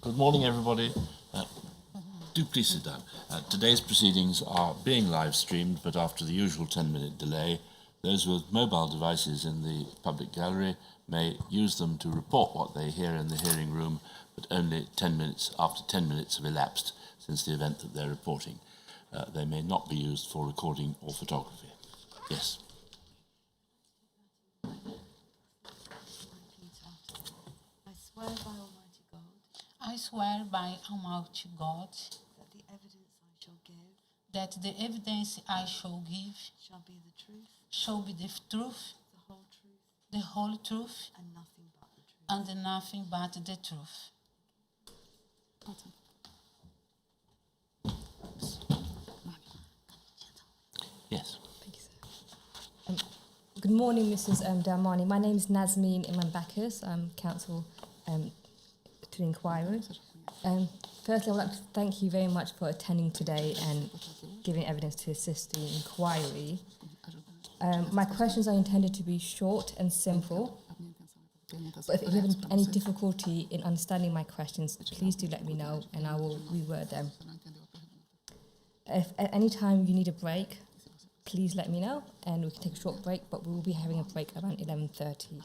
Good morning, everybody. Do please sit down. Today's proceedings are being live streamed, but after the usual 10-minute delay, those with mobile devices in the public gallery may use them to report what they hear in the hearing room, but only 10 minutes after 10 minutes have elapsed since the event that they're reporting. They may not be used for recording or photography. Yes. I swear by Almighty God that the evidence I shall give shall be the truth, the whole truth, and nothing but the truth. Yes. Thank you, sir. Good morning, Mrs. Darmani. My name is Nazmeen Imambakis. I'm counsel to the inquiry. Firstly, I would like to thank you very much for attending today and giving evidence to assist the inquiry. My questions are intended to be short and simple, but if you have any difficulty in understanding my questions, please do let me know and I will reword them. If at any time you need a break, please let me know and we can take a short break, but we will be having a break around 11:30.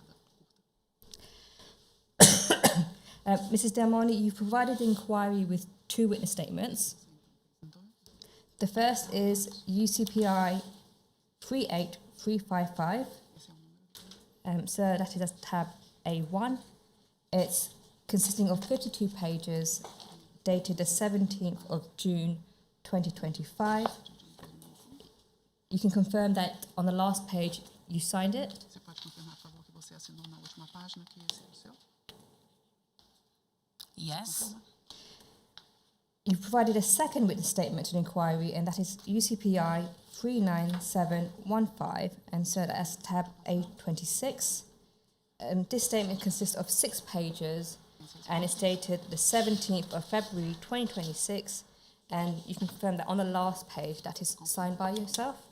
Mrs. Darmani, you provided the inquiry with two witness statements. The first is UCPI 38355. So that is tab A1. It's consisting of 52 pages, dated the 17th of June 2025. You can confirm that on the last page you signed it. Yes. You provided a second witness statement to the inquiry, and that is UCPI 39715, and so that's tab A26. This statement consists of 6 pages, and it's dated the 17th of February 2026, and you can confirm that on the last page that is signed by yourself.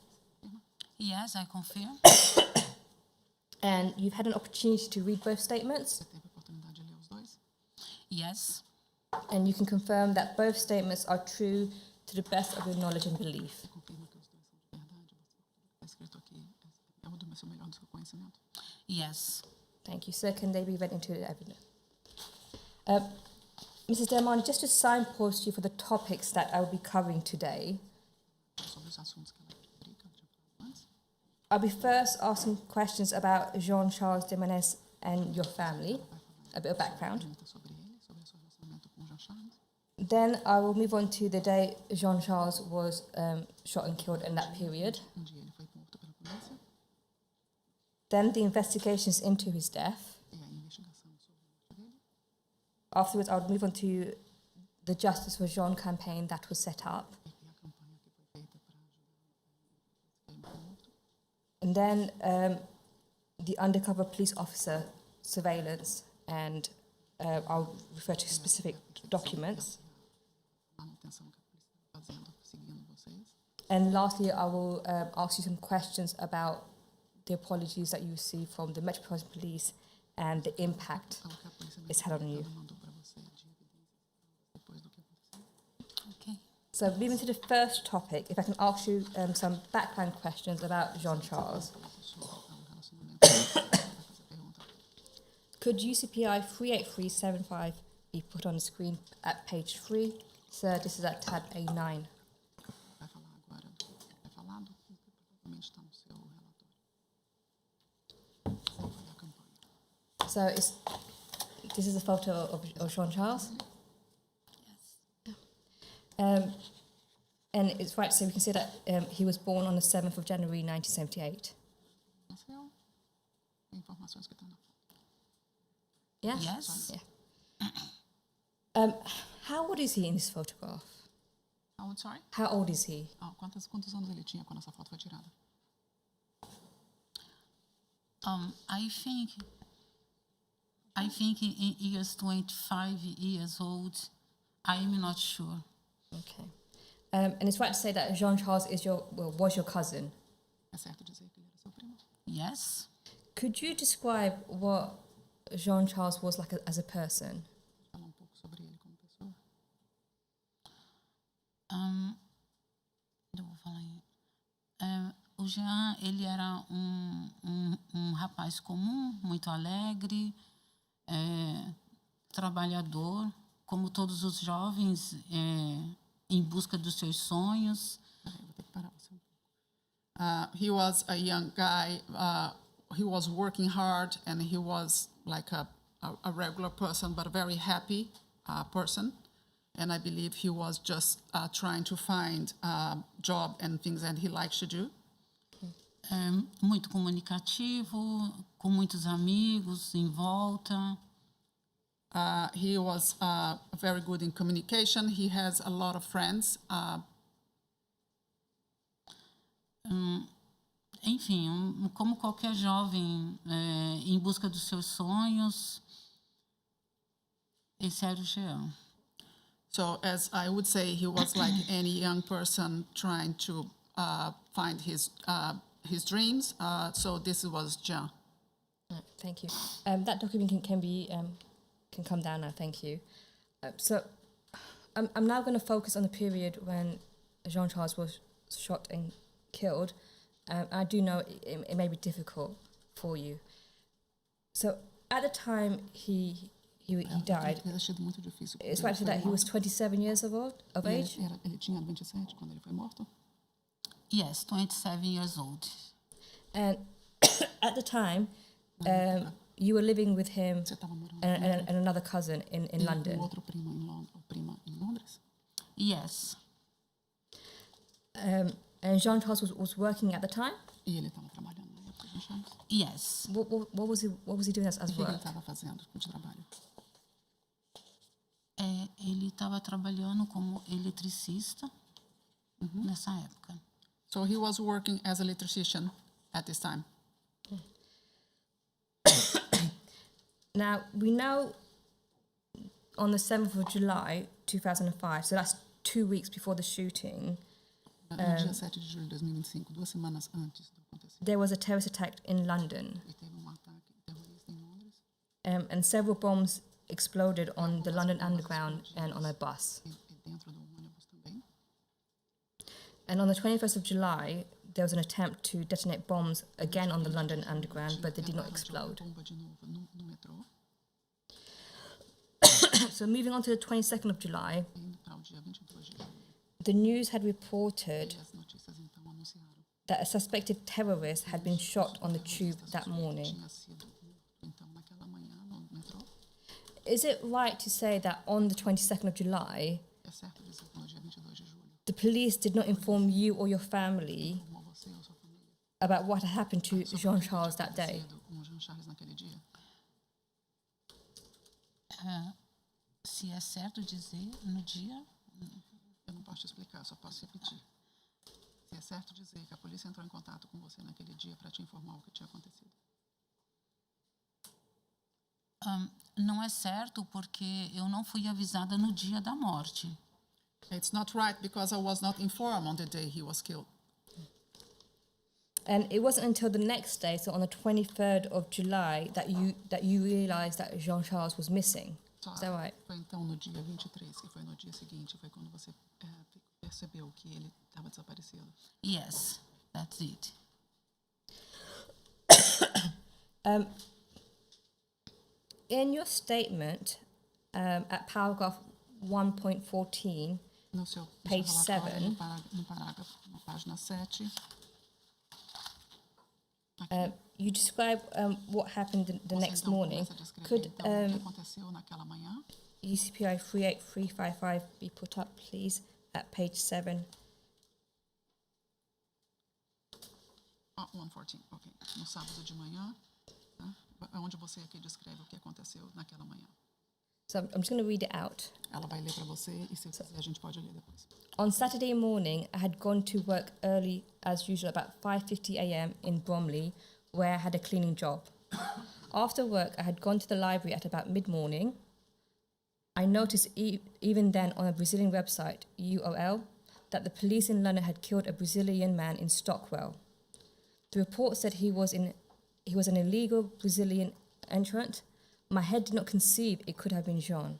Yes, I confirm. And you've had an opportunity to read both statements. Yes. And you can confirm that both statements are true to the best of your knowledge and belief. Yes. Thank you, sir. Can they be read into the evidence? Mrs. Darmani, just to signpost you for the topics that I will be covering today, I'll be first asking questions about Jean-Charles de Menez and your family, a bit of background. Then I will move on to the day Jean-Charles was shot and killed in that period. Then the investigations into his death. Afterwards, I would move on to the Justice for Jean campaign that was set up. And then the undercover police officer surveillance, and I'll refer to specific documents. And lastly, I will ask you some questions about the apologies that you received from the Metropolitan Police and the impact it's had on you. Okay. So moving to the first topic, if I can ask you some background questions about Jean-Charles. Could UCPI 38375 be put on the screen at page 3? So this is at tab A9. So this is a photo of Jean-Charles. Yes. And it's right to say we can see that he was born on the 7th of January 1978. Yeah? Yes. Yeah. How old is he in this photograph? How old, sorry? How old is he? Quantos anos ele tinha quando essa foto foi tirada? I think he is 25 years old. I'm not sure. Okay. And it's right to say that Jean-Charles was your cousin. É certo dizer que ele era seu primo? Yes. Could you describe what Jean-Charles was like as a person? Falar pouco sobre ele como pessoa. Eu vou falar aí. O Jean, ele era um rapaz comum, muito alegre, trabalhador, como todos os jovens, em busca dos seus sonhos. Vou ter que parar você um pouco. He was a young guy. He was working hard, and he was like a regular person, but a very happy person. And I believe he was just trying to find a job and things that he likes to do. Muito comunicativo, com muitos amigos em volta. He was very good in communication. He has a lot of friends. Enfim, como qualquer jovem em busca dos seus sonhos, esse era o Jean. So as I would say, he was like any young person trying to find his dreams. So this was Jean. Thank you. That document can come down now. Thank you. So I'm now going to focus on the period when Jean-Charles was shot and killed. I do know it may be difficult for you. So at the time he died, Ele achou muito difícil. it's right that he was 27 years of age. Ele tinha 27 quando ele foi morto. Yes, 27 years old. And at the time, you were living with him Você estava morando and another cousin in com London. outro primo prima em Londres. Yes. And Jean-Charles was working at the time. E ele estava trabalhando na época, Jean-Charles. Yes. What was he doing as O que ele work? estava fazendo de trabalho? Ele estava trabalhando como eletricista nessa época. So he was working as an electrician at this time. Now, we know on the 7th of July 2005, so that's 2 weeks before the shooting, No dia 7 de julho de 2025, 2 semanas antes do acontecimento, there was a terrorist attack in London, e teve ataque terrorista em Londres. and several bombs exploded on the London Underground and on a bus. E dentro do ônibus também. And on the 21st of July, there was an attempt to detonate bombs again on the London Underground, but they did not explode. Bomba de novo no metrô. So moving on to the 22nd of July, E indo para o dia 22 de julho. the news had reported E as notícias então anunciaram that a suspected terrorist had been shot on the tube that morning. tinha sido morto então naquela manhã no metrô. Is it right to say that on the 22nd of July, É certo dizer que no dia 22 de julho, the police did not inform you or your family informou você ou sua família about what had happened to sobre o que Jean-Charles tinha that day? acontecido com o Jean-Charles naquele dia? Se é certo dizer no dia, Eu não posso te explicar, só posso repetir. Se é certo dizer que a polícia entrou em contato com você naquele dia para te informar o que tinha acontecido. não é certo porque eu não fui avisada no dia da morte. It's not right because I was not informed on the day he was killed. And it wasn't until the next day, so on the 23rd of July, that you realised that Jean-Charles was missing. Só Is that right? Foi então no dia 23, que foi no dia seguinte, foi quando você percebeu que ele estava desaparecido. Yes, that's it. In your statement, at paragraph 1.14, No seu Page relatório, 7. no parágrafo, na página 7, you describe what happened the você next então morning. começa a descrever Could então, o que aconteceu naquela manhã. UCPI 38355 be put up, please, at page 7? 114, ok. No sábado de manhã, tá? Onde você aqui descreve o que aconteceu naquela manhã. So I'm just going to read it out. Ela vai ler para você e se quiser a gente pode ler depois. On Saturday morning, I had gone to work early as usual, about 5:50 a.m. in Bromley, where I had a cleaning job. After work, I had gone to the library at about mid-morning. I noticed even then on a Brazilian website, UOL, that the police in London had killed a Brazilian man in Stockwell. The report said he was an illegal Brazilian entrant. My head did not conceive it could have been Jean.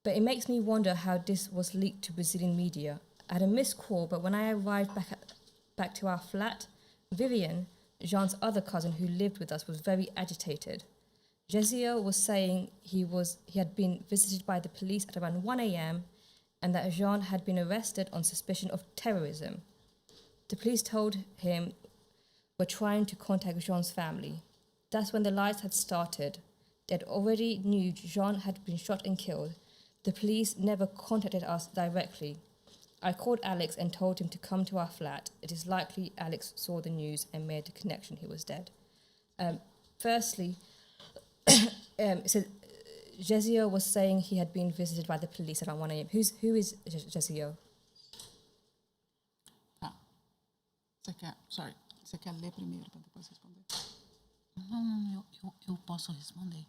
But it makes me wonder how this was leaked to Brazilian media I had a missed call, but when I arrived back to our flat, Vivian, Jean's other cousin who lived with us, was very agitated. Jezio was saying he had been visited by the police at around 1 a.m. and that Jean had been arrested on suspicion of terrorism. The police told him we're trying to contact Jean's family. That's when the lies had started. They had already knew Jean had been shot and killed. The police never contacted us directly. I called Alex and told him to come to our flat. It is likely Alex saw the news and made the connection he was dead. Firstly, so Jezio was saying he had been visited by the police around 1 a.m. Who is Jezio? Você quer ler primeiro para depois responder? Não, eu posso responder.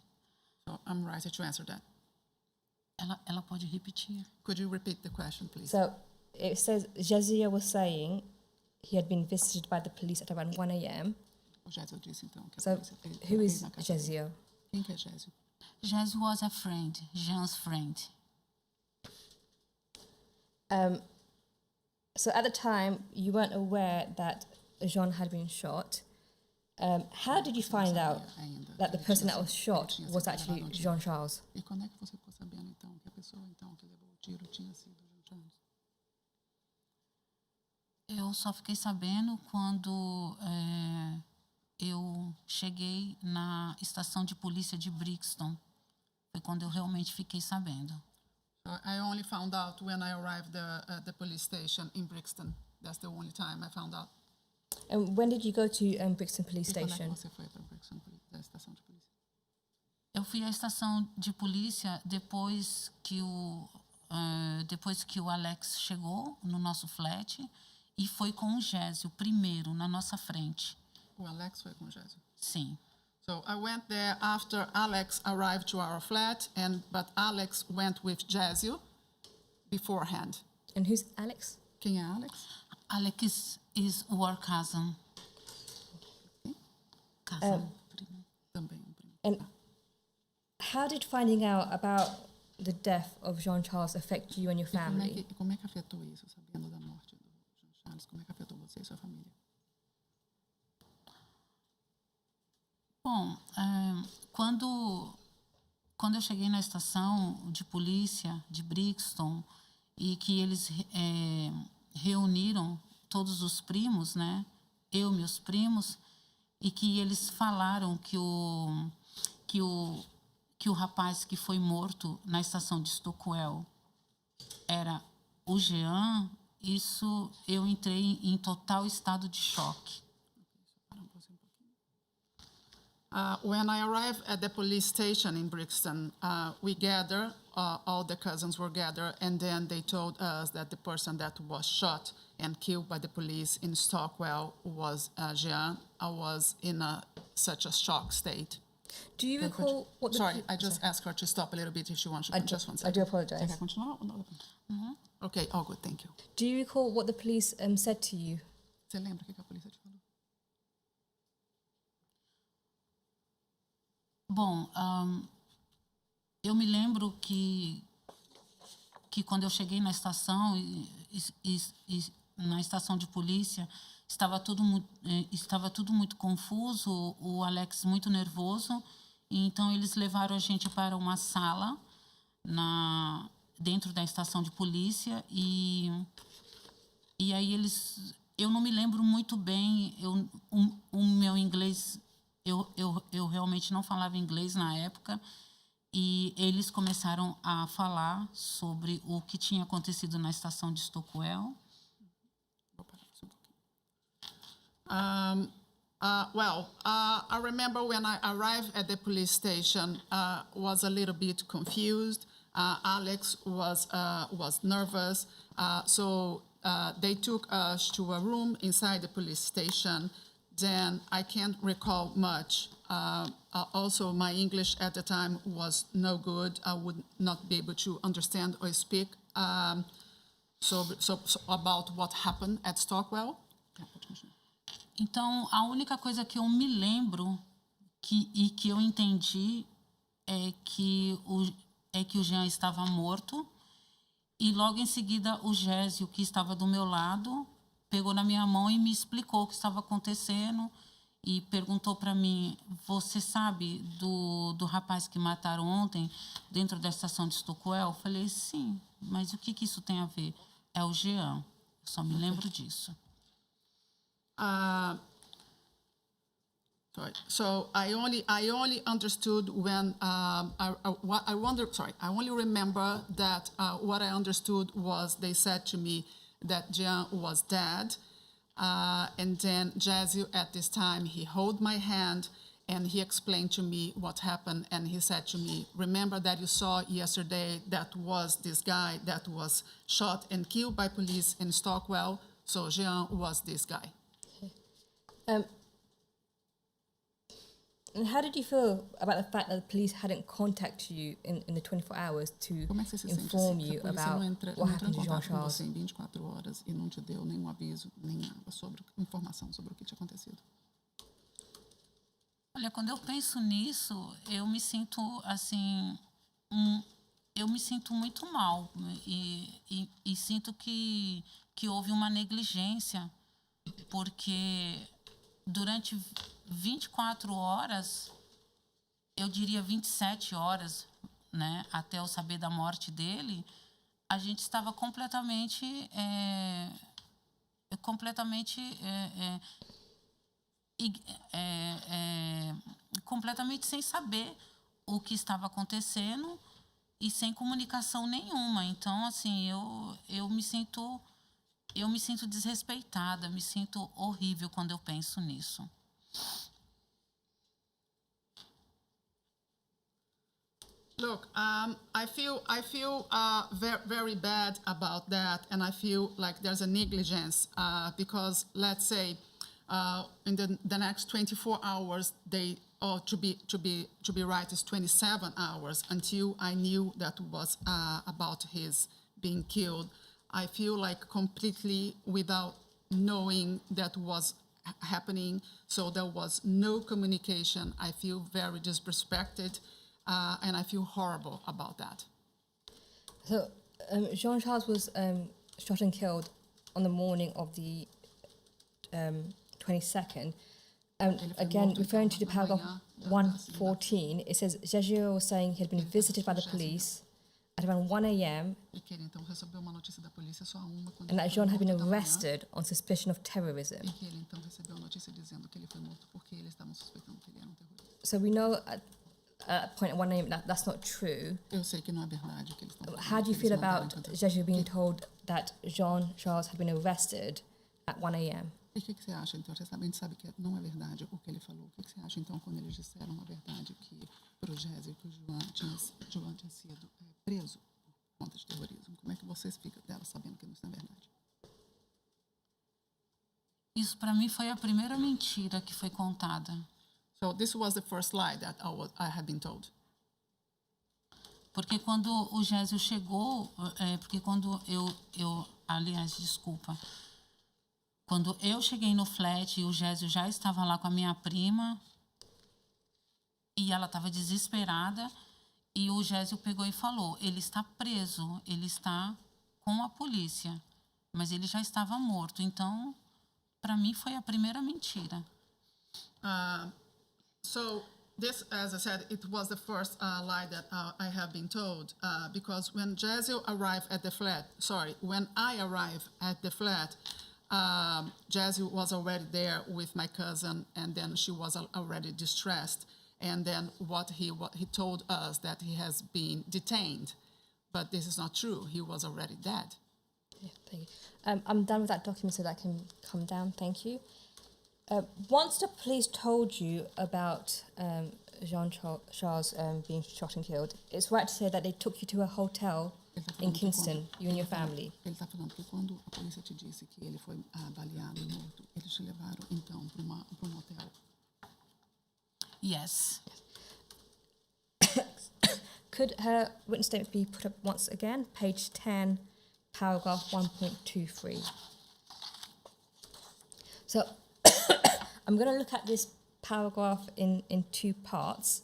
So I'm right to answer that. Ela pode repetir. Could you repeat the question, please? So it says Jezio was saying he had been visited by the police at around 1 a.m. O Jezio disse então que So who is Jezio? Quem que é Jezio? Jezio was a friend, Jean's friend. So at the time, you weren't aware that Jean had been shot. How did you find out that the person that was shot was actually Jean Charles? E quando é que você ficou sabendo então que a pessoa então que levou o tiro tinha sido Jean Charles? Eu só fiquei sabendo quando eu cheguei na estação de polícia de Brixton. Foi quando eu realmente fiquei sabendo. I only found out when I arrived at the police station in Brixton. That's the only time I found out. And when did you go to Brixton Police E quando é Station? que você foi para Brixton, da estação de polícia? Eu fui à estação de polícia depois que o Alex chegou no nosso flat e foi com o Jezio primeiro na nossa frente. O Alex foi com o Jezio. Sim. So I went there after Alex arrived to our flat, but Alex went with Jezio beforehand. And who's Alex? Quem é Alex? Alex is our cousin. Cousin. Também um primo. And how did finding out about the death of Jean Charles affect you and your family? Como é que afetou isso, sabendo da morte do Jean Charles? Como é que afetou você e sua família? Bom, quando eu cheguei na estação de polícia de Brixton e que eles reuniram todos os primos, né? Eu, meus primos, e que eles falaram que o rapaz que foi morto na estação de Stockwell era o Jean, isso eu entrei em total estado de choque. When I arrived at the police station in Brixton, we gathered, all the cousins were gathered, and then they told us that the person that was shot and killed by the police in Stockwell was Jean. I was in such a shock state. Do you recall what the... Sorry, I just asked her to stop a little bit if she wants to. Just one second. I do apologize. Você quer continuar? Okay, all good, thank you. Do you recall what the police said to you? Você lembra o que a polícia te falou? Bom, eu me lembro que quando eu cheguei na estação na estação de polícia estava tudo muito confuso, o Alex muito nervoso, e então eles levaram a gente para uma sala dentro da estação de polícia e aí eu não me lembro muito bem, o meu inglês eu realmente não falava inglês na época, e eles começaram a falar sobre o que tinha acontecido na estação de Stockwell. I remember when I arrived at the police station, was a little bit confused. Alex was nervous, so they took us to a room inside the police station. Then I can't recall much. Also, my English at the time was no good. I would not be able to understand or speak. So about what happened at Stockwell. Então, a única coisa que eu me lembro que eu entendi é que o Jean estava morto E logo em seguida o Gésio, que estava do meu lado, pegou na minha mão e me explicou o que estava acontecendo e perguntou para mim: você sabe do rapaz que mataram ontem dentro da estação de Stockwell? Eu falei: sim, mas o que isso tem a ver? É o Jean, eu só me lembro disso. Sorry. So I only understood when I only remember that what I understood was they said to me that Jean was dead, and then Jazzy at this time he held my hand and he explained to me what happened, and he said to me, "Remember that you saw yesterday that was this guy that was shot and killed by police in Stockwell. So Jean was this guy." And how did you feel about the fact that the police hadn't contacted you in the 24 hours to Como é que você se sente inform assim? you A polícia about não entrou what em happened to contato com Jean-Charles? você em 24 horas e não te deu nenhum aviso, nem nada sobre informação sobre o que tinha acontecido. Olha, quando eu penso nisso, eu me sinto assim, eu me sinto muito mal e sinto que houve uma negligência, porque durante 24 horas, eu diria 27 horas, né, até eu saber da morte dele, a gente estava completamente sem saber o que estava acontecendo e sem comunicação nenhuma. Então, assim, eu me sinto desrespeitada, me sinto horrível quando eu penso nisso. Look, I feel very, very bad about that, and I feel like there's a negligence because, let's say, in the next 24 hours, to be right, is 27 hours until I knew that was about his being killed. I feel like completely without knowing that was happening, so there was no communication. I feel very disrespected. And I feel horrible about that. So Jean-Charles was shot and killed on the morning of the 22nd. Again, referring to the paragraph 114, it says Jagio was saying he had been visited by the police at around 1 a.m. E que ele então recebeu uma notícia da polícia só uma quando and that ele Jean foi had been morto da manhã. arrested on suspicion of terrorism. E que ele então recebeu a notícia dizendo que ele foi morto porque eles estavam suspeitando que ele era um terrorista. So we know at that point at 1 a.m. that's not true. Eu sei que não é verdade que eles estão falando. How do you que feel eles mandaram about encantar. Jagio being told that Jean-Charles had been arrested at 1 a.m.? E o que você acha, então? A gente sabe que não é verdade o que ele falou. O que você acha, então, quando eles disseram a verdade que pro Gésio, que o João tinha sido preso por conta de terrorismo? Como é que vocês ficam dela sabendo que isso não é verdade? Isso, para mim, foi a primeira mentira que foi contada. So this was the first lie that I had been told. Porque quando o Gésio chegou, porque quando aliás, desculpa, quando eu cheguei no flat e o Gésio já estava lá com a minha prima e ela estava desesperada e o Gésio pegou e falou: ele está preso, ele está com a polícia, mas ele já estava morto. Então, para mim, foi a primeira mentira. So this, as I said, it was the first lie that I have been told because when Jazio arrived at the flat, when I arrived at the flat, Jazio was already there with my cousin, and then she was already distressed. And then what he told us that he has been detained, but this is not true. He was already dead. Yeah, thank you. I'm done with that document, so that can come down. Thank you. Once the police told you about Jean-Charles being shot and killed, it's right to say that they took you to a hotel in Kingston, you and your family. Ele está falando que quando a polícia te disse que ele foi baleado e morto, eles te levaram então para um hotel. Yes. Could her written statement be put up once again? Page 10, paragraph 1.23. So I'm going to look at this paragraph in two parts.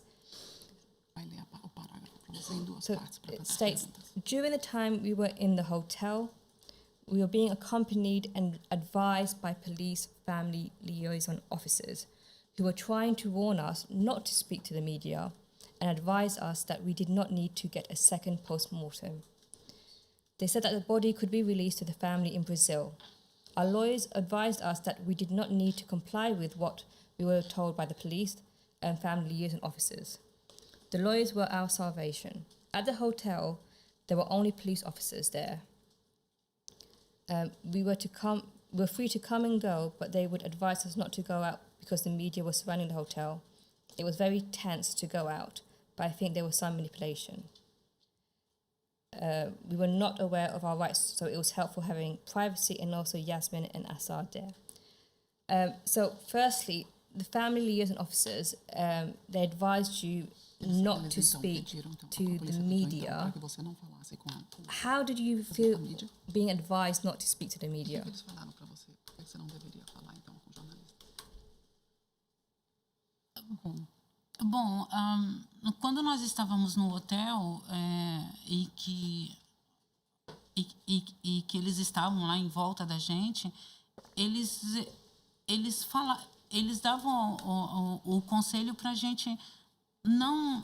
Vai ler o parágrafo Vamos em duas So partes para it fazer states, perguntas. during the time we were in the hotel, we were being accompanied and advised by police family liaison officers who were trying to warn us not to speak to the media and advise us that we did not need to get a second post-mortem. They said that the body could be released to the family in Brazil. Our lawyers advised us that we did not need to comply with what we were told by the police and family liaison officers. The lawyers were our salvation. At the hotel, there were only police officers there. We were free to come and go, but they would advise us not to go out because the media was surrounding the hotel. It was very tense to go out, but I think there was some manipulation. We were not aware of our rights, so it was helpful having privacy and also Yasmin and Assad there. So firstly, the family liaison officers, they advised you not to speak to the media. How did you feel being advised not to speak to the media? Eles falaram para você, por que você não deveria falar então com jornalista? Bom, quando nós estávamos no hotel e que eles estavam lá em volta da gente, eles davam o conselho para a gente não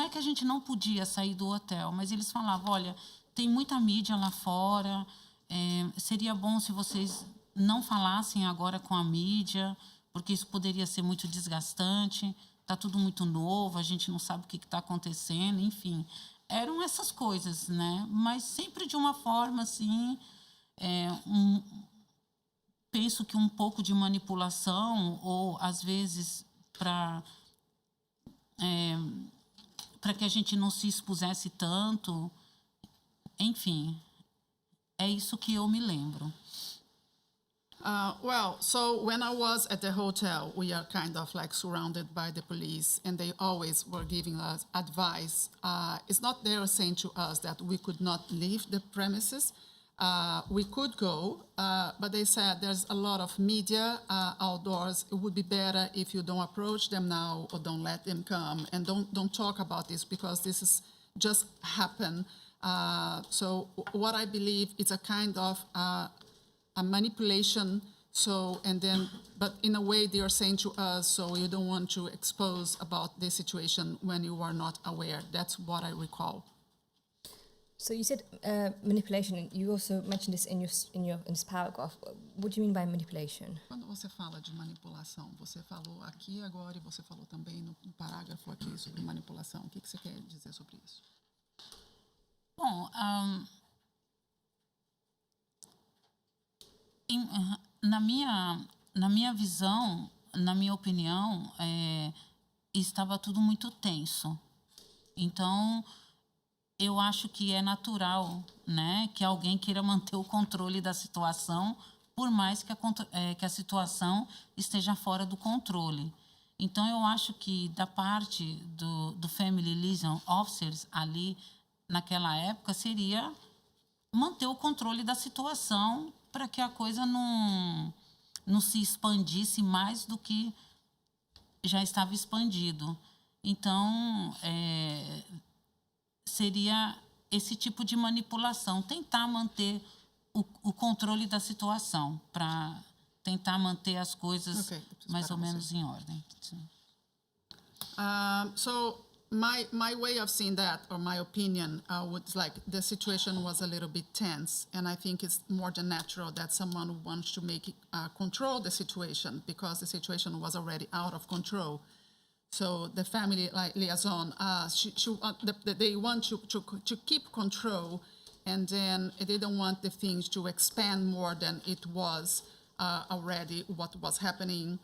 é que a gente não podia sair do hotel, mas eles falavam, olha, tem muita mídia lá fora, seria bom se vocês não falassem agora com a mídia, porque isso poderia ser muito desgastante, está tudo muito novo, a gente não sabe o que está acontecendo, enfim. Eram essas coisas, né? Mas sempre de uma forma, assim, penso que um pouco de manipulação, ou às vezes para que a gente não se expusesse tanto, enfim, é isso que eu me lembro. Well, so when I was at the hotel, we are kind of like surrounded by the police, and they always were giving us advice. It's not they were saying to us that we could not leave the premises. We could go, but they said there's a lot of media outdoors. It would be better if you don't approach them now or don't let them come, and don't talk about this because this is just happened. So what I believe it's a kind of a manipulation. So, and then, but in a way they are saying to us, so you don't want to expose about this situation when you are not aware. That's what I recall. So you said manipulation, and you also mentioned this in this paragraph. What do you mean by manipulation? Quando você fala de manipulação, você falou aqui agora e você falou também no parágrafo aqui sobre manipulação. O que você quer dizer sobre isso? Bom, na minha visão, na minha opinião, estava tudo muito tenso. Então, eu acho que é natural, né, que alguém queira manter o controle da situação, por mais que a situação esteja fora do controle. Então, eu acho que da parte do Family Liaison Officers ali, naquela época, seria manter o controle da situação para que a coisa não se expandisse mais do que já estava expandido. Então, seria esse tipo de manipulação, tentar manter o controle da situação, para tentar manter as coisas mais ou menos em ordem. So my way of seeing that, or my opinion, was like the situation was a little bit tense, and I think it's more than natural that someone wants to make control the situation because the situation was already out of control. So the family liaison, they want to keep control, and then they don't want the things to expand more than it was already, what was happening.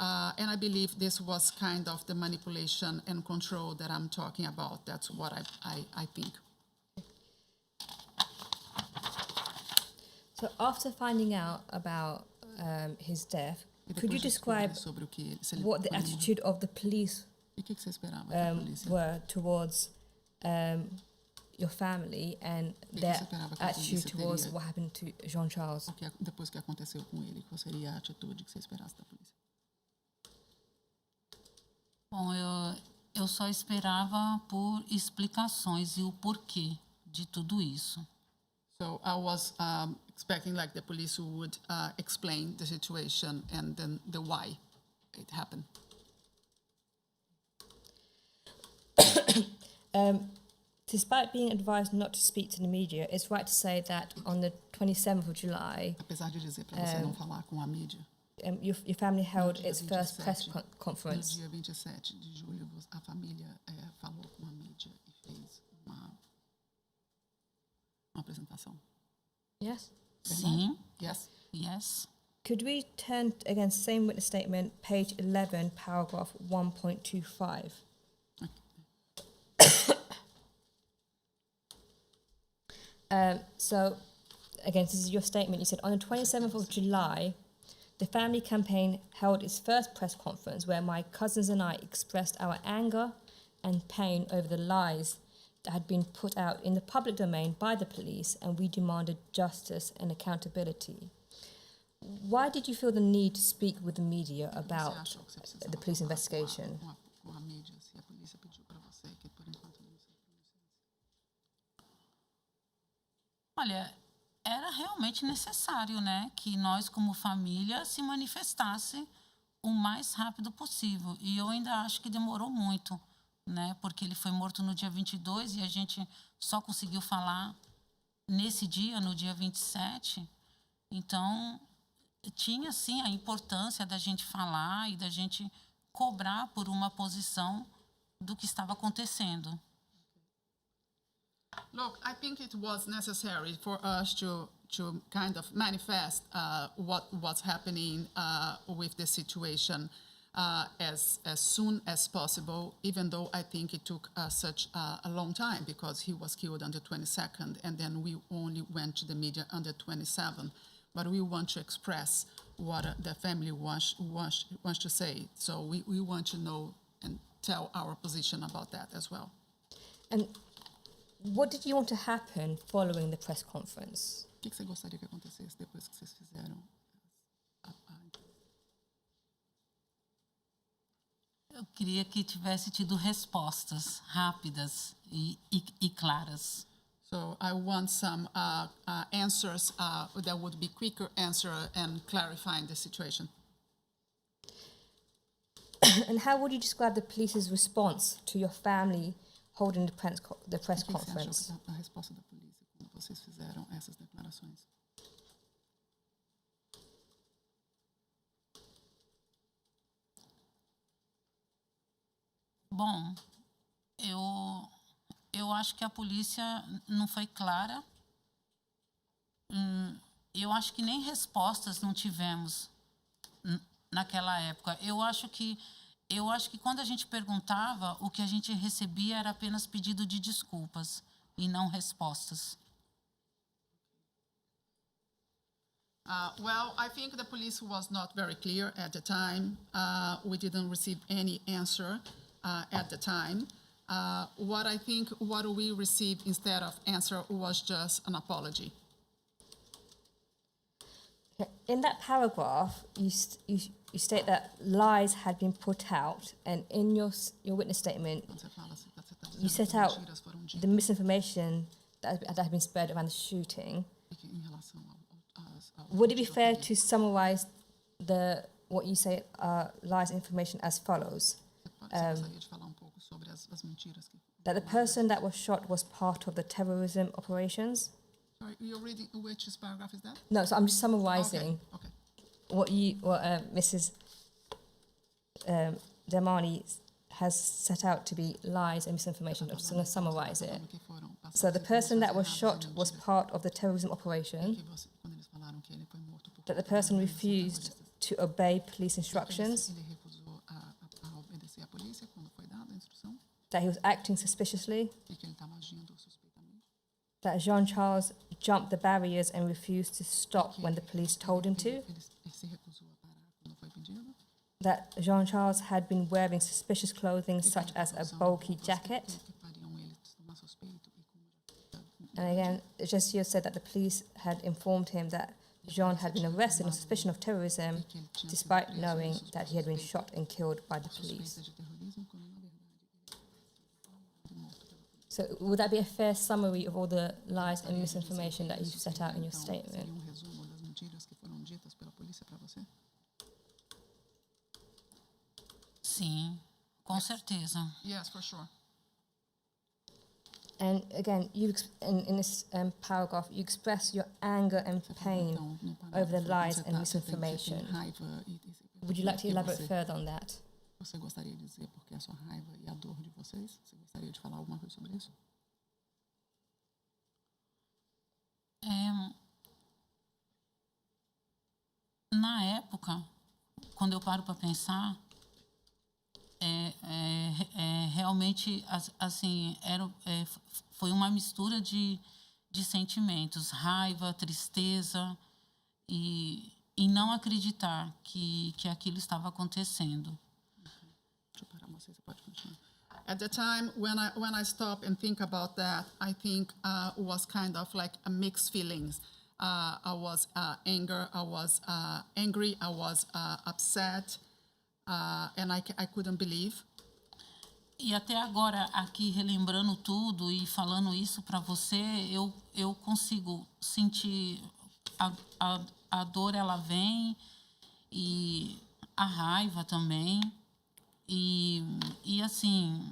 And I believe this was kind of the manipulation and control that I'm talking about. That's what I think. So after finding out about his death, could you describe what the attitude of the police were towards your family and their attitude towards what happened to Jean Charles? Depois que aconteceu com ele, qual seria a atitude que você esperasse da polícia? Bom, Eu só esperava por explicações e o porquê de tudo isso. So I was expecting like the police would explain the situation and then the why it happened. Despite being advised not to speak to the media, it's right to say that on the 27th of July, Apesar de dizer para você não falar com a mídia, your family held dia its first press 27, no conference. dia 27 de julho, a família falou com a mídia e fez uma apresentação. Yes? Sim, Yes. yes. Could we turn again, same witness statement, page 11, paragraph 1.25? So, again, this is your statement. You said on the 27th of July, the family campaign held its first press conference where my cousins and I expressed our anger and pain over the lies that had been put out in the public domain by the police, and we demanded justice and accountability. Why did you feel the need to speak with the media about the police investigation? Com a mídia, se a polícia pediu para você que por enquanto não se pronunciasse. Olha, era realmente necessário, né, que nós como família se manifestasse o mais rápido possível. E eu ainda acho que demorou muito, né, porque ele foi morto no dia 22 e a gente só conseguiu falar nesse dia, no dia 27. Então, tinha sim a importância da gente falar e da gente cobrar por uma posição do que estava acontecendo. Look, I think it was necessary for us to kind of manifest what was happening with the situation as soon as possible, even though I think it took such a long time because he was killed on the 22nd and then we only went to the media on the 27th. But we want to express what the family wants to say. So we want to know and tell our position about that as well. And what did you want to happen following the press conference? O que você gostaria que acontecesse depois que vocês fizeram Eu queria que tivesse tido respostas rápidas e claras. So I want some answers that would be quicker answer and clarifying the situation. And how would you describe the police's response to your family holding the press O que você achou conference? da resposta da polícia quando vocês fizeram essas declarações? Bom, eu acho que a polícia não foi clara. Eu acho que nem respostas não tivemos naquela época. Eu acho que quando a gente perguntava, o que a gente recebia era apenas pedido de desculpas e não respostas. Well, I think the police was not very clear at the time. We didn't receive any answer at the time. What we received instead of answer was just an apology. In that paragraph, you state that lies had been put out, and in your witness statement, Quando você fala assim, você tá you dizendo set que out mentiras foram the ditas misinformation that had been spread around the shooting. e que em relação ao Would it be fair to summarize what you say lies information as follows? Você gostaria de falar pouco sobre as mentiras que That the person that was shot was part of the terrorism operations? Sorry, you're reading which paragraph is that? No, so I'm just summarizing Okay. what Mrs. Damani has set out to be lies and misinformation. I'm just going to summarize it. Que foram passadas So the person that was informações shot erradas was e mentiras. part of the terrorism operation, Que quando eles falaram que ele foi morto por that the person refused to obey police instructions, ele recusou a obedecer à polícia quando foi dada a instrução that he was acting suspiciously, e que ele estava agindo suspeitamente. that Jean-Charles jumped the barriers and refused to stop when the police told him to, Ele se recusou a parar quando foi pedido. that Jean-Charles had been wearing suspicious clothing E such que as a ele usava bulky roupas jacket. que fariam ele tomar suspeito e com And again, Jessica said that the police had informed him that Jean had been arrested on suspicion of terrorism, despite knowing that he had been shot and killed by the police. suspeita de terrorismo, quando na verdade ele So would that be a fair summary of all the lies and misinformation that you've set out in your statement? Seria resumo das mentiras que foram ditas pela polícia para você? Sim, com certeza. Yes, for sure. And again, in this paragraph, you express your anger and pain Então, no over the parágrafo, lies and você tem misinformation. raiva Would you like to porque elaborate further on that? Você gostaria de dizer porque a sua raiva e a dor de vocês? Você gostaria de falar alguma coisa sobre isso? Na época, quando eu paro para pensar, realmente, assim, foi uma mistura de sentimentos, raiva, tristeza e não acreditar que aquilo estava acontecendo. Deixa eu parar, você pode continuar. At the time, when I stop and think about that, I think it was kind of like a mixed feelings. I was angry, I was upset, and I couldn't believe. E até agora, aqui relembrando tudo e falando isso para você, eu consigo sentir a dor, ela vem, e a raiva também. E assim,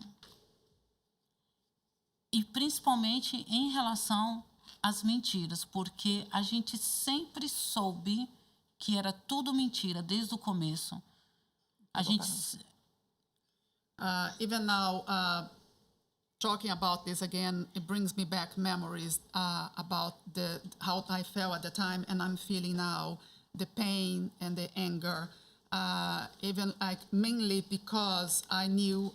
e principalmente em relação às mentiras, porque a gente sempre soube que era tudo mentira desde o começo. A gente Even now, talking about this again, it brings me back memories about how I felt at the time, and I'm feeling now the pain and the anger. Even like mainly because I knew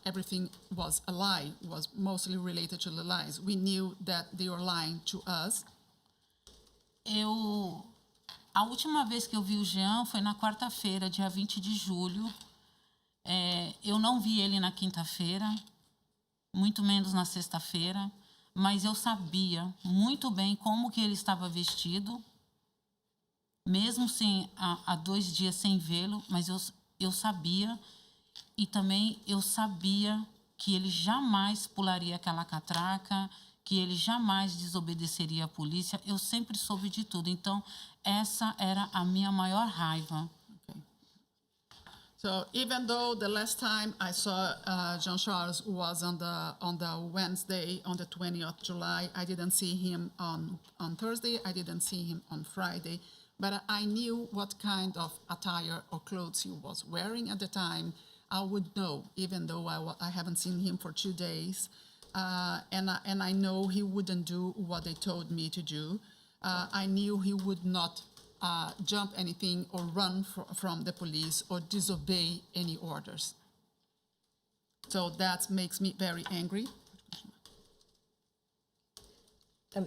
everything was a lie, was mostly related to the lies. We knew that they were lying to us. A última vez que eu vi o Jean foi na quarta-feira, dia 20 de julho. Eu não vi ele na quinta-feira, muito menos na sexta-feira, mas eu sabia muito bem como que ele estava vestido, mesmo há 2 dias sem vê-lo, mas eu sabia, e também eu sabia que ele jamais pularia aquela catraca, que ele jamais desobedeceria à polícia. Eu sempre soube de tudo, então essa era a minha maior raiva. So even though the last time I saw Jean Charles was on the Wednesday, on the 20th of July, I didn't see him on Thursday, I didn't see him on Friday, but I knew what kind of attire or clothes he was wearing at the time. I would know, even though I haven't seen him for 2 days, and I know he wouldn't do what they told me to do. I knew he would not jump anything or run from the police or disobey any orders. So that makes me very angry. So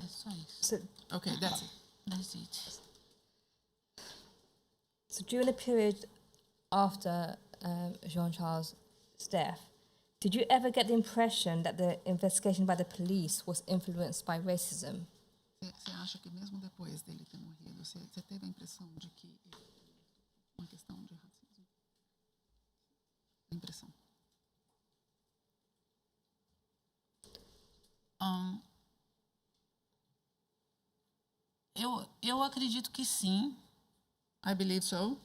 Okay, that's it. That's it. So during the period after Jean-Charles' death, did you ever get the impression that the investigation by the police was influenced by racism? Você acha que mesmo depois dele ter morrido, você teve a impressão de que uma questão de racismo? Impressão. Eu acredito que sim. I believe so.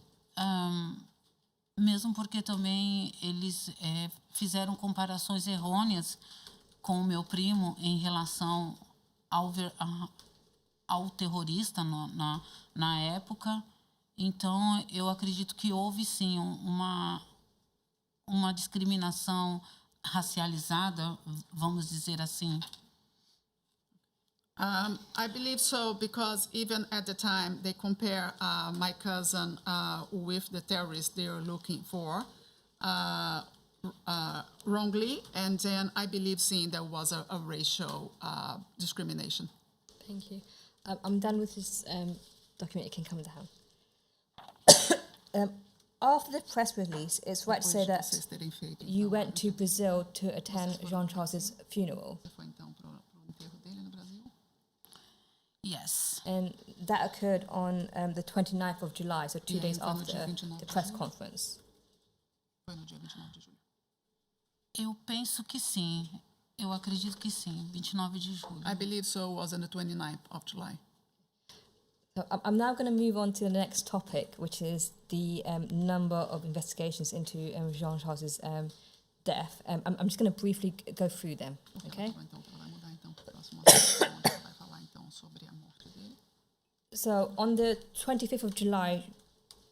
Mesmo porque também eles fizeram comparações errôneas com o meu primo em relação ao terrorista na época. Então, eu acredito que houve, sim, uma discriminação racializada, vamos dizer assim. I believe so because even at the time they compare my cousin with the terrorist they are looking for wrongly, and then I believe there was a racial discrimination. Thank you. I'm done with this document. It can come down. After the press release, it's right to say that you went to Brazil to attend Jean-Charles' funeral. Você foi então para o enterro dele no Brasil? Yes. And that occurred on the 29th of July, so 2 days foi no after dia 29 the de press julho. conference. Foi no dia 29 de julho. Eu penso que sim. Eu acredito que sim, 29 de julho. I believe so, was on the 29th of July. So I'm now going to move on to the next topic, which is the number of investigations into Jean Charles's death. I'm just going to briefly go through them, okay? Então, ela vai mudar então para o próximo assunto, onde ela vai falar então sobre a morte dele. So on the 25th of July,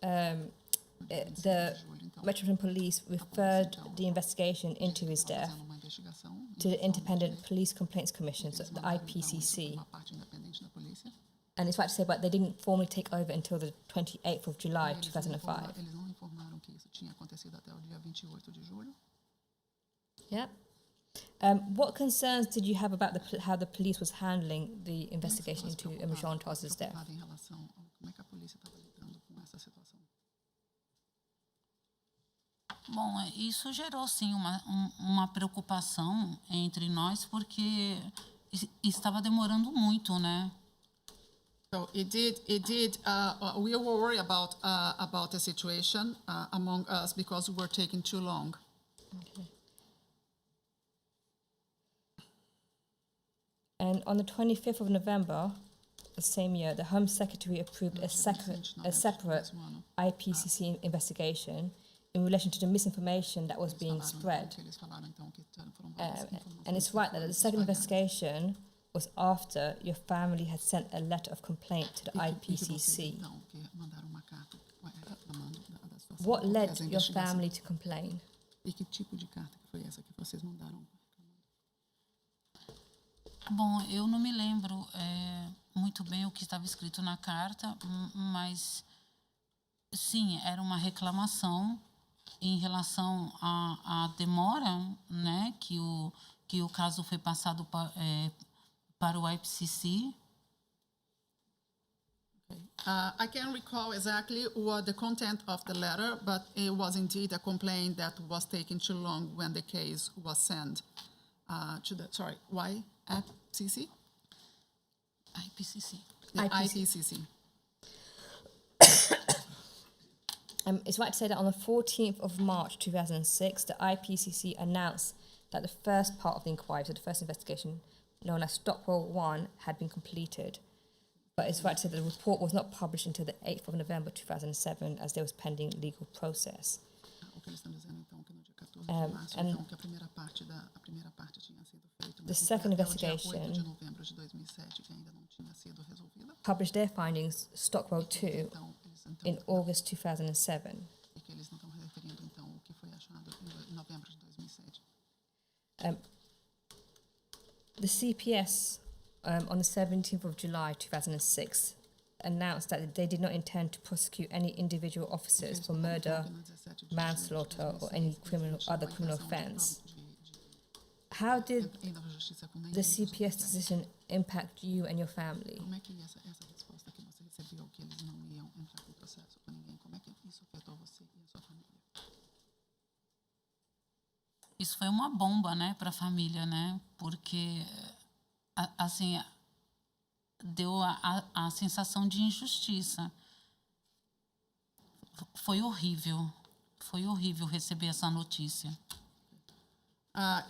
the Metropolitan Police referred the investigation into his death Fazendo uma investigação to the Independent Police Complaints Commission, so the IPCC. uma parte independente da polícia. And it's right to say, but they didn't formally take over until the 28th of July, Eles 2005. não informaram que isso tinha acontecido até o dia 28 de julho. Yeah. What concerns did you have about how the police was handling the investigation into Jean Charles's death? Preocupada em relação a como é que a polícia estava lidando com essa situação. Bom, isso gerou sim uma preocupação entre nós, porque estava demorando muito, né? So it did. We were worried about the situation among us because we were taking too long. Okay. And on the 25th of November, the same year, the Home Secretary approved a separate IPCC investigation in relation to the misinformation that was being spread. And it's right that the second investigation was after your family had sent a letter of complaint to the IPCC. What led your family to complain? E que tipo de carta que foi essa que vocês mandaram? Bom, eu não me lembro muito bem o que estava escrito na carta, mas sim, era uma reclamação em relação à demora, né, que o caso foi passado para o IPCC. I can't recall exactly what the content of the letter, but it was indeed a complaint that was taking too long when the case was sent to the, IPCC? IPCC. The IPCC. It's right to say that on the 14th of March 2006, the IPCC announced that the first part of the inquiry, so the first investigation, known as Stockwell 1, had been completed. But it's right to say that the report was not published until the 8th of November 2007, as there was pending legal process. O que eles estão dizendo então que no dia 14 de março, então que a primeira parte tinha sido feita, The mas second até o dia investigation 8 de novembro de 2007 que ainda não tinha sido resolvida. Published their findings, Stockwell 2, in August 2007. E que eles não estão referindo então o que foi achado em novembro de 2007. The CPS, on the 17th of July 2006, announced that they did not intend to prosecute any individual officers for murder, manslaughter, or any other criminal offence. How did the CPS decision impact you and your family? Como é que essa resposta que você recebeu que eles não iam entrar com processo com ninguém, como é que isso afetou você e a sua família? Isso foi uma bomba, né, para a família, né? Porque assim deu a sensação de injustiça. Foi horrível receber essa notícia.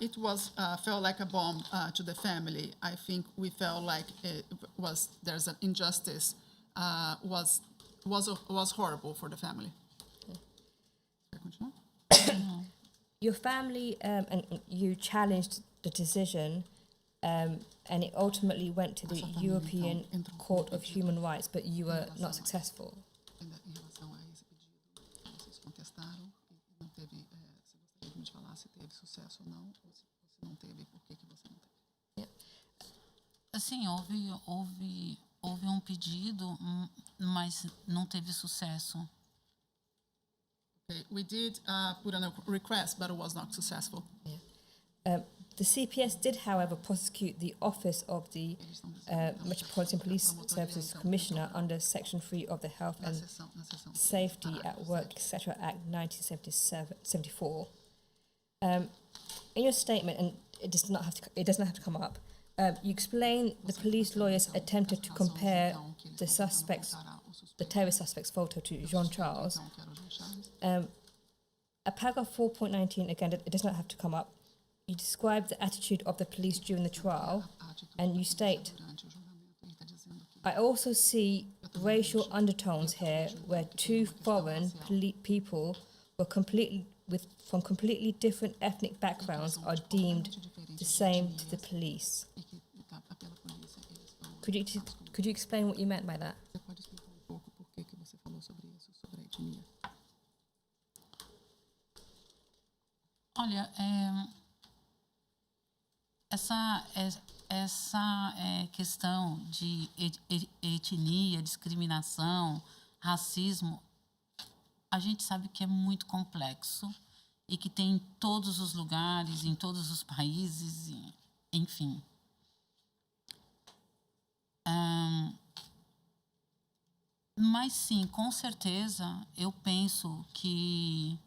It was felt like a bomb to the family. I think we felt like there's an injustice. Was horrible for the family. Quer continuar? Your family and you challenged the decision, and it ultimately went to the European Court of Human Rights, but you were not successful. Em relação a esse pedido, vocês contestaram e não teve. Você gostaria de me falar se teve sucesso ou não, ou se você não teve, por que você não teve? Yeah. Assim, houve um pedido, mas não teve sucesso. Okay, we did put in a request, but it was not successful. Yeah. The CPS did, however, prosecute the office of the Metropolitan Police Services Commissioner under Section 3 of the Health and Safety at Work, etc. Act 1974. In your statement, and it does not have to come up, you explain the police lawyers attempted to compare the terrorist suspect's photo to Jean Charles. At paragraph 4.19, again, it does not have to come up. you describe the attitude of the police during the trial, and you state, I also see racial undertones here where two foreign people were from completely different ethnic backgrounds are deemed the same to the police. Could you explain what you meant by that? Você pode explicar pouco por que você falou sobre isso, sobre a etnia? Olha, essa questão de etnia, discriminação, racismo, a gente sabe que é muito complexo e que tem em todos os lugares, em todos os países, enfim. Mas sim, com certeza, eu penso que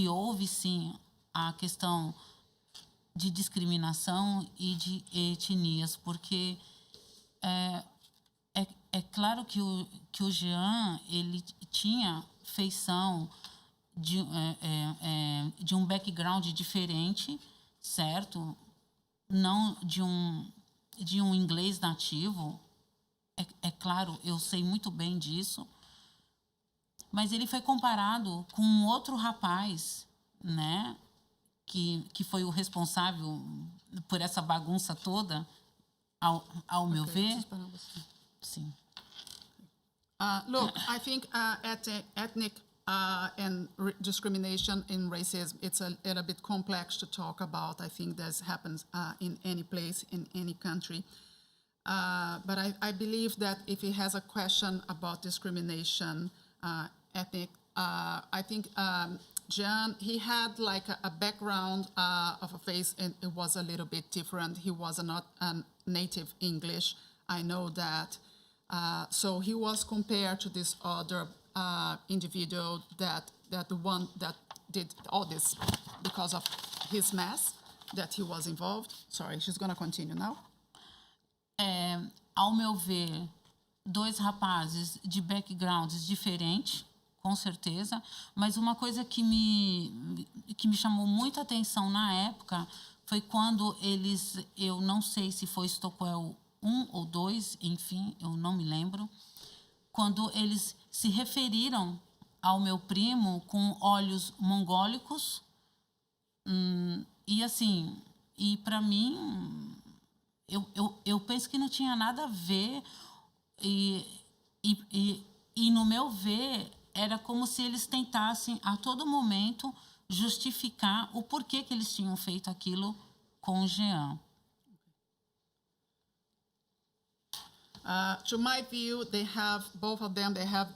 houve sim a questão de discriminação e de etnias, porque é claro que o Jean, ele tinha feição de um background diferente, certo? Não de um inglês nativo. É claro, eu sei muito bem disso. Mas ele foi comparado com um outro rapaz, né? Que foi o responsável por essa bagunça toda, ao meu ver. Sim. Look, I think ethnic and discrimination in racism, it's a little bit complex to talk about. I think this happens in any place, in any country. But I believe that if he has a question about discrimination, ethnic, I think Jean, he had like a background of a face, and it was a little bit different. He was not a native English. I know that. So he was compared to this other individual that the one that did all this because of his mess that he was involved. Sorry, she's going to continue now. Ao meu ver, dois rapazes de backgrounds diferentes, com certeza, mas uma coisa que me chamou muita atenção na época foi quando eu não sei se foi Stockwell 1 ou 2, enfim, eu não me lembro, quando eles se referiram ao meu primo com olhos mongólicos, e assim, e para mim, eu penso que não tinha nada a ver, e no meu ver, era como se eles tentassem a todo momento justificar o porquê que eles tinham feito aquilo com o Jean. To my view, they have, both of them, they have,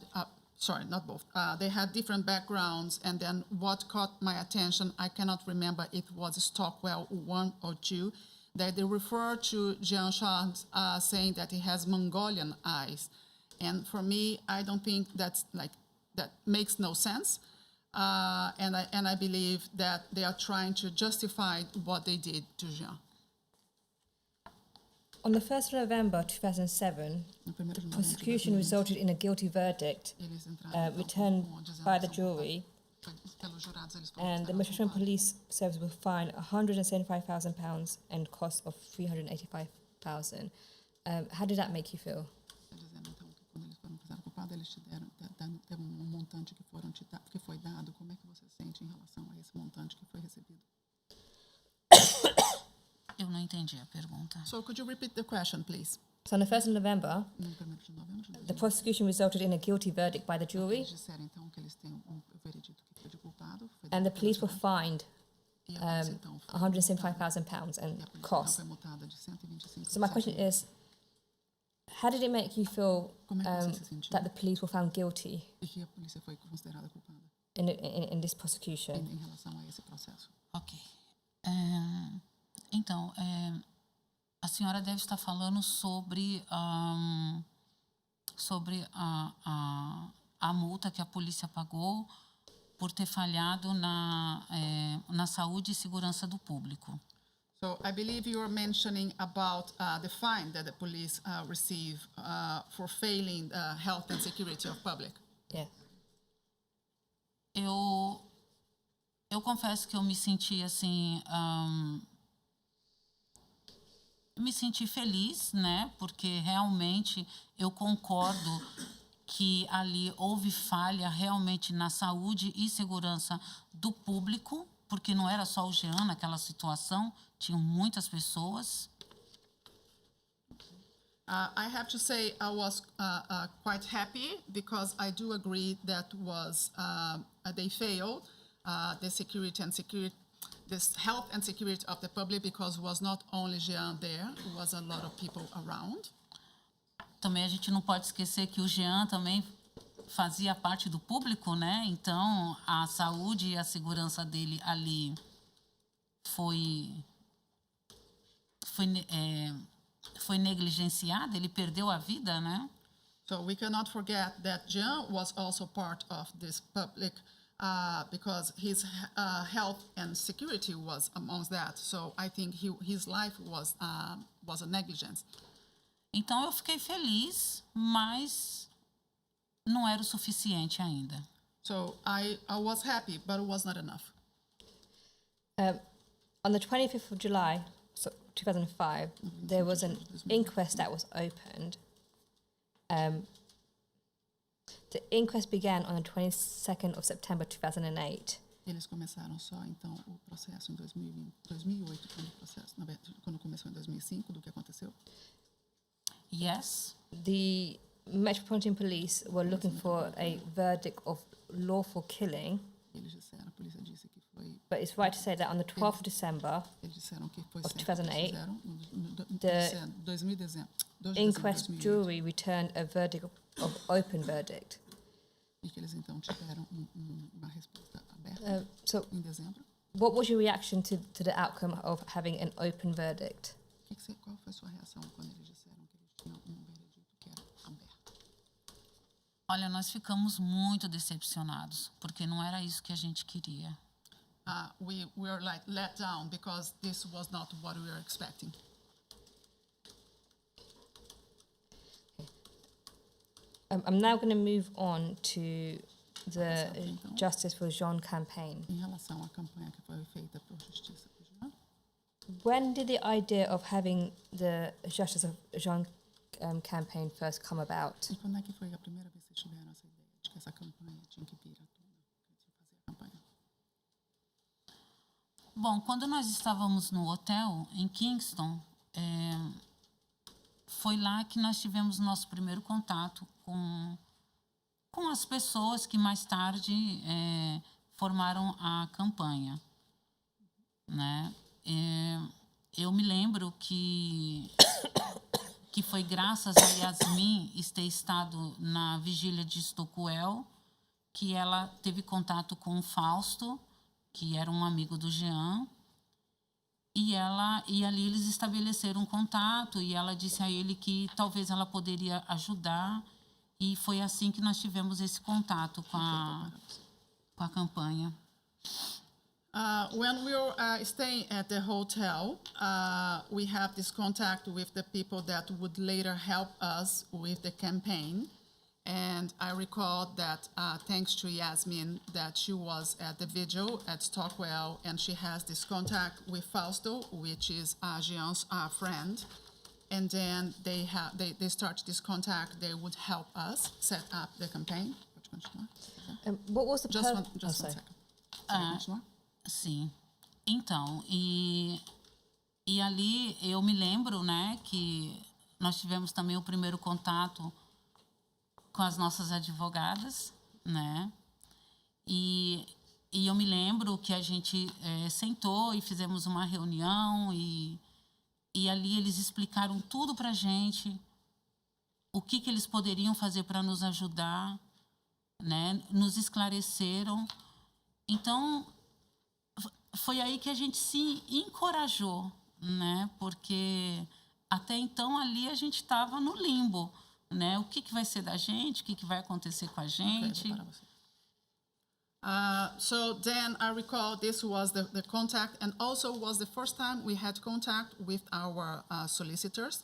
sorry, not both, they had different backgrounds, and then what caught my attention, I cannot remember if it was Stockwell 1 or 2, that they refer to Jean Charles saying that he has Mongolian eyes. And for me, I don't think that makes no sense. And I believe that they are trying to justify what they did to Jean. On the 1st of November 2007, prosecution resulted in a guilty verdict returned by the jury, and the Metropolitan Police Service will fine £175,000 and cost of $385,000. How did that make you feel? Eles deram montante que foi dado. Como é que você sente em relação a esse montante que foi recebido? Eu não entendi a pergunta. So could you repeat the question, please? So on the 1st of November, the prosecution resulted in a guilty verdict by the jury, Disseram então que eles têm veredito que foi de culpado. and the police were fined £175,000 and costs. So my question is, how did it make you feel that the police were found guilty in this prosecution? Em relação a esse processo? Ok. Então, a senhora deve estar falando sobre a multa que a polícia pagou por ter falhado na saúde e segurança do público. So I believe you are mentioning about the fine that the police receive for failing the health and security of public. Yeah. Eu confesso que eu me senti assim me senti feliz, né? Porque realmente eu concordo que ali houve falha realmente na saúde e segurança do público, porque não era só o Jean naquela situação, tinham muitas pessoas. I have to say I was quite happy because I do agree that they failed the this health and security of the public, because it was not only Jean there, it was a lot of people around. Também a gente não pode esquecer que o Jean também fazia parte do público, né? Então, a saúde e a segurança dele ali foi negligenciada, ele perdeu a vida, né? So we cannot forget that Jean was also part of this public because his health and security was amongst that. So I think his life was a negligence. Então eu fiquei feliz, mas não era o suficiente ainda. So I was happy, but it was not enough. On the 25th of July, 2005, there was an inquest that was opened. The inquest began on the 22nd of September 2008. Eles começaram só, então, o processo em 2008, quando começou em 2005, do que aconteceu? Yes. The Metropolitan Police were looking for a verdict of lawful killing. Eles disseram, a polícia disse que foi. But it's right to say that on the 12th of December Eles disseram que foi of certo, 2008, the 2000, inquest jury returned a verdict of open verdict. E que eles então tiveram uma resposta aberta So, em dezembro. what was your reaction to the outcome of having an open verdict? Qual foi a sua reação quando eles disseram que eles tinham veredito que era aberto? Olha, nós ficamos muito decepcionados, porque não era isso que a gente queria. We were like let down because this was not what we were expecting. I'm now going to move on to the Justice for Jean campaign. Em relação à campanha que foi feita por Justiça por Jean, When did the idea of having the Justice of Jean campaign first come about? e quando é que foi a primeira vez que vocês tiveram essa ideia de que essa campanha tinha que vir à tona, que tinha que fazer a campanha? Bom, quando nós estávamos no hotel em Kingston, foi lá que nós tivemos nosso primeiro contato com as pessoas que mais tarde formaram a campanha, né? Eu me lembro que foi graças a Yasmin ter estado na vigília de Stockwell que ela teve contato com o Fausto, que era um amigo do Jean, e ali eles estabeleceram um contato, e ela disse a ele que talvez ela poderia ajudar, e foi assim que nós tivemos esse contato com a campanha. When we were staying at the hotel, we have this contact with the people that would later help us with the campaign. And I recall that thanks to Yasmin, that she was at the vigil at Stockwell, and she has this contact with Fausto, which is Jean's friend. And then they start this contact. They would help us set up the campaign. Pode continuar? What was the Just one second. Pode continuar? Sim. Então, e ali eu me lembro, né, que nós tivemos também o primeiro contato com as nossas advogadas, né? E eu me lembro que a gente sentou e fizemos uma reunião e ali eles explicaram tudo para a gente, o que eles poderiam fazer para nos ajudar, né? Nos esclareceram. Então, foi aí que a gente se encorajou, né? Porque até então ali a gente estava no limbo, né? O que vai ser da gente? O que vai acontecer com a gente? So then I recall this was the contact, and also was the first time we had contact with our solicitors.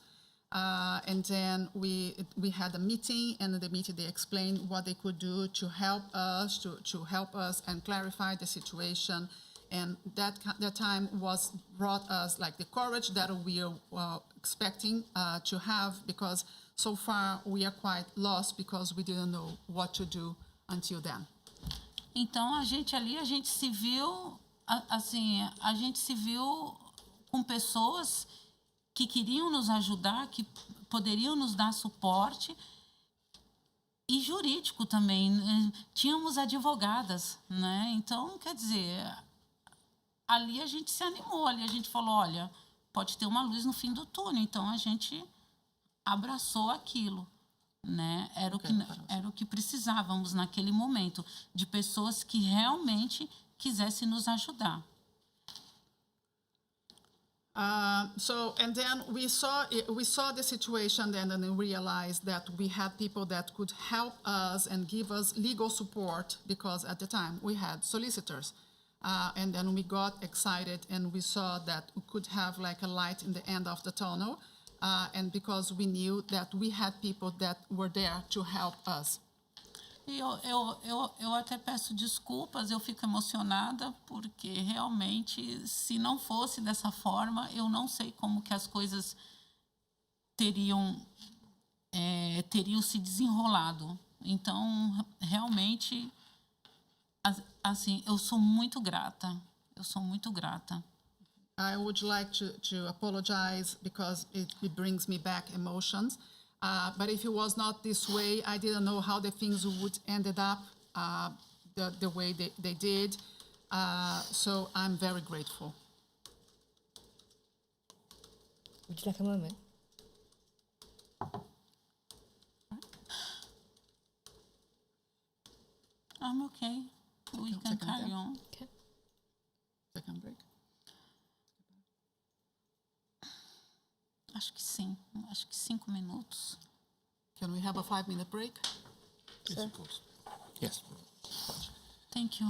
And then we had a meeting, and in the meeting they explained what they could do to help us, and clarify the situation. And that time was brought us like the courage that we are expecting to have, because so far we are quite lost because we didn't know what to do until then. Então a gente se viu a gente se viu com pessoas que queriam nos ajudar, que poderiam nos dar suporte, e jurídico também. Tínhamos advogadas, né? Então, quer dizer, ali a gente se animou, ali a gente falou, olha, pode ter uma luz no fim do túnel. Então a gente abraçou aquilo, né? Era o que precisávamos naquele momento, de pessoas que realmente quisessem nos ajudar. And then we saw the situation then, and then realized that we had people that could help us and give us legal support, because at the time we had solicitors. And then we got excited and we saw that we could have like a light in the end of the tunnel. And because we knew that we had people that were there to help us. E eu até peço desculpas, eu fico emocionada, porque realmente, se não fosse dessa forma, eu não sei como que as coisas teriam se desenrolado. Então, realmente, assim, eu sou muito grata. I would like to apologize because it brings me back emotions. But if it was not this way, I didn't know how the things would ended up the way they did. So I'm very grateful. Would you like a moment? I'm okay. We can carry on. Okay. Second break. Acho que sim. Acho que 5 minutos. Can we have a 5-minute break? Yes, of course. Yes. Thank you.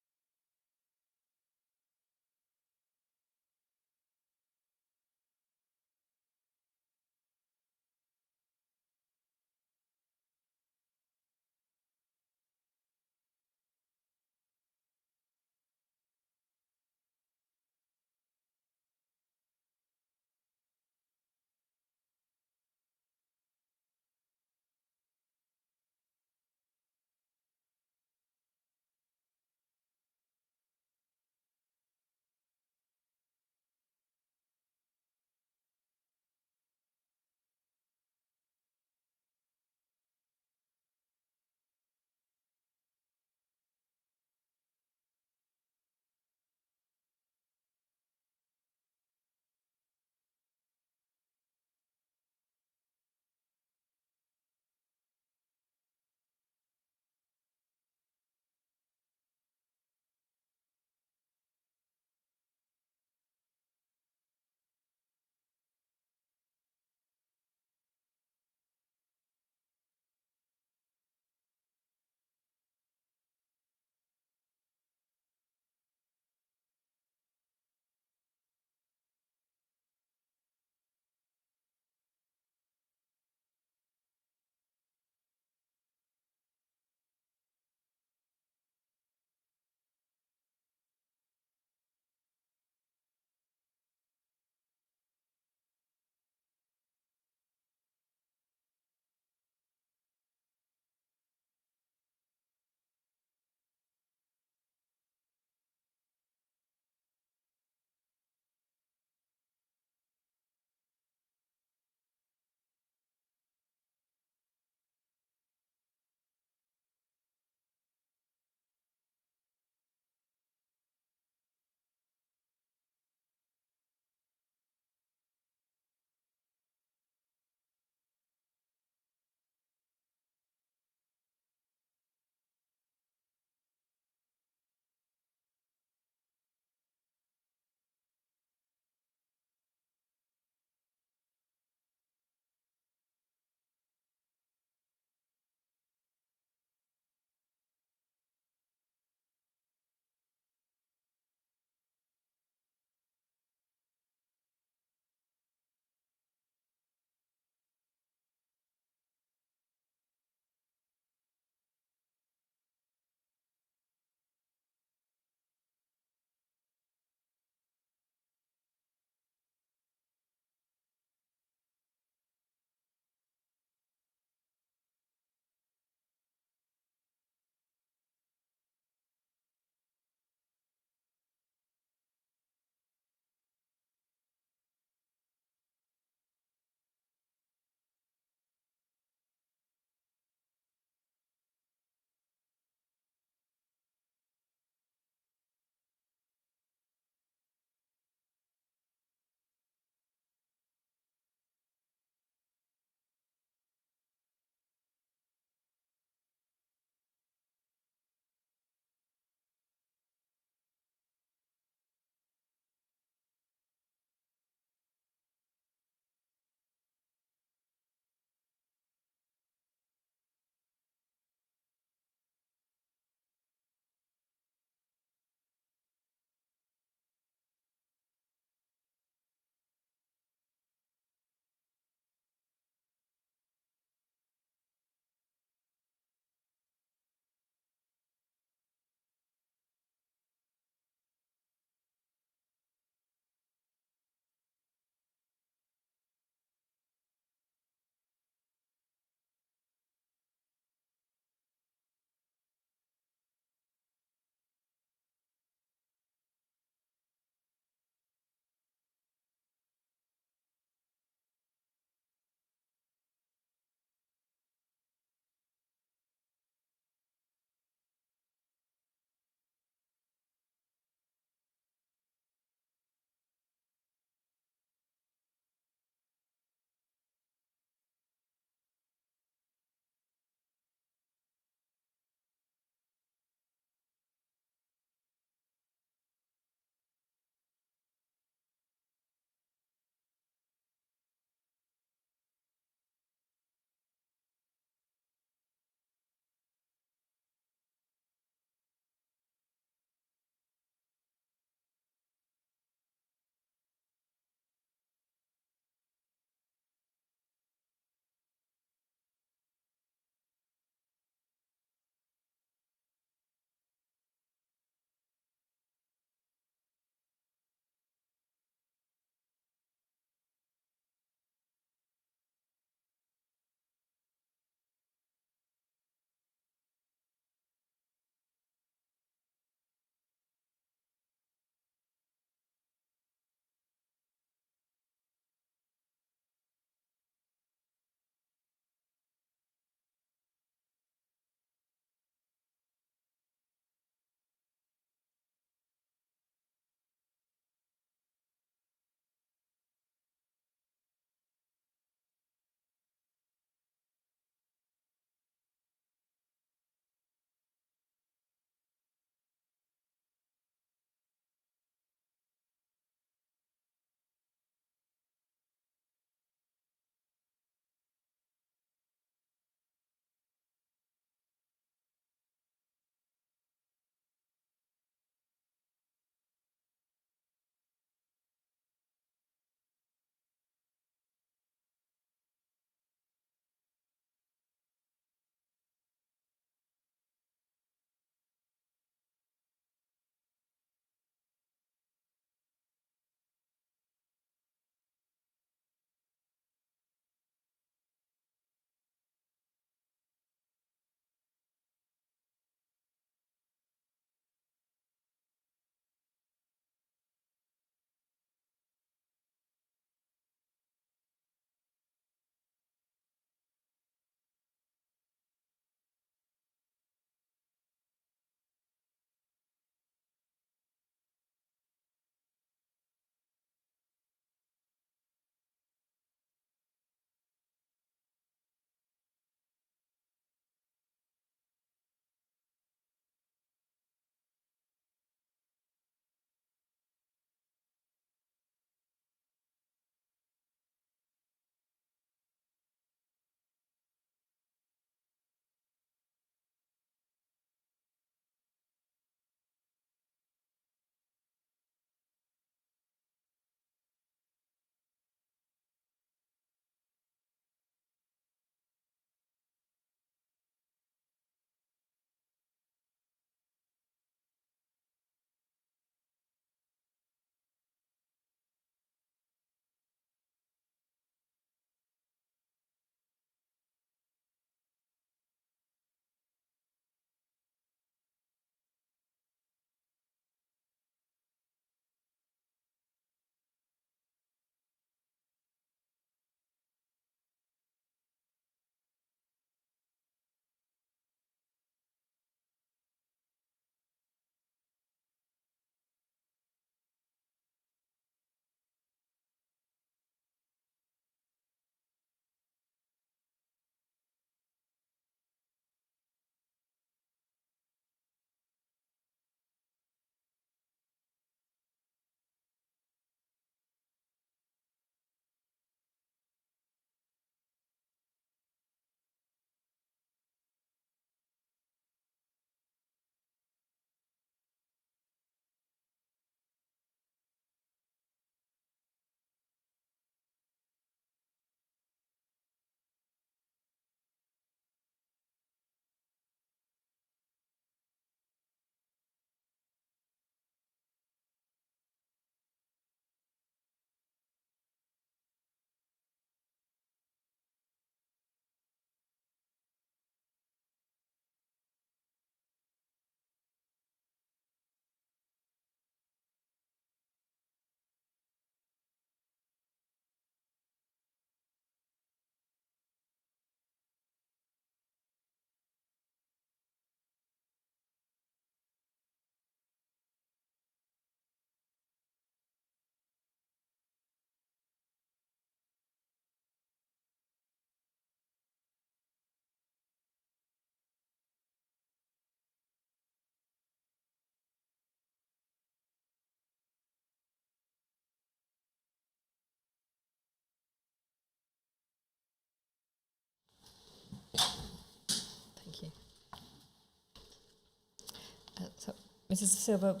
So, Mrs. Silva,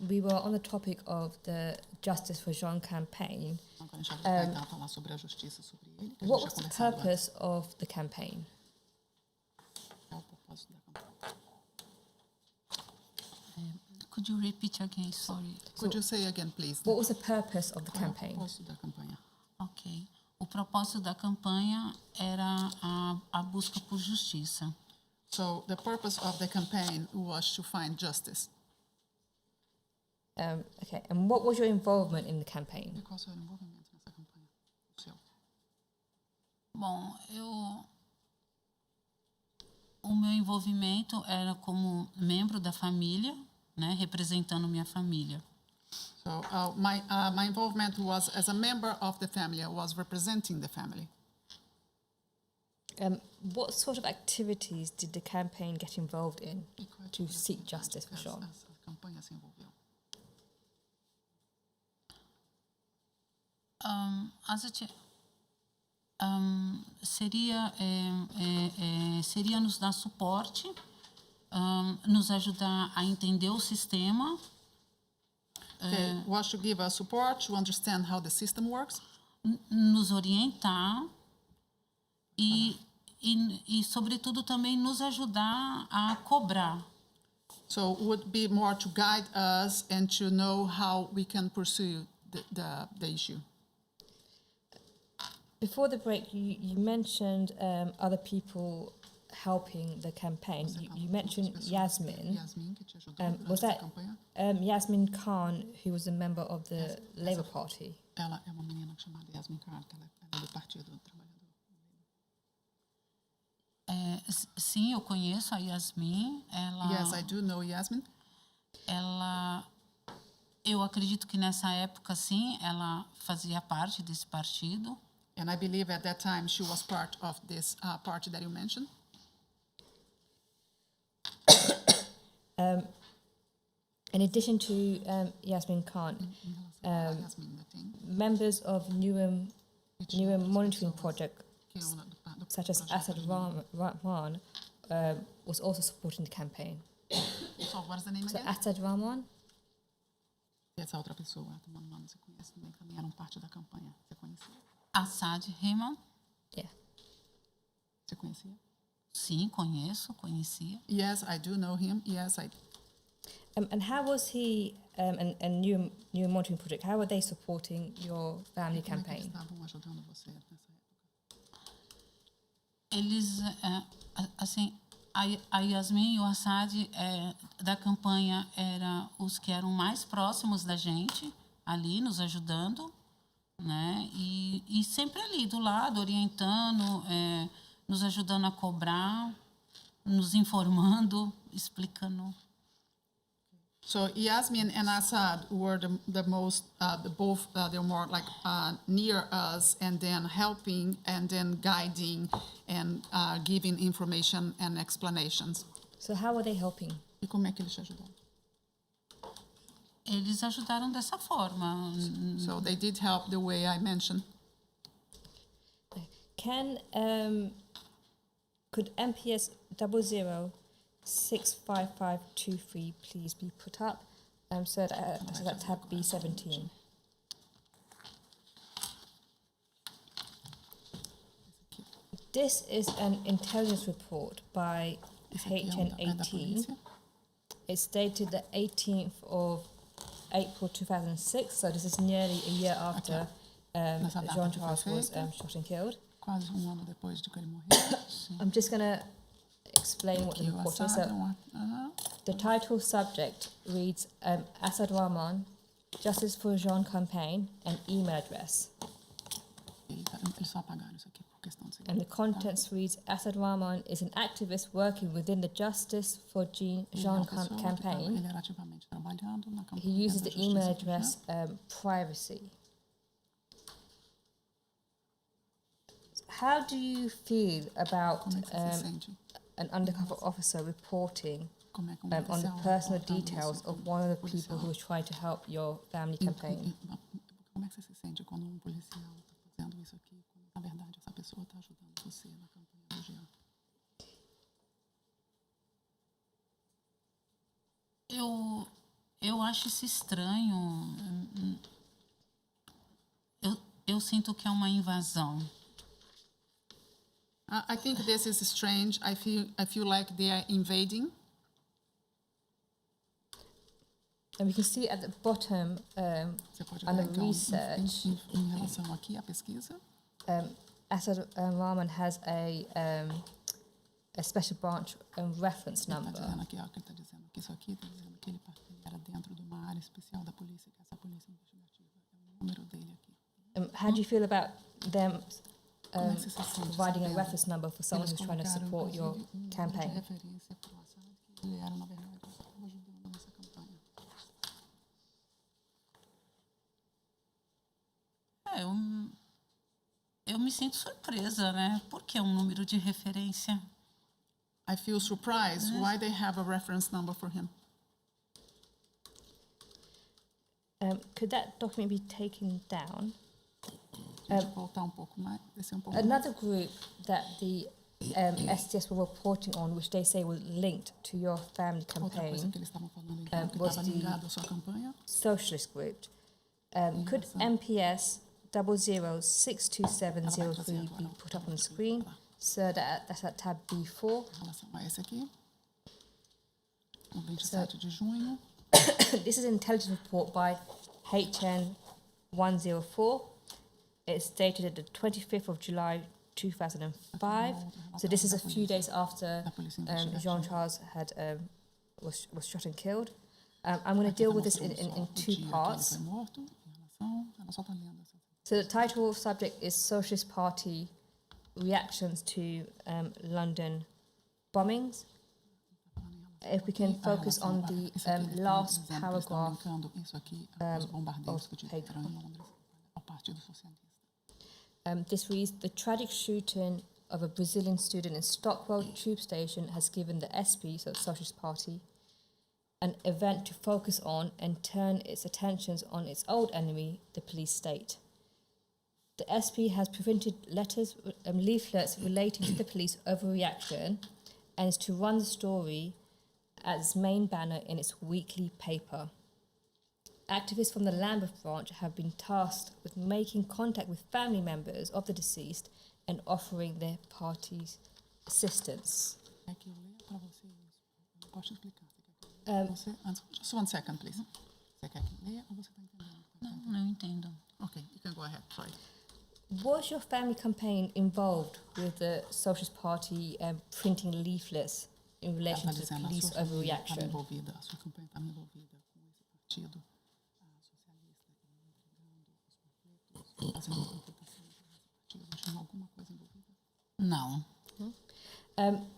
we were on the topic of the Justice for Jean campaign. Agora a gente vai voltar a falar sobre a justiça sobre ele. Que a What gente was já the conversado antes. purpose of the campaign? Qual é o propósito da campanha? Could you repeat again? Sorry. Could you say again, please? What was the purpose of the Qual é o campaign? propósito da campanha? Ok. O propósito da campanha era a busca por justiça. So the purpose of the campaign was to find justice. Okay, and what was your involvement in the campaign? E qual o seu envolvimento nessa campanha? O seu. Bom, o meu envolvimento era como membro da família, né, representando minha família. So my involvement was as a member of the family. I was representing the family. What sort of activities did the campaign get involved in E qual to seek justice for Jean? essa campanha se envolveu? Seria nos dar suporte, nos ajudar a entender o sistema, Okay, was to give us support to understand how the system works, nos orientar e, sobretudo, também nos ajudar a cobrar. so it would be more to guide us and to know how we can pursue the issue. Before the break, you mentioned other people helping the campaign. You mentioned Yasmin. Yasmin, que te ajudou Was nessa that campanha. Yasmin Khan, who was a member of the Labour Party? Ela é uma menina chamada Yasmin Khan, que ela é do Partido Trabalhador. Sim, eu conheço a Yasmin. Yes, I do know Yasmin. Eu acredito que nessa época, sim, ela fazia parte desse partido. And I believe at that time she was part of this party that you mentioned. In addition to Yasmin Khan, Yasmin, tem, members of Newham Monitoring Project, que é uma do such as projeto Asad de- Rahman, was also supporting the campaign. So what is the name So again? Asad Rahman, Essa outra pessoa, tomando nome, você conhece também, que também eram parte da campanha. Você conhecia? Assad Rahman, yeah. Você conhecia? sim, conhecia. Yes, I do know him. Yes, I. And how was he and Newham Monitoring Project? How were they supporting your family Como é que eles campaign? estavam ajudando você nessa época? Eles, assim, a Yasmin e o Assad da campanha eram os que eram mais próximos da gente, ali nos ajudando, né? E sempre ali do lado, orientando, nos ajudando a cobrar, nos informando, explicando. So Yasmin and Assad were the most, both, they were more like near us and then helping and then guiding and giving information and explanations. So how were they helping? E como é que eles te ajudaram? Eles ajudaram dessa forma. So they did help the way I mentioned. Can could MPS 00065523 please be put up? So that tab B17. This is an intelligence report by Esse aqui é da HN18. polícia. It's dated the 18th of April 2006, so this is nearly a year after Nessa data Jean que foi Charles was feita. shot and killed. Quase ano depois de que ele morreu. I'm just going to explain what the Aqui o report is. Assad, So, the title subject reads Asad Rahman, Justice for Jean campaign, and email address. eles só apagaram isso aqui por questão de And segurança. the contents reads Asad Rahman is an activist working within the Justice for Jean Ele é uma pessoa que campaign. ele era ativamente trabalhando na campanha He uses da the email justiça por address privacy. How do you feel about Como é que você se sente? an undercover officer reporting Como é que on the policial personal reportando details isso? of one of the Policial. people who was trying to help your family campaign? Como é que você se sente quando um policial está fazendo isso aqui, quando na verdade essa pessoa está ajudando você na campanha do Jean? Eu acho isso estranho. Eu sinto que é uma invasão. I think this is strange. I feel like they are invading. And we can see at the bottom Você pode on ver the então research, em relação aqui à pesquisa. Assad Rahman has a special branch reference Ele está number. dizendo aqui, ó, que ele está dizendo que isso aqui está dizendo que ele era dentro de uma área especial da polícia, que é essa polícia investigativa. É o número dele aqui. How do you feel about them Como é que você se sente providing a sabendo reference number for someone eles who's trying to colocaram, support your inclusive, número de campaign? referência para o Assad, que ele era, na verdade, estava ajudando nessa campanha. Eu me sinto surpresa, né? Por que um número de referência? I feel surprised why they have a reference number for him. Could that document be taken down? Deixa eu voltar um pouco mais, descer um pouco mais. Another group that the STS were reporting on, which they say was linked to your family Outra coisa campaign, que eles estavam falando, então, que was estava the ligado à sua campanha. socialist group. Could MPS 00627003 be put up on the screen? So that's at tab B4. Em relação a esse aqui, o 27 de junho. This is an intelligence report by HN 104. It's dated at the 25th of July 2005. So this is a few days after Jean Charles had was shot and killed. I'm going to deal with this in two parts. So the title of subject is Socialist Party Reactions to London Bombings. If we can focus on the last paragraph of page 1. This reads, the tragic shooting of a Brazilian student in Stockwell Tube Station has given the SP, so the Socialist Party, an event to focus on and turn its attentions on its old enemy, the police state. The SP has prevented leaflets relating to the police overreaction and is to run the story as its main banner in its weekly paper. Activists from the Lambeth branch have been tasked with making contact with family members of the deceased and offering their party's assistance. Just 1 second, please. Você quer que leia ou você está entendendo? Não entendo. Okay, you can go ahead. Sorry. Was your family campaign involved with the Socialist Party printing leaflets in relation to police overreaction? A sua campanha está envolvida com esse partido socialista, entregando os panfletos, fazendo complicação com esse partido. Tinha alguma coisa envolvida? Não.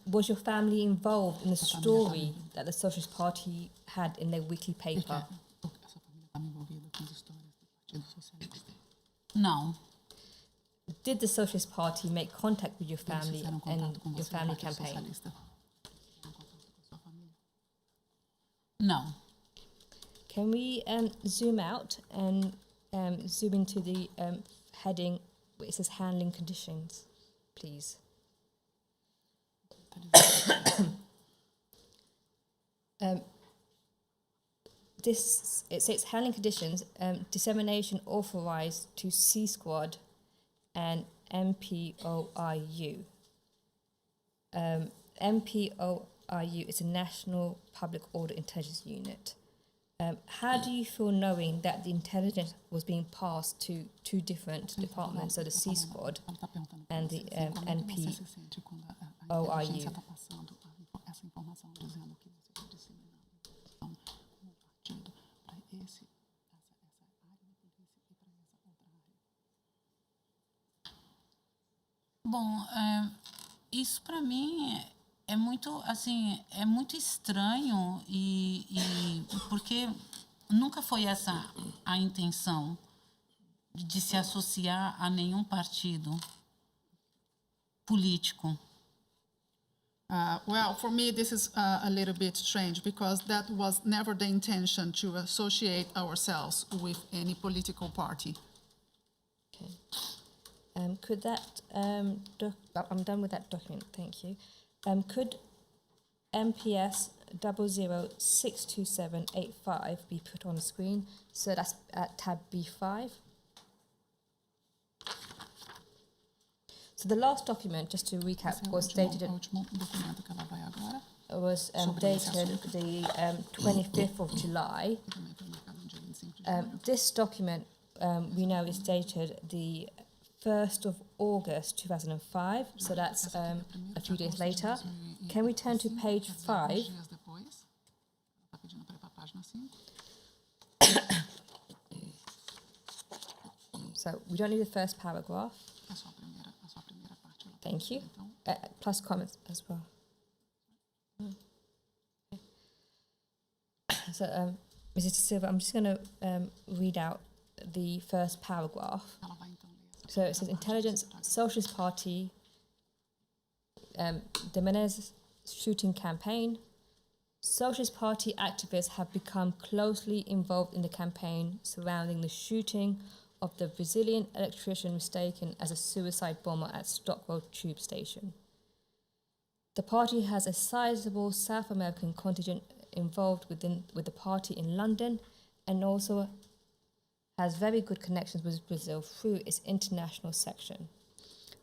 Was your family involved in the story that the Socialist Party had in their weekly paper? A sua família estava envolvida com as histórias do Partido Socialista? Não. Did the Socialist Party make contact with your family and your family campaign? Não. Can we zoom out and zoom into the heading where it says handling conditions, please? It says handling conditions, dissemination authorized to C Squad and MPOIU. MPOIU is a National Public Order Intelligence Unit. How do you feel knowing that the intelligence was being passed to two different departments, so the C Squad and the MPOIU? Bom, isso para mim é muito assim, é muito estranho e porque nunca foi essa a intenção de se associar a nenhum partido político. Well, for me, this is a little bit strange because that was never the intention to associate ourselves with any political party. Okay. Could that, I'm done with that document, thank you. Could MPS 00062785 be put on the screen. So that's at tab B5. So the last document, just to recap, Esse é was o dated último documento que ela vai agora. was Sobre esse dated assunto. the 25th of July. Que também foi marcado no dia 25 de julho. This document we know is dated the 1st of August 2005, so that's a few days later. Can we turn to page 5? Dias depois, ela está pedindo para ir para a página 5. So we don't need the first paragraph. É só a primeira parte. Ela Thank you. Então, Plus comments as well. So, Mrs. Da Silva, I'm just going to read out the first paragraph. ela vai então ler essa So it says, primeira parte Intelligence desse parágrafo. Socialist Party, Jimenez shooting campaign. Socialist Party activists have become closely involved in the campaign surrounding the shooting of the Brazilian electrician mistaken as a suicide bomber at Stockwell Tube Station. The party has a sizable South American contingent involved with the party in London, and also has very good connections with Brazil through its international section,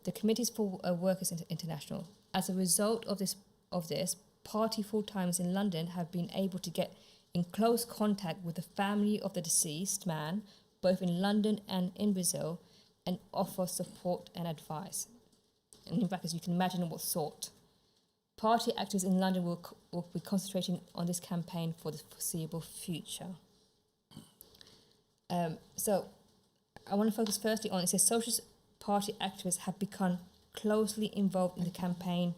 the Committees for Workers International. As a result of this, party full-timers in London have been able to get in close contact with the family of the deceased man, both in London and in Brazil, and offer support and advice. And in brackets, you can imagine what sort. Party actors in London will be concentrating on this campaign for the foreseeable future. So I want to focus firstly on, it says Socialist Party activists have become closely involved in the campaign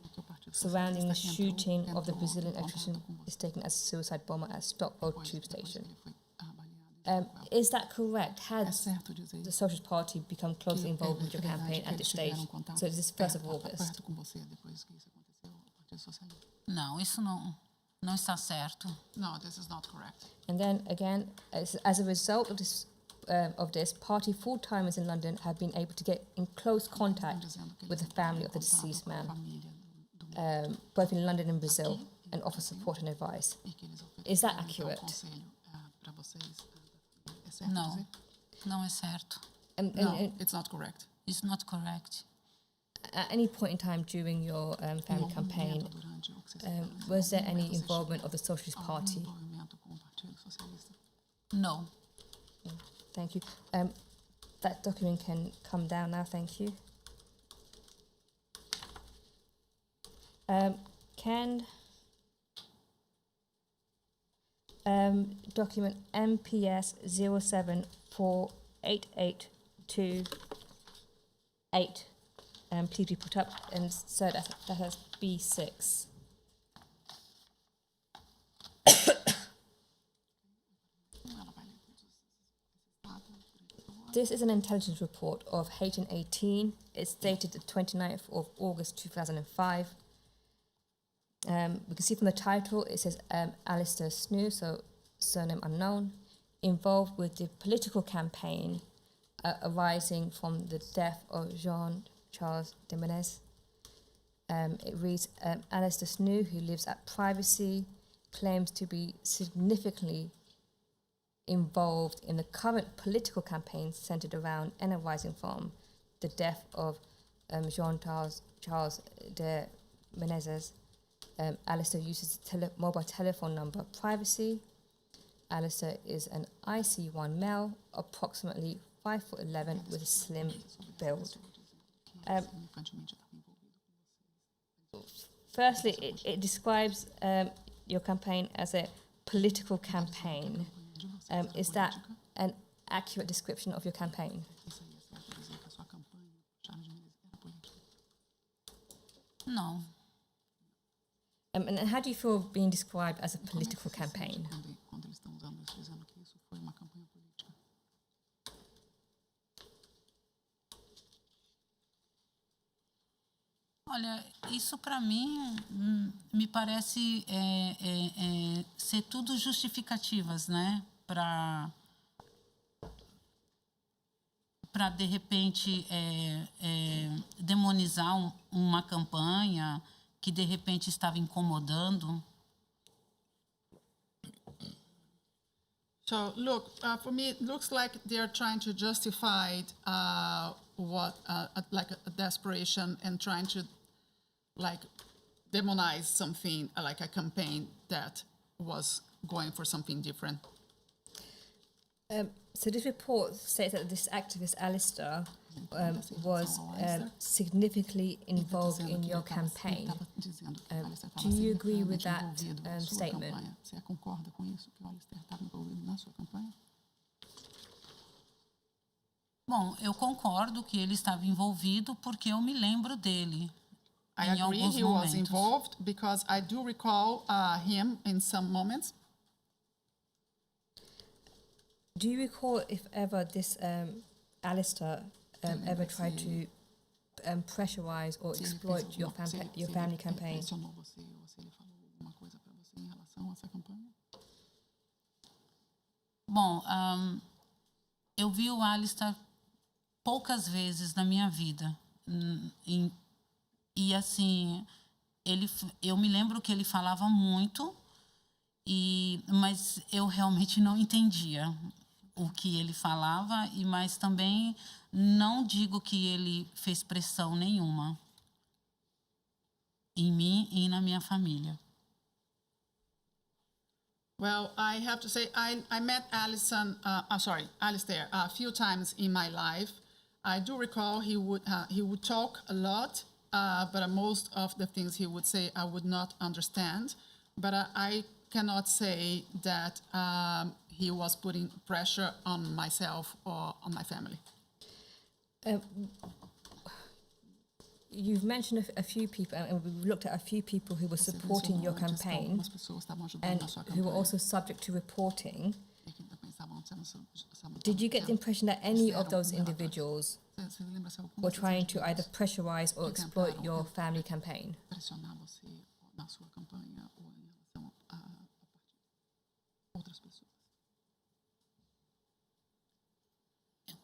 surrounding the shooting of the Brazilian electrician mistaken as a suicide bomber at Stockwell Tube Station. Is that correct? É Has certo dizer the Socialist Party become closely involved with your campaign at this stage? So is this 1st of August? perto com você depois que isso aconteceu, o Partido Socialista. Não, isso não está certo. No, this is not correct. And then again, as a result of this, party full-timers in London have been able to get in close contact with the family of the deceased man, both in London and Brazil, and offer support and advice. Is that accurate? Não, não é certo. And No, it's not correct. It's not correct. at any point in time during your family campaign, was there any involvement of the Socialist Party? No. Thank you. That document can come down now, thank you. Can document MPS 0748828 please be put up, and so that has B6. This is an intelligence report of H&18. It's dated the 29th of August 2005. We can see from the title, it says Alistair Snew, so surname unknown, involved with the political campaign arising from the death of Jean-Charles Jimenez. It reads, Alistair Snew, who lives at privacy, claims to be significantly involved in the current political campaign centred around and arising from the death of Jean-Charles Jimenez. Alistair uses the mobile telephone number privacy. Alistair is an IC1 male, approximately 5'11" with a slim build. Firstly, it describes your campaign as a political campaign. Is that an accurate description of your campaign? No. And how do you feel being described as a political campaign? Olha, isso para mim me parece ser tudo justificativas, né? Para de repente demonizar uma campanha que de repente estava incomodando. So look, for me, it looks like they're trying to justify like a desperation and trying to like demonize something like a campaign that was going for something different. So this report states that this activist Alistair was significantly involved in your campaign. Do you agree with that statement? Você concorda com isso que o Alistair estava envolvido na sua campanha? Bom, eu concordo que ele estava envolvido porque eu me lembro dele. I em agree alguns he momentos. was involved because I do recall him in some moments. Do you recall if ever this Alistair ever tried to pressurize or exploit your family campaign? Pressionou você ou se ele falou alguma coisa para você em relação a essa campanha? Bom, eu vi o Alistair poucas vezes na minha vida. E assim, eu me lembro que ele falava muito, mas eu realmente não entendia o que ele falava, mas também não digo que ele fez pressão nenhuma em mim e na minha família. Well, I have to say I met Alistair a few times in my life. I do recall he would talk a lot, but most of the things he would say I would not understand. But I cannot say that he was putting pressure on myself or on my family. You've mentioned a few people, and we've looked at a few people who were supporting your campaign and who were also subject to reporting. Did you get the impression that any of those individuals were trying to either pressurize or exploit your family campaign?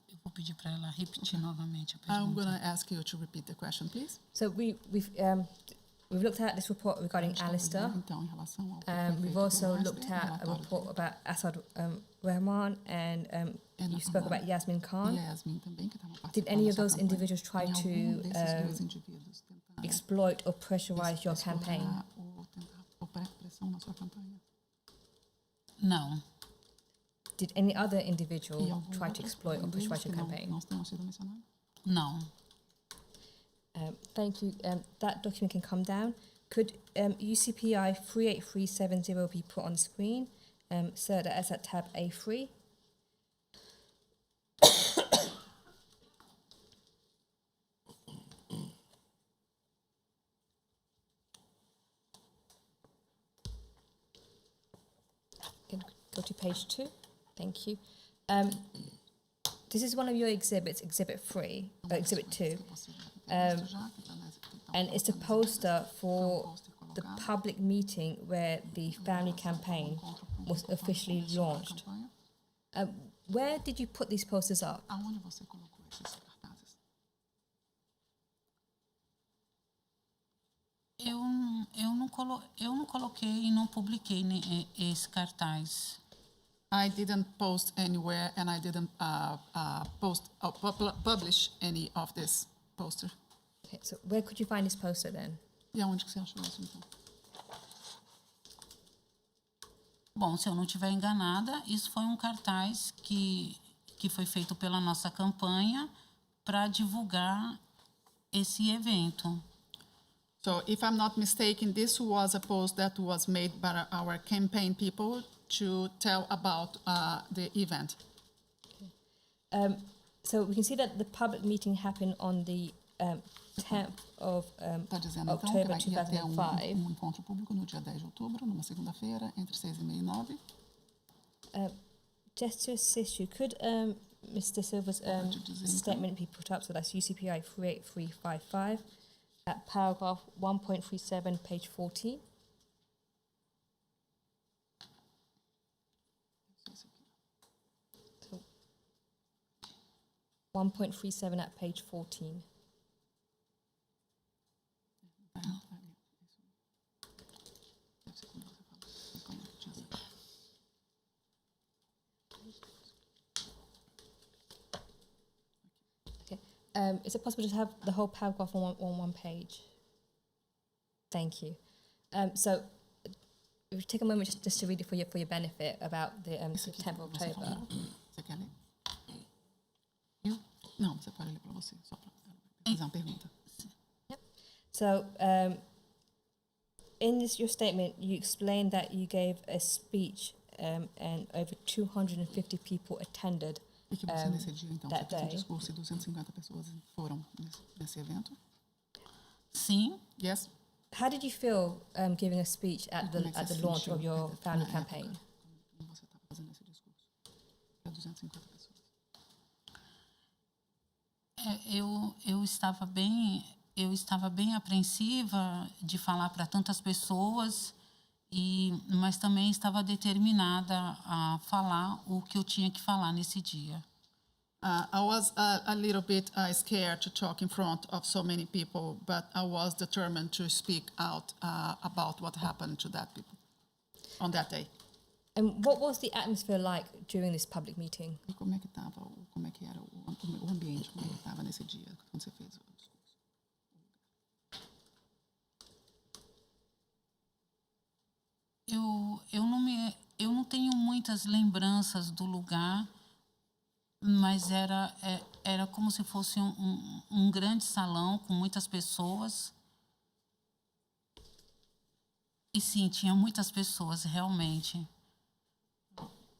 Eu vou pedir para ela repetir novamente a pergunta. I'm going to ask you to repeat the question, please. So we've looked at this report regarding Alistair. We've also looked at a report about Asad Rahman, and you spoke about Yasmin Khan. Did any of those individuals try to exploit or pressurize your campaign? Não. Did any other individual try to exploit or pressurize your campaign? Não. Thank you. That document can come down. Could UCPI 38370 be put on the screen? Sir, that is at tab A3. Can go to page 2. Thank you. This is one of your exhibits, Exhibit 2. And it's a poster for the public meeting where the family campaign was officially launched. Where did you put these posters up? Aonde você colocou esses cartazes? Eu não coloquei e não publiquei esse cartaz. I didn't post anywhere, and I didn't publish any of this poster. Okay, so where could you find this poster then? E aonde que você achou isso, então? Bom, se eu não estiver enganada, isso foi um cartaz que foi feito pela nossa campanha para divulgar esse evento. So, if I'm not mistaken, this was a post that was made by our campaign people to tell about the event. So we can see that the public meeting happened on the 10th of October 2005. Encontro público no dia 10 de outubro, numa segunda-feira, entre 6h30 e 9. Just to assist you, could Mr. Silva's statement be put up? So that's UCPI 38355 at paragraph 1.37, page 14. So 1.37 at page 14. Is it possible to have the whole paragraph on one page? Thank you. So, if you take a moment just to read it for your benefit about the 10th of October. Você quer ler? Eu? Não, você pode ler para você, só para fazer uma pergunta. Yep. So, in your statement, you explained that you gave a speech and over 250 people attended E que você nesse dia, então, that você fez um day. discurso e 250 pessoas foram nesse evento? Sim. Yes? How did you feel giving a speech at the launch of your family campaign? Como você estava fazendo esse discurso para 250 pessoas? Eu estava bem apreensiva de falar para tantas pessoas, mas também estava determinada a falar o que eu tinha que falar nesse dia. I was a little bit scared to talk in front of so many people, but I was determined to speak out about what happened to that people on that day. And what was the atmosphere like during this public meeting? E como é que estava, como é que era o ambiente, como ele estava nesse dia, quando você fez o discurso? Eu não tenho muitas lembranças do lugar, mas era como se fosse um grande salão com muitas pessoas. E sim, tinha muitas pessoas, realmente.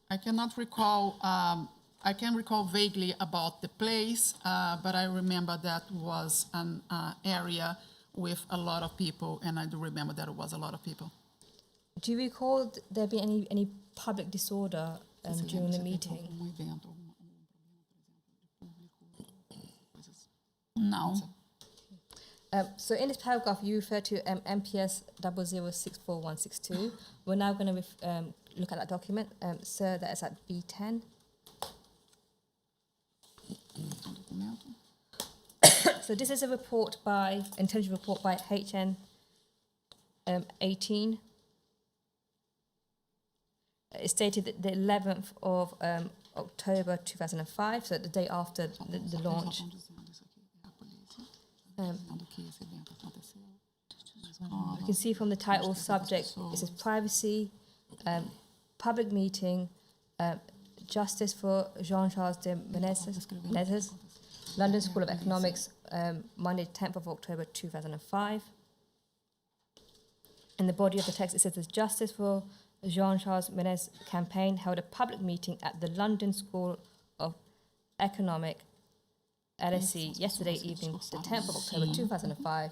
I cannot recall. I can recall vaguely about the place, but I remember that was an area with a lot of people, and I do remember that it was a lot of people. Do you recall there being any public disorder during the meeting? Algum evento, algum problema, por exemplo, de público, coisas. Não. So in this paragraph, you refer to MPS 0064162. We're now going to look at that document. Sir, that is at B10. Documento. So this is a report intelligence report by HN 18. It's dated the 11th of October 2005, so the day after the launch. You can see from the title subject, it says privacy, public meeting, justice for Jean-Charles de Menezes, London School of Economics, Monday 10th of October 2005. In the body of the text, it says the Justice for Jean-Charles Menezes campaign held a public meeting at the London School of Economic LSE yesterday evening, the 10th of October 2005,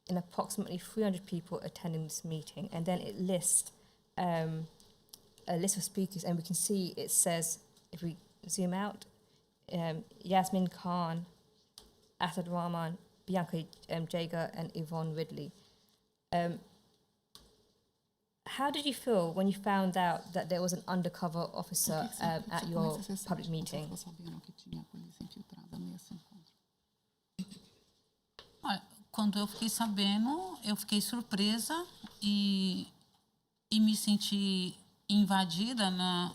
in approximately 300 people attending this meeting. And then it lists a list of speakers, and we can see it says, if we zoom out, Yasmin Khan, Asad Rahman, Bianca Jager, and Yvonne Ridley. How did you feel when you found out that there was an undercover officer at your public meeting? Quando eu fiquei sabendo, eu fiquei surpresa e me senti invadida na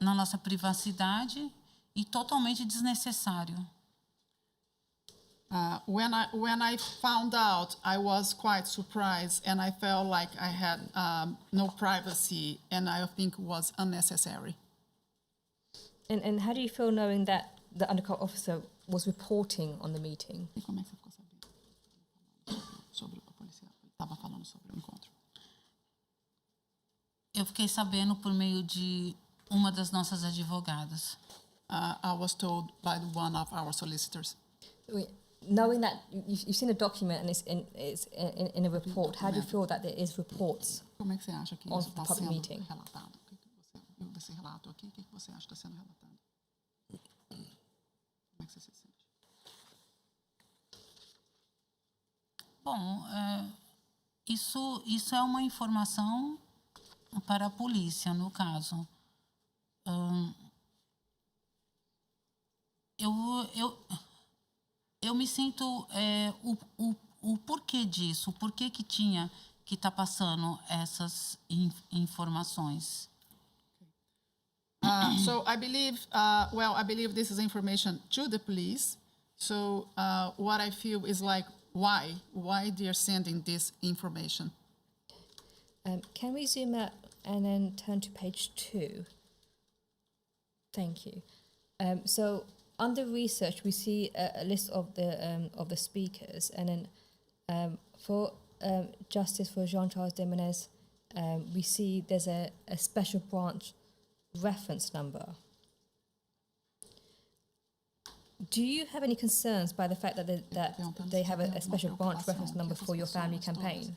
nossa privacidade e totalmente desnecessário. When I found out, I was quite surprised, and I felt like I had no privacy, and I think it was unnecessary. And how do you feel knowing that the undercover officer was reporting on the meeting? E como é que você ficou sabendo sobre o policial? Estava falando sobre o encontro. Eu fiquei sabendo por meio de uma das nossas advogadas. I was told by one of our solicitors. Knowing that you've seen a document and it's in a report, how do you feel that there is reports? Como é que você acha que isso está sendo relatado? O que você viu desse relato aqui? O que você acha que está sendo relatado? Como é que você se sente? Bom, isso é uma informação para a polícia, no caso. Eu me sinto o porquê disso, o porquê que tinha que estar passando essas informações. So I believe, I believe this is information to the police. So what I feel is like, why they are sending this information? Can we zoom out and then turn to page 2? Thank you. So under research, we see a list of the speakers, and then for Justice for Jean-Charles Desmarais, we see there's a special branch reference number. Do you have any concerns by the fact that they have a special branch reference number for your family campaign?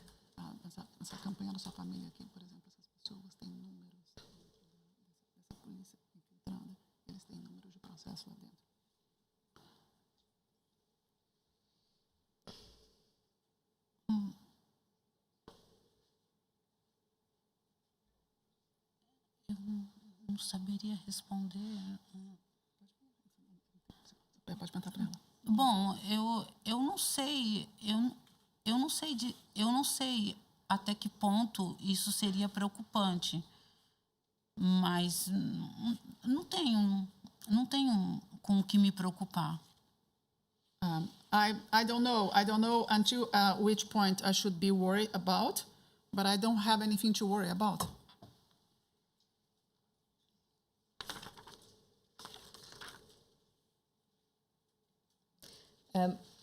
Essa campanha da sua família aqui, por exemplo, essas pessoas têm números dessa polícia infiltrada, eles têm números de processo lá dentro. Eu não saberia responder. Pode perguntar para ela. Bom, eu não sei, eu não sei até que ponto isso seria preocupante, mas não tenho com o que me preocupar. I don't know until which point I should be worried about, but I don't have anything to worry about.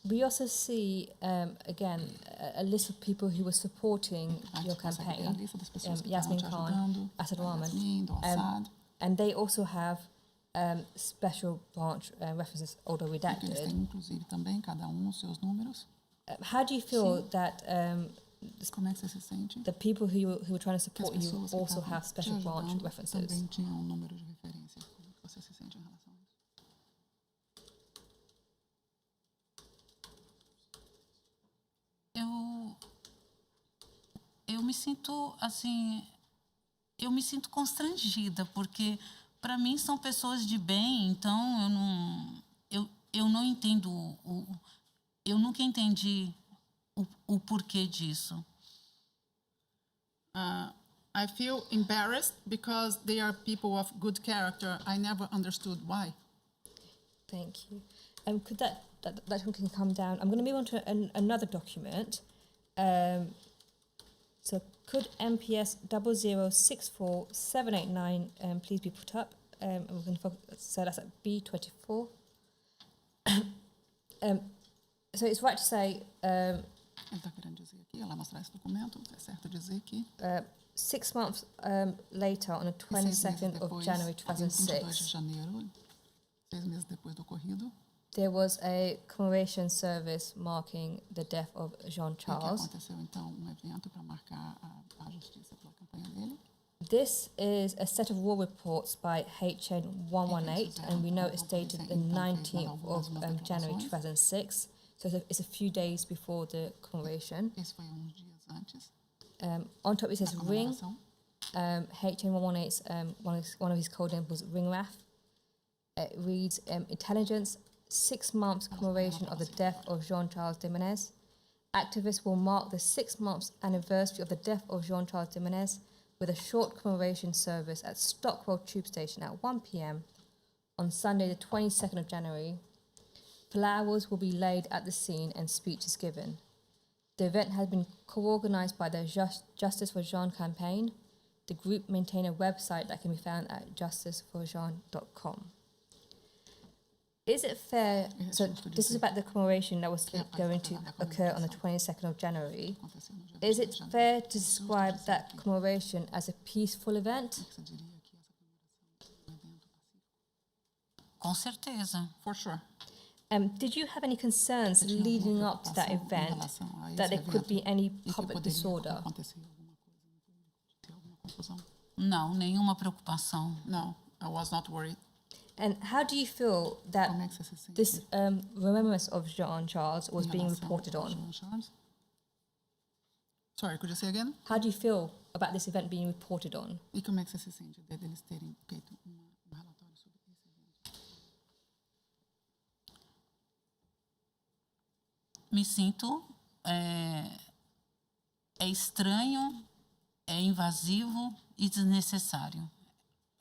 We also see, again, a list of people who were supporting your campaign. Yasmin Khan, Asad Rahman, and they also have special branch references, although redacted. Eles têm, inclusive, também, cada seus números. How do you feel that Como é que você se sente? the people who were trying to support you also have special branch references? Também tinham número de referência. Como é que você se sente em relação a isso? Eu me sinto constrangida, porque para mim são pessoas de bem, então eu não entendo, eu nunca entendi o porquê disso. I feel embarrassed because they are people of good character. I never understood why. Thank you. Could that can come down? I'm going to move on to another document. So could MPS 0064789 please be put up? And we're going to focus, so that's at B24. So it's right to say. Ele está querendo dizer aqui, ela mostrar esse documento, é certo dizer que 6 months later, on the 22nd of January 2006, 22 de janeiro, 6 meses depois do ocorrido, there was a commemoration service marking the death of Jean que Charles. aconteceu então evento para marcar a justiça pela campanha dele. This is a set of war reports by HN 118, and we know it's dated the 19th of January 2006. So it's a few days before the commemoration. Esse foi dias antes. On top it says Ring. HN 118's one of his code names was Ringraf. It reads intelligence. 6 months commemoration of the death of Jean-Charles Desmarais. Activists will mark the 6 months anniversary of the death of Jean-Charles Desmarais with a short commemoration service at Stockwell Tube Station at 1 p.m. on Sunday the 22nd of January. Flowers will be laid at the scene and speeches given. The event has been co-organised by the Justice for Jean campaign. The group maintain a website that can be found at justiceforjean.com. Is it fair, so this is about the commemoration that was going to occur on the 22nd of January. Is it fair to describe that commemoration as a peaceful event? Com certeza. For sure. Did you have any concerns leading up to that event that there could be any public disorder? Não, nenhuma preocupação. No, I was not worried. And how do you feel that this remembrance of Jean Charles was being reported on? Sorry, could you say again? How do you feel about this event being reported on? E como é que você se sente deles terem feito relatório sobre esse evento? Me sinto é estranho, é invasivo e desnecessário.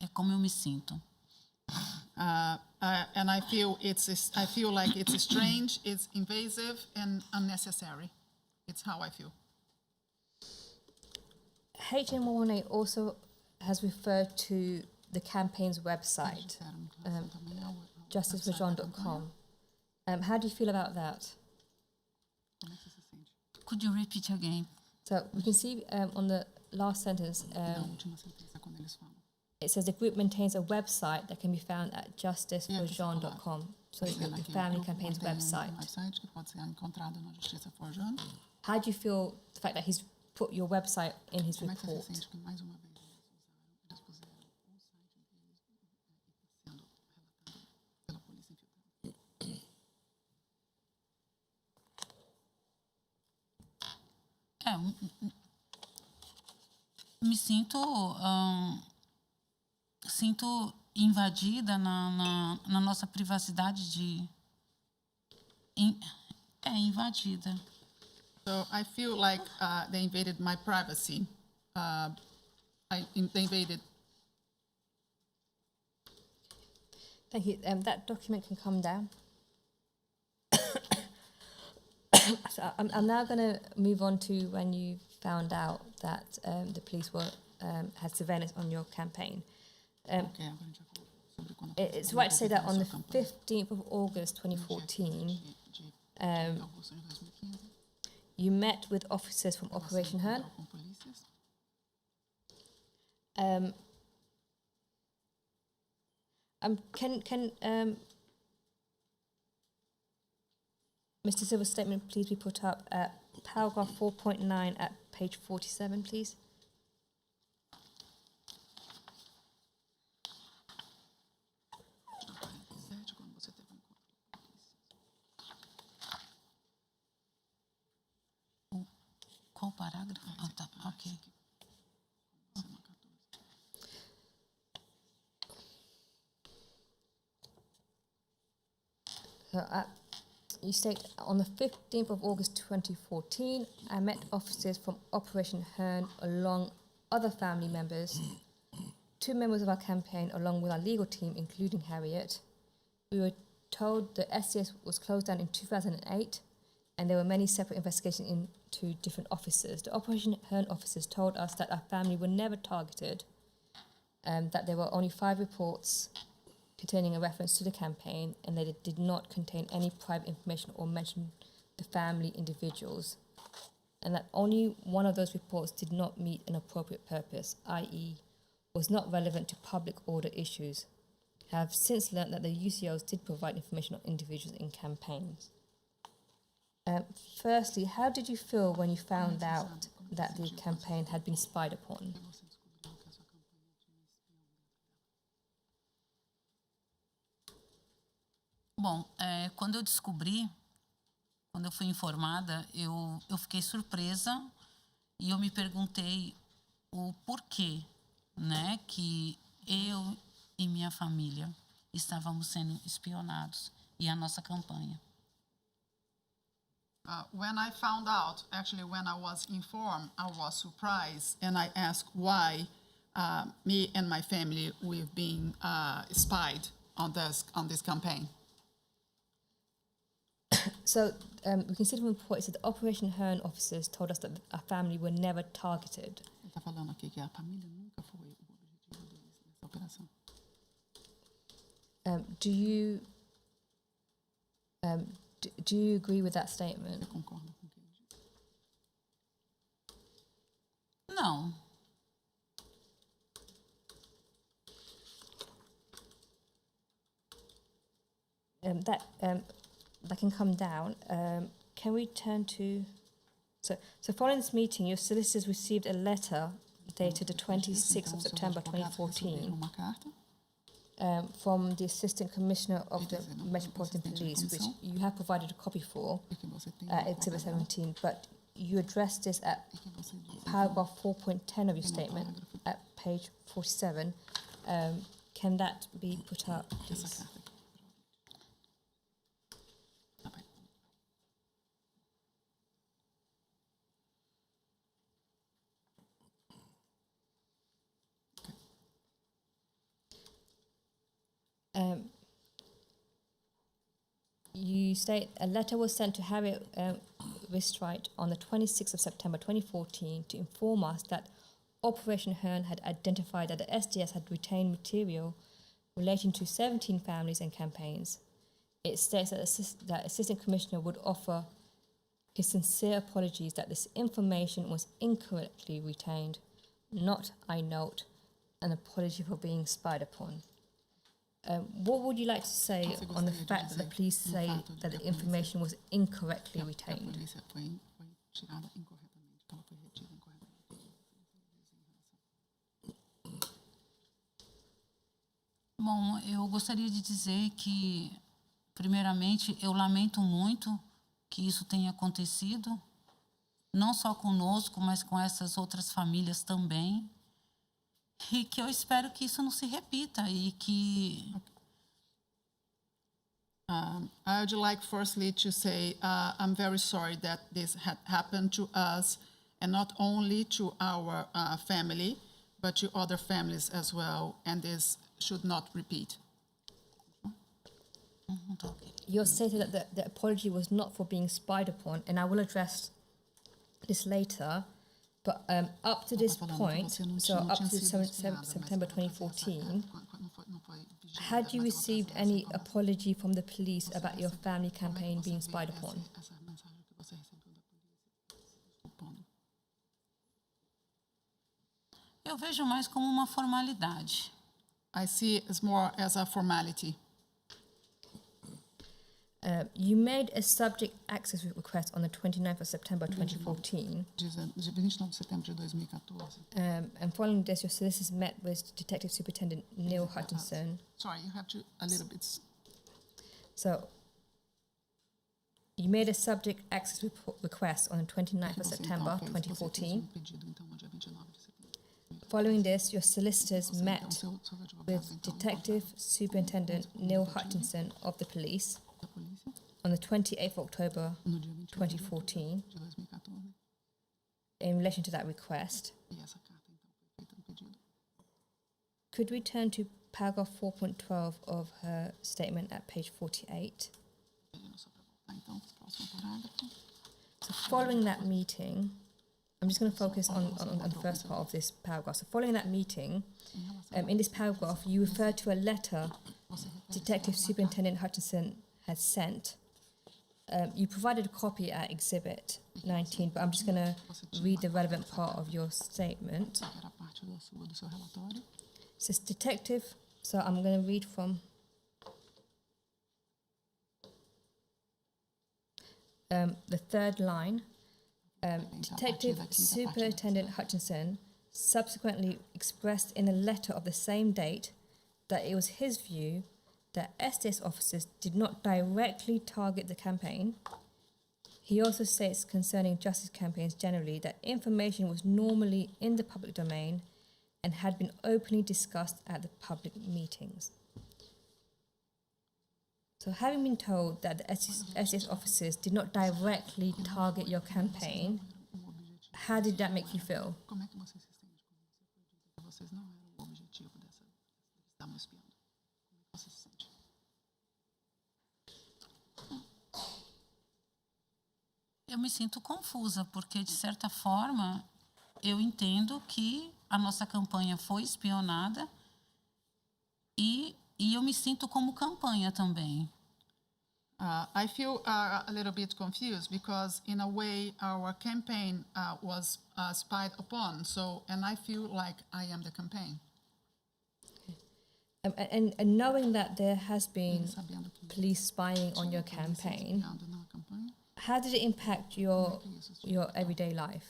é como eu me sinto. And I feel like it's strange, it's invasive, and unnecessary. It's how I feel. HM118 also has referred to the campaign's website, justiceforjean.com. How do you feel about that? Could you repeat again? So we can see on the last sentence, it says the group maintains a website that can be found at justiceforjean.com. So the family campaign's website. How do you feel the fact that he's put your website in his report? Me sinto invadida na nossa privacidade invadida. So I feel like they invaded my privacy. They invaded. Thank you. That document can come down. So I'm now going to move on to when you found out that the police had surveillance on your campaign. It's right to say that on the 15th of August 2014, you met with officers from Operation Hearn. Can Mr. Silva's statement please be put up at paragraph 4.9 at page 47, please? Qual parágrafo? Ah, tá. Ok. So, you state, on the 15th of August 2014, I met officers from Operation Hearn along other family members, 2 members of our campaign along with our legal team, including Harriet. We were told the SCS was closed down in 2008 and there were many separate investigations into different officers. The Operation Hearn officers told us that our family were never targeted, that there were only 5 reports containing a reference to the campaign and that it did not contain any private information or mention the family individuals, and that only one of those reports did not meet an appropriate purpose, i.e. was not relevant to public order issues. I have since learnt that the UCOs did provide information on individuals in campaigns. Firstly, how did you feel when you found out that the campaign had been spied upon? Bom, quando eu descobri, quando eu fui informada, eu fiquei surpresa e eu me perguntei o porquê, né, que eu e minha família estávamos sendo espionados e a nossa campanha. When I found out, actually when I was informed, I was surprised and I asked why me and my family we've been spied on this campaign. So we can see from the report, it said the Operation Hearn officers told us that our family were never targeted. Ele está falando aqui que a família nunca foi o objetivo deles nessa operação. Do you agree with that statement? Você concorda com o que ele disse? Não. That can come down. Can we turn to... So following this meeting, your solicitors received a letter dated the 26th of September 2014 from the Assistant Commissioner of the Metropolitan Police, which you have provided a copy for, Exhibit 17, but you addressed this at paragraph 4.10 of your statement at page 47. Can that be put up, please? you state a letter was sent to Harriet Ristright on the 26th of September 2014 to inform us that Operation Hearn had identified that the SDS had retained material relating to 17 families and campaigns. It states that Assistant Commissioner would offer his sincere apologies that this information was incorrectly retained, not, I note, an apology for being spied upon. What would you like to say on the fact that the police say that the information was incorrectly retained? Bom, eu gostaria de dizer que, primeiramente, eu lamento muito que isso tenha acontecido, não só conosco, mas com essas outras famílias também, e que eu espero que isso não se repita e que... I would like firstly to say I'm very sorry that this had happened to us, and not only to our family, but to other families as well, and this should not repeat. You're stated that the apology was not for being spied upon, and I will address this later, but up to this point, so up to September 2014, had you received any apology from the police about your family campaign being spied upon? Eu vejo mais como uma formalidade. I see it as more as a formality. You made a subject access request on the 29th of September 2014. Dia 29 de setembro de 2014. And following this, your solicitors met with Detective Superintendent Neil Hutchinson. Sorry, you have to a little bit. So, you made a subject access request on the 29th of September 2014. Following this, your solicitors met with Detective Superintendent Neil Hutchinson of the police on the 28th of October 2014 in relation to that request. Could we turn to paragraph 4.12 of her statement at page 48? So following that meeting, I'm just going to focus on the first part of this paragraph. So following that meeting, in this paragraph, you refer to a letter Detective Superintendent Hutchinson had sent. You provided a copy at Exhibit 19, but I'm just going to read the relevant part of your statement. It says, Detective, so I'm going to read from the third line. Detective Superintendent Hutchinson subsequently expressed in a letter of the same date that it was his view that SDS officers did not directly target the campaign. He also states concerning justice campaigns generally that information was normally in the public domain and had been openly discussed at the public meetings. So having been told that the SDS officers did not directly target your campaign, how did that make you feel? Eu me sinto confusa, porque, de certa forma, eu entendo que a nossa campanha foi espionada e eu me sinto como campanha também. I feel a little bit confused because, in a way, our campaign was spied upon. So, and I feel like I am the campaign. And knowing that there has been police spying on your campaign, how did it impact your everyday life?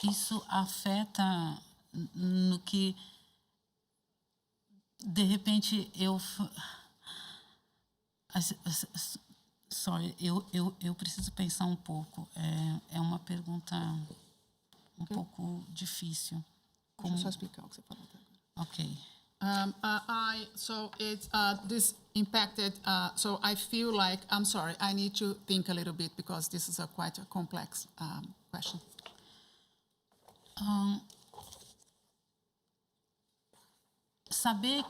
Isso afeta no que, de repente, sorry, eu preciso pensar um pouco. É uma pergunta um pouco difícil. Deixa eu só explicar o que você falou até agora. Ok. So it's this impacted. So I feel like I'm sorry. I need to think a little bit because this is quite a complex question. Saber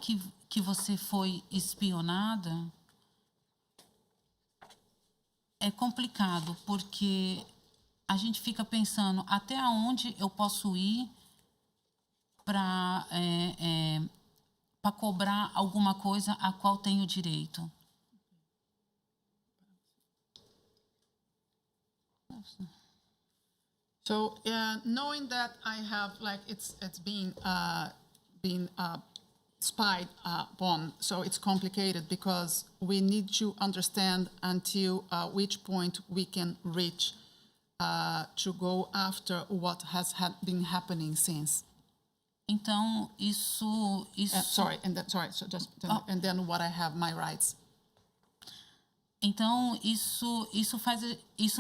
que você foi espionada é complicado, porque a gente fica pensando até onde eu posso ir para cobrar alguma coisa a qual tenho direito. So knowing that I have like it's being spied upon, so it's complicated because we need to understand until which point we can reach to go after what has been happening since. Então isso and then what I have my rights. Então isso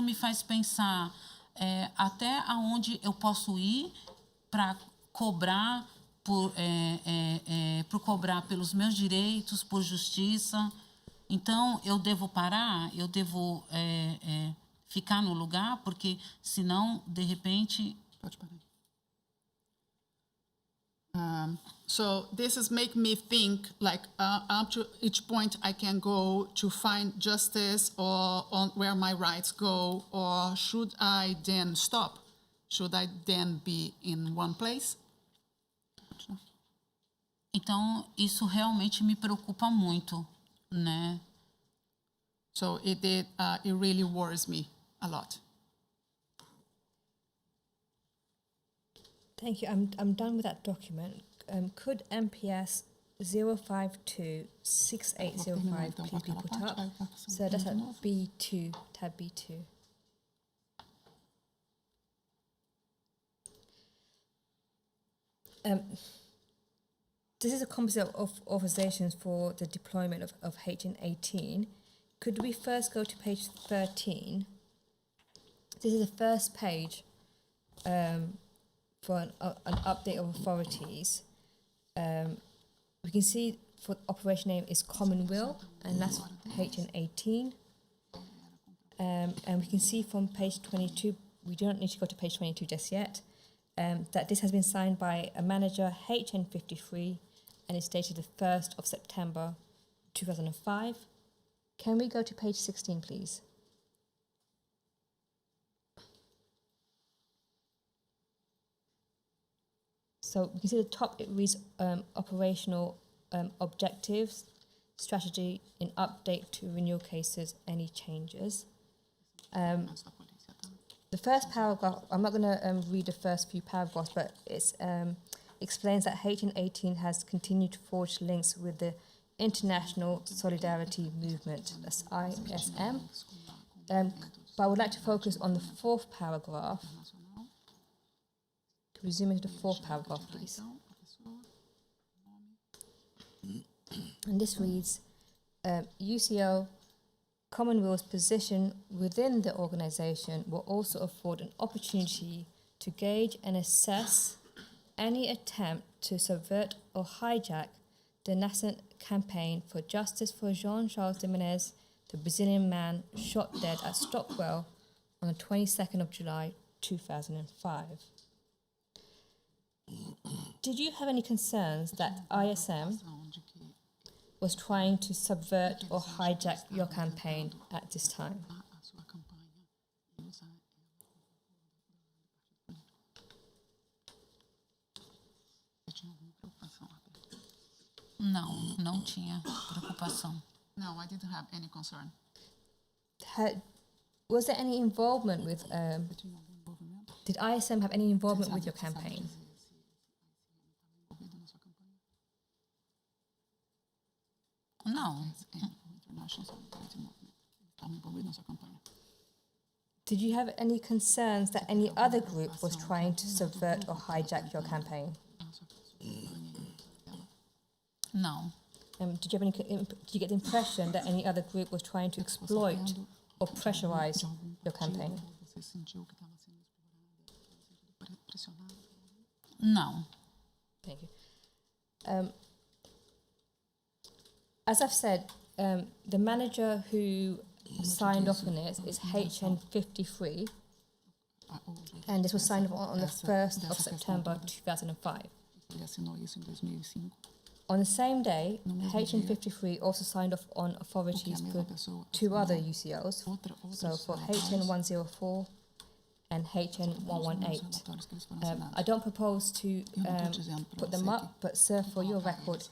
me faz pensar até aonde eu posso ir para cobrar cobrar pelos meus direitos, por justiça. Então eu devo parar, eu devo ficar no lugar, porque senão de repente. Pode parar. So this is make me think like up to each point I can go to find justice or on where my rights go, or should I then stop? Should I then be in one place? Então isso realmente me preocupa muito, né? So it really worries me a lot. Thank you. I'm done with that document. Could MPS 0526805 please be put up? So that's at B2, tab B2. This is a composite of authorizations for the deployment of HN18. Could we first go to page 13? This is the first page for an update of authorities. We can see for operation name is Commonweal, and that's HN18. And we can see from page 22, we don't need to go to page 22 just yet, that this has been signed by a manager, HN53, and it's dated the 1st of September 2005. Can we go to page 16, please? So you can see at the top, it reads operational objectives, strategy in update to renewal cases, any changes. The first paragraph, I'm not going to read the first few paragraphs, but it explains that HN18 has continued to forge links with the International Solidarity Movement, that's ISM. But I would like to focus on the fourth paragraph. Could we zoom into the fourth paragraph, please? And this reads, UCO Commonwealth's position within the organisation will also afford an opportunity to gauge and assess any attempt to subvert or hijack the nascent campaign for justice for Jean-Charles de Menez, the Brazilian man shot dead at Stockwell on the 22nd of July 2005. Did you have any concerns that ISM was trying to subvert or hijack your campaign at this time? Não tinha preocupação. No, I didn't have any concern. Was there any involvement with, did ISM have any involvement with your campaign? Não. Did you have any concerns that any other group was trying to subvert or hijack your campaign? Não. Did you get the impression that any other group was trying to exploit or pressurize your campaign? Não. Thank you. As I've said, the manager who signed off on it is HN53, and this was signed off on the 1st of September 2005. Ele assinou isso em 2005. On the same day, HN53 also signed off on authorities for two other UCLs, so for HN104 and HN118. I don't propose to put them up, but sir, for your record,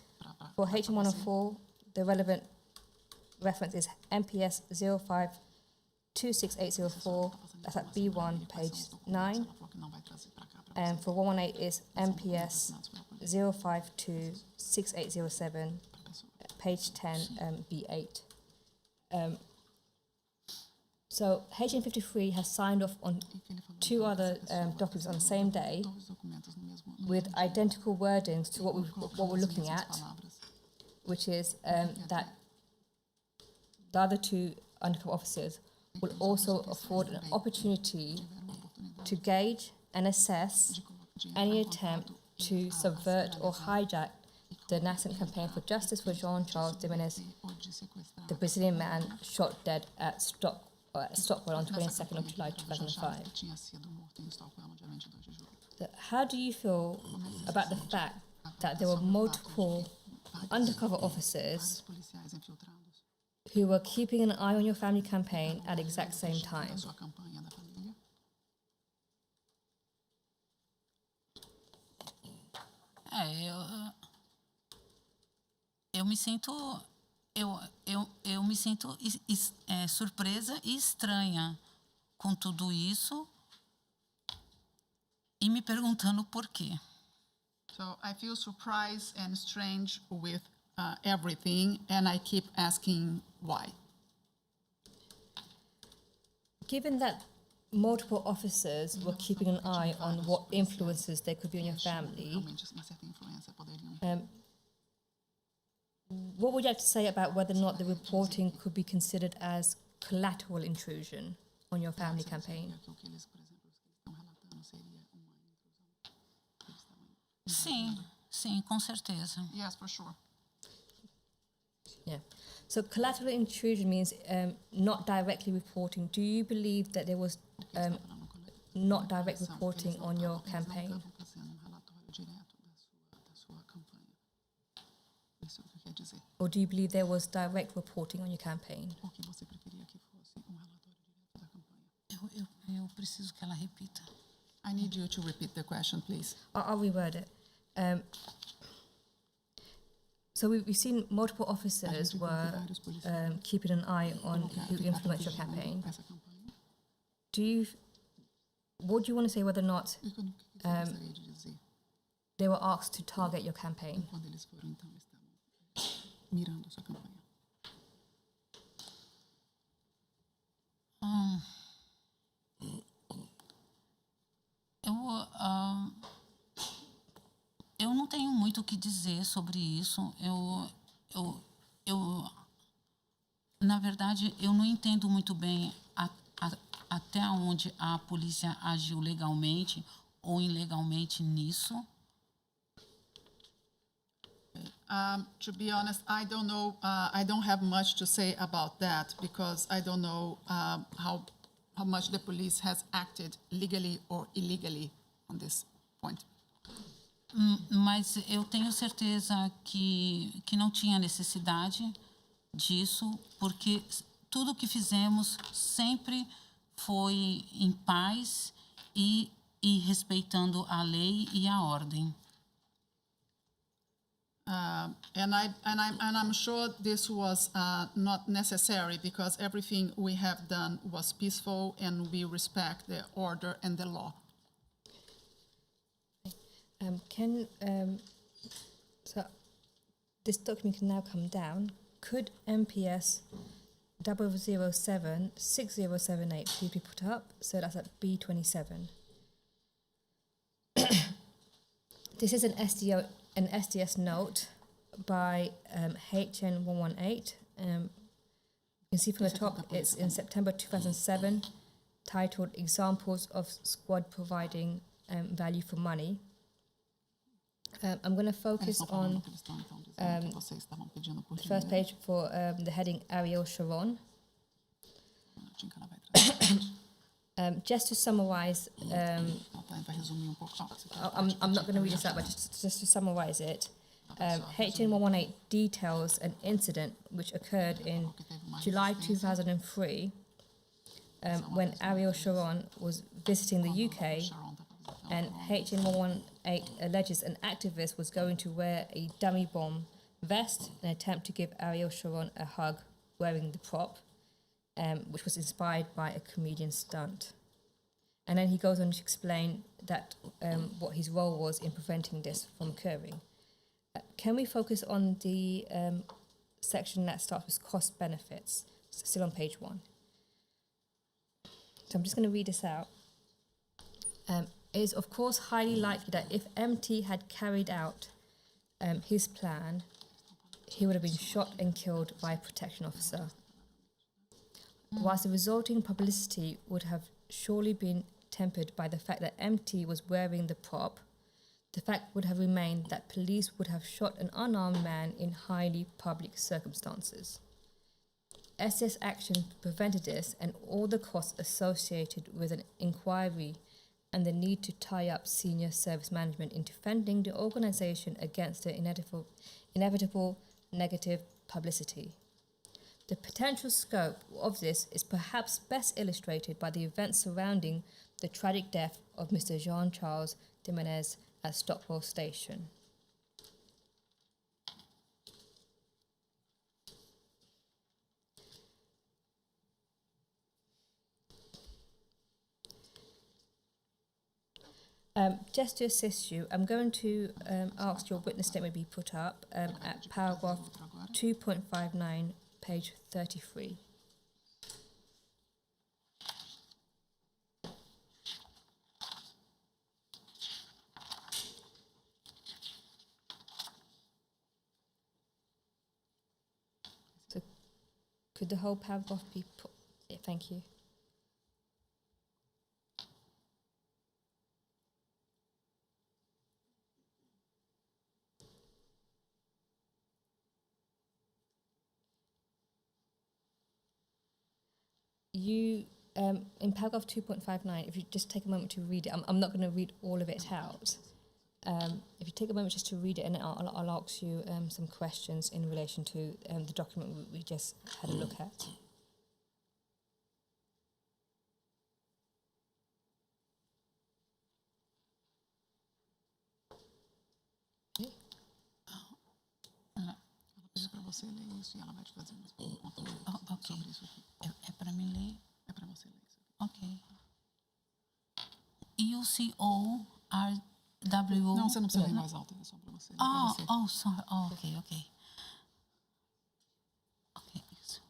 for HN104, the relevant reference is MPS 05-26804, that's at B1, page 9. And for 118 is MPS 052-6807, page 10, B8. So HN53 has signed off on two other documents on the same day with identical wordings to what we're looking at, which is that the other two undercover officers will also afford an opportunity to gauge and assess any attempt to subvert or hijack the nascent campaign for justice for Jean Charles Jimenez, the Brazilian man shot dead at Stockwell on 22nd of July 2005. How do you feel about the fact that there were multiple undercover officers who were keeping an eye on your family campaign at the exact same time? Eu me sinto surpresa e estranha com tudo isso e me perguntando por quê. So I feel surprised and strange with everything, and I keep asking why. Given that multiple officers were keeping an eye on what influences there could be on your family, what would you have to say about whether or not the reporting could be considered as collateral intrusion on your family campaign? Sim, com certeza. Yes, for sure. Yeah. So collateral intrusion means not directly reporting. Do you believe that there was not direct reporting on your campaign? Or do you believe there was direct reporting on your campaign? Eu preciso que ela repita. I need you to repeat the question, please. I'll reword it. So we've seen multiple officers were keeping an eye on who influenced your campaign. What do you want to say whether or not they were asked to target your campaign? Eu não tenho muito o que dizer sobre isso. Na verdade, eu não entendo muito bem até onde a polícia agiu legalmente ou ilegalmente nisso. To be honest, I don't know. I don't have much to say about that because I don't know how much the police has acted legally or illegally on this point. Mas eu tenho certeza que não tinha necessidade disso, porque tudo que fizemos sempre foi em paz e respeitando a lei e a ordem. And I'm sure this was not necessary because everything we have done was peaceful and we respect the order and the law. So this document can now come down. Could MPS 007-6078 please be put up? So that's at B27. This is an SDS note by HN118. You can see from the top, it's in September 2007, titled Examples of Squad Providing Value for Money. I'm going to Eles focus estão falando on que eles estão então dizendo que vocês estavam pedindo por the first dinheiro. page for the heading Ariel Sharon. Um minutinho que ela vai trazer. Just to summarize, Ela vai resumir um pouco. I'm not going to read this out, but just to summarize it, HN118 details an incident which occurred in July 2003 when Ariel Sharon was visiting the UK, and HN118 alleges an activist was going to wear a dummy bomb vest in an attempt to give Ariel Sharon a hug wearing the prop, which was inspired by a comedian stunt. And then he goes on to explain that what his role was in preventing this from occurring. Can we focus on the section that starts with cost benefits, still on page 1? So I'm just going to read this out. It is of course highly likely that if MT had carried out his plan, he would have been shot and killed by a protection officer. Whilst the resulting publicity would have surely been tempered by the fact that MT was wearing the prop, the fact would have remained that police would have shot an unarmed man in highly public circumstances. SS action prevented this, and all the costs associated with an inquiry and the need to tie up senior service management in defending the organisation against the inevitable negative publicity. The potential scope of this is perhaps best illustrated by the events surrounding the tragic death of Mr. Jean-Charles de Menez at Stockwell Station. Just to assist you, I'm going to ask your witness statement be put up at paragraph 2.59, page 33. So, could the whole paragraph be put? Yeah, thank you. You, in paragraph 2.59, if you just take a moment to read it, I'm not going to read all of it out. If you take a moment just to read it, and I'll ask you some questions in relation to the document we just had a look at. Ela pediu para você ler isso e ela vai te fazer umas perguntas Ok. sobre isso aqui. É para mim ler? É para você ler isso aqui. Ok. UCORWO. Não, você não precisa ler mais alto, é só para você. Oh, sorry. Oh, okay. Okay, isso.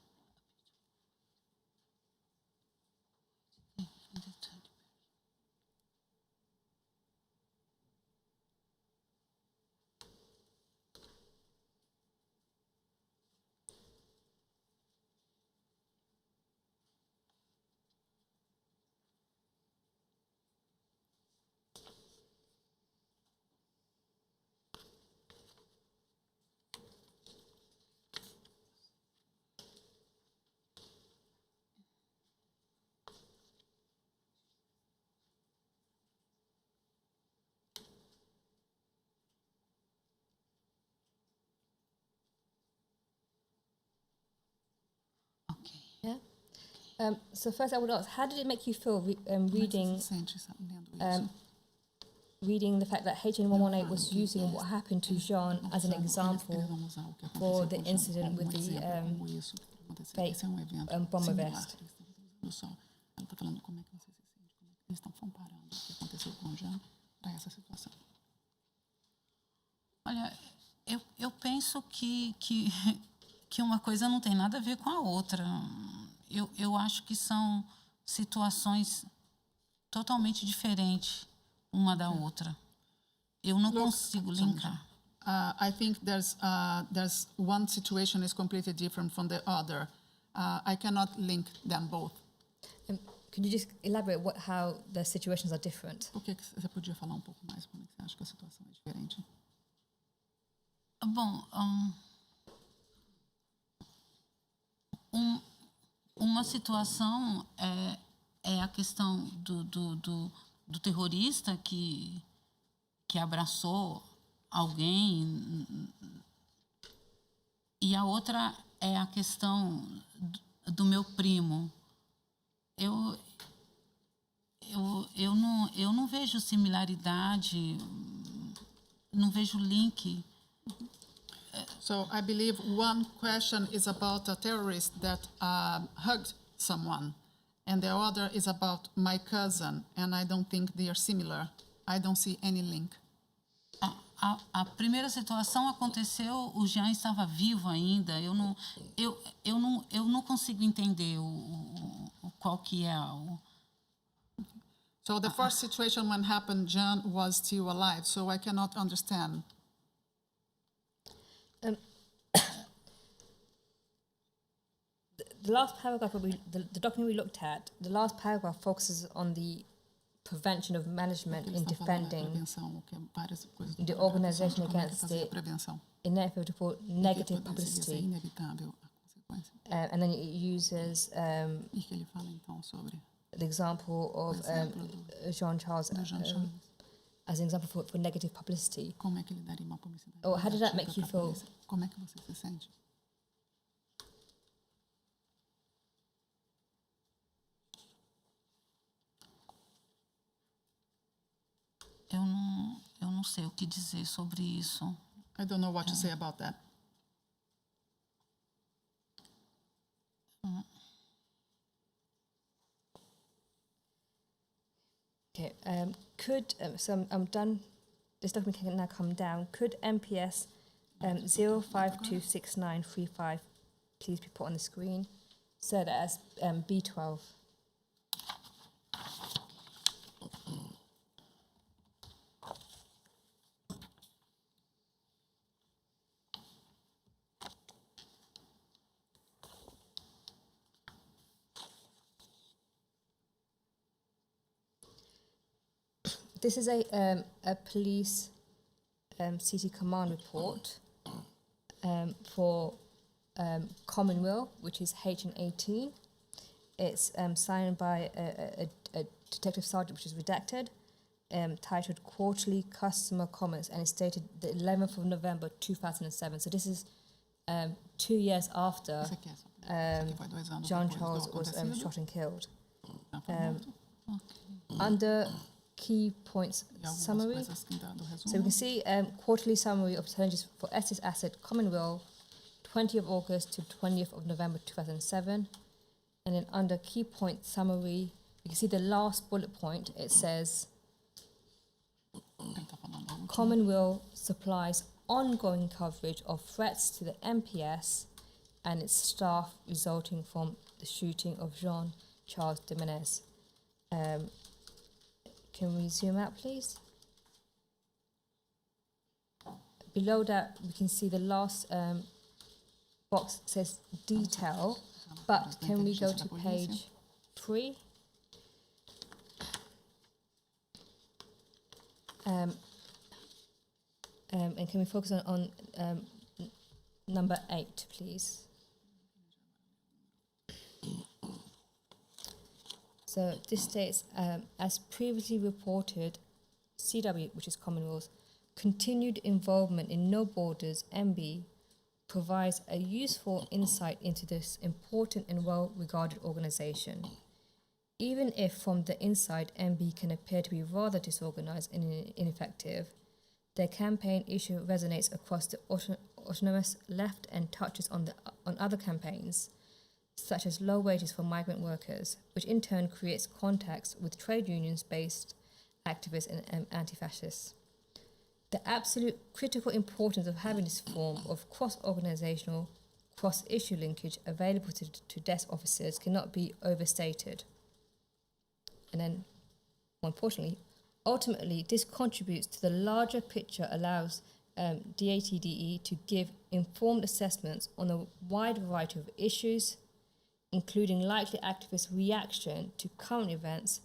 Okay. Yeah. So first, I would ask, how did it make you feel reading Você sente lendo isso? reading the fact that HN118 was using what happened to Jean as an example for the incident with the fake bomber vest? Ela está falando como é que você se sente, como é que eles estão comparando o que aconteceu com o Jean para essa situação. Olha, eu penso que uma coisa não tem nada a ver com a outra. Eu acho que são situações totalmente diferentes uma da outra. Eu não consigo linkar. I think there's one situation is completely different from the other. I cannot link them both. Could you just elaborate how the situations are different? Por que você podia falar um pouco mais como é que você acha que a situação é diferente? Bom, uma situação é a questão do terrorista que abraçou alguém, e a outra é a questão do meu primo. Eu não vejo similaridade, não vejo link. So I believe one question is about a terrorist that hugged someone, and the other is about my cousin, and I don't think they are similar. I don't see any link. A primeira situação aconteceu, o Jean estava vivo ainda. Eu não consigo entender qual que é o... So the first situation when happened, John was still alive, so I cannot understand. The last paragraph, the document we looked at, the last paragraph focuses on the prevention of management in defending the organization against the inevitable negative publicity. And then it uses the example of Jean-Charles as an example for negative publicity. Or how did that make you feel? Como é que você se sente? Eu não sei o que dizer sobre isso. I don't know what to say about that. Okay. So I'm done. This document can now come down. Could MPS 052693 please be put on the screen? So that as B12. This is a police city command report for Commonweal, which is H&18. It's signed by a detective sergeant, which is redacted, titled Quarterly Customer Comments, and it's dated the 11th of November 2007. So this is 2 years after John Charles was shot and killed. Under key points summary. So we can see quarterly summary of challenges for Estes Asset Commonweal, 20th of August to 20th of November 2007. And then under key point summary, you can see the last bullet point. It says Commonweal supplies ongoing coverage of threats to the MPS and its staff resulting from the shooting of Jean-Charles Jimenez. Can we zoom out, please? Below that, we can see the last box says detail, but can we go to page 3? And can we focus on number 8, please? So this states, as previously reported, CW, which is Commonwealth, continued involvement in No Borders, MB, provides a useful insight into this important and well-regarded organisation. Even if from the inside MB can appear to be rather disorganised and ineffective, their campaign issue resonates across the autonomous left and touches on other campaigns, such as low wages for migrant workers, which in turn creates contacts with trade unions-based activists and anti-fascists. The absolute critical importance of having this form of cross-organisational, cross-issue linkage available to desk officers cannot be overstated. And then, more importantly, ultimately, this contributes to the larger picture, allows DATDE to give informed assessments on a wide variety of issues, including likely activist reaction to current events,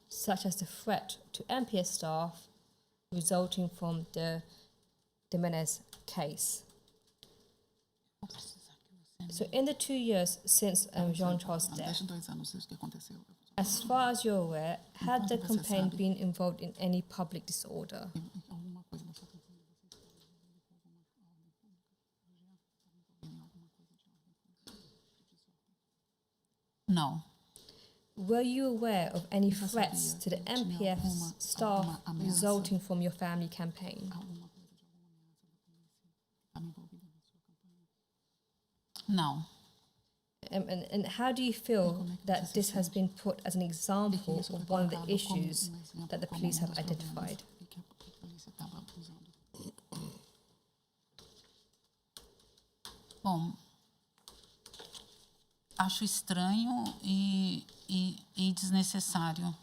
such as the threat to MPS staff resulting from the Jimenez case. So in the 2 years since Jean-Charles' death, Desde 2 anos isso que aconteceu. as far as you're aware, had the Enquanto você campaign sabe. been involved in any public disorder? Alguma coisa da sua campanha vocês Não. Were you aware of any Você threats sabia to the que tinha MPF's alguma staff ameaça? resulting from your family campaign? alguma coisa de alguma ameaça da polícia que estava envolvida na sua campanha? Não. And how do you feel that this has been put as an example Isso foi of one of the colocado como issues exemplo, that the como police have dos problemas identified? que a polícia estava usando. Bom, acho estranho e desnecessário.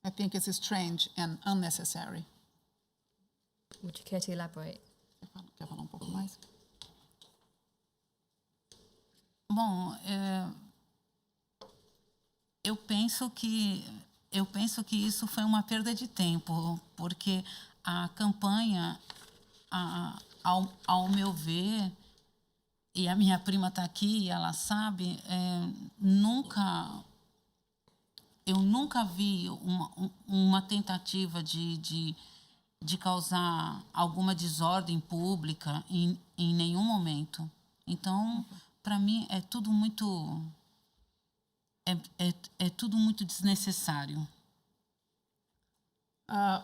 I think it's strange and unnecessary. Would you care to elaborate? Quer falar pouco mais? Bom, eu penso que isso foi uma perda de tempo, porque a campanha, ao meu ver, e a minha prima está aqui e ela sabe, eu nunca vi uma tentativa de causar alguma desordem pública em nenhum momento. Então, para mim, é tudo muito desnecessário.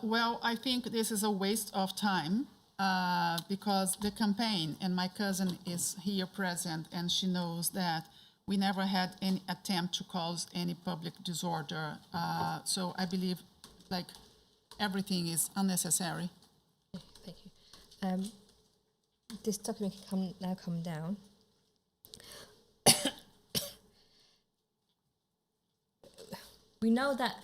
Well, I think this is a waste of time because the campaign, and my cousin is here present, and she knows that we never had any attempt to cause any public disorder. So I believe, like, everything is unnecessary. Thank you. This document can now come down. We know that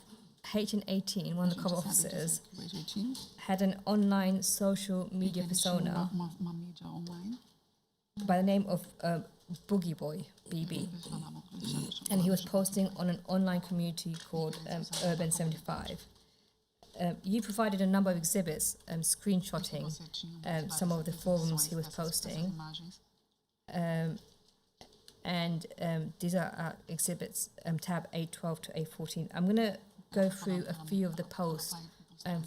HN18, one of the cover officers, O 18, had an online social media eles tinham persona uma mídia online. by the name of Boogie Boy, BB. Eles falavam, eles chamavam- And he was posting on an online community called Urban 75. You provided a number of exhibits, screenshotting Você tinha some of the várias forums he was dessas posting. imagens. And these are exhibits, tab A12 to A14. I'm going to go through a few of the posts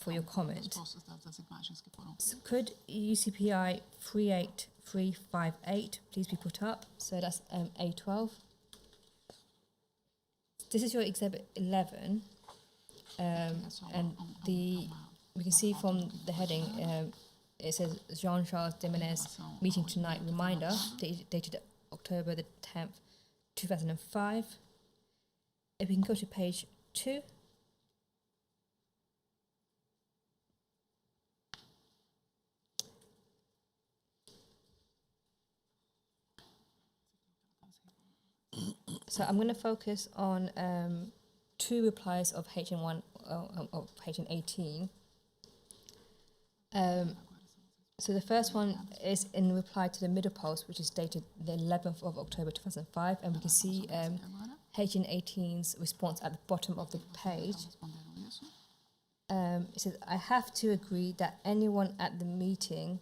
for your comment. Das imagens que foram. So could UCPI 38358 please be put up? So that's A12. This is your exhibit 11. And we can see from the heading, it says Jean-Charles Demenez meeting tonight reminder, dated October the 10th, 2005. If we can go to page 2. So I'm going to focus on 2 replies of HN1 of HN18. So the first one is in reply to the middle post, which is dated the 11th of October 2005, and we can see HN18's response at the bottom of the page. Responderam isso. It says, I have to agree that anyone at the meeting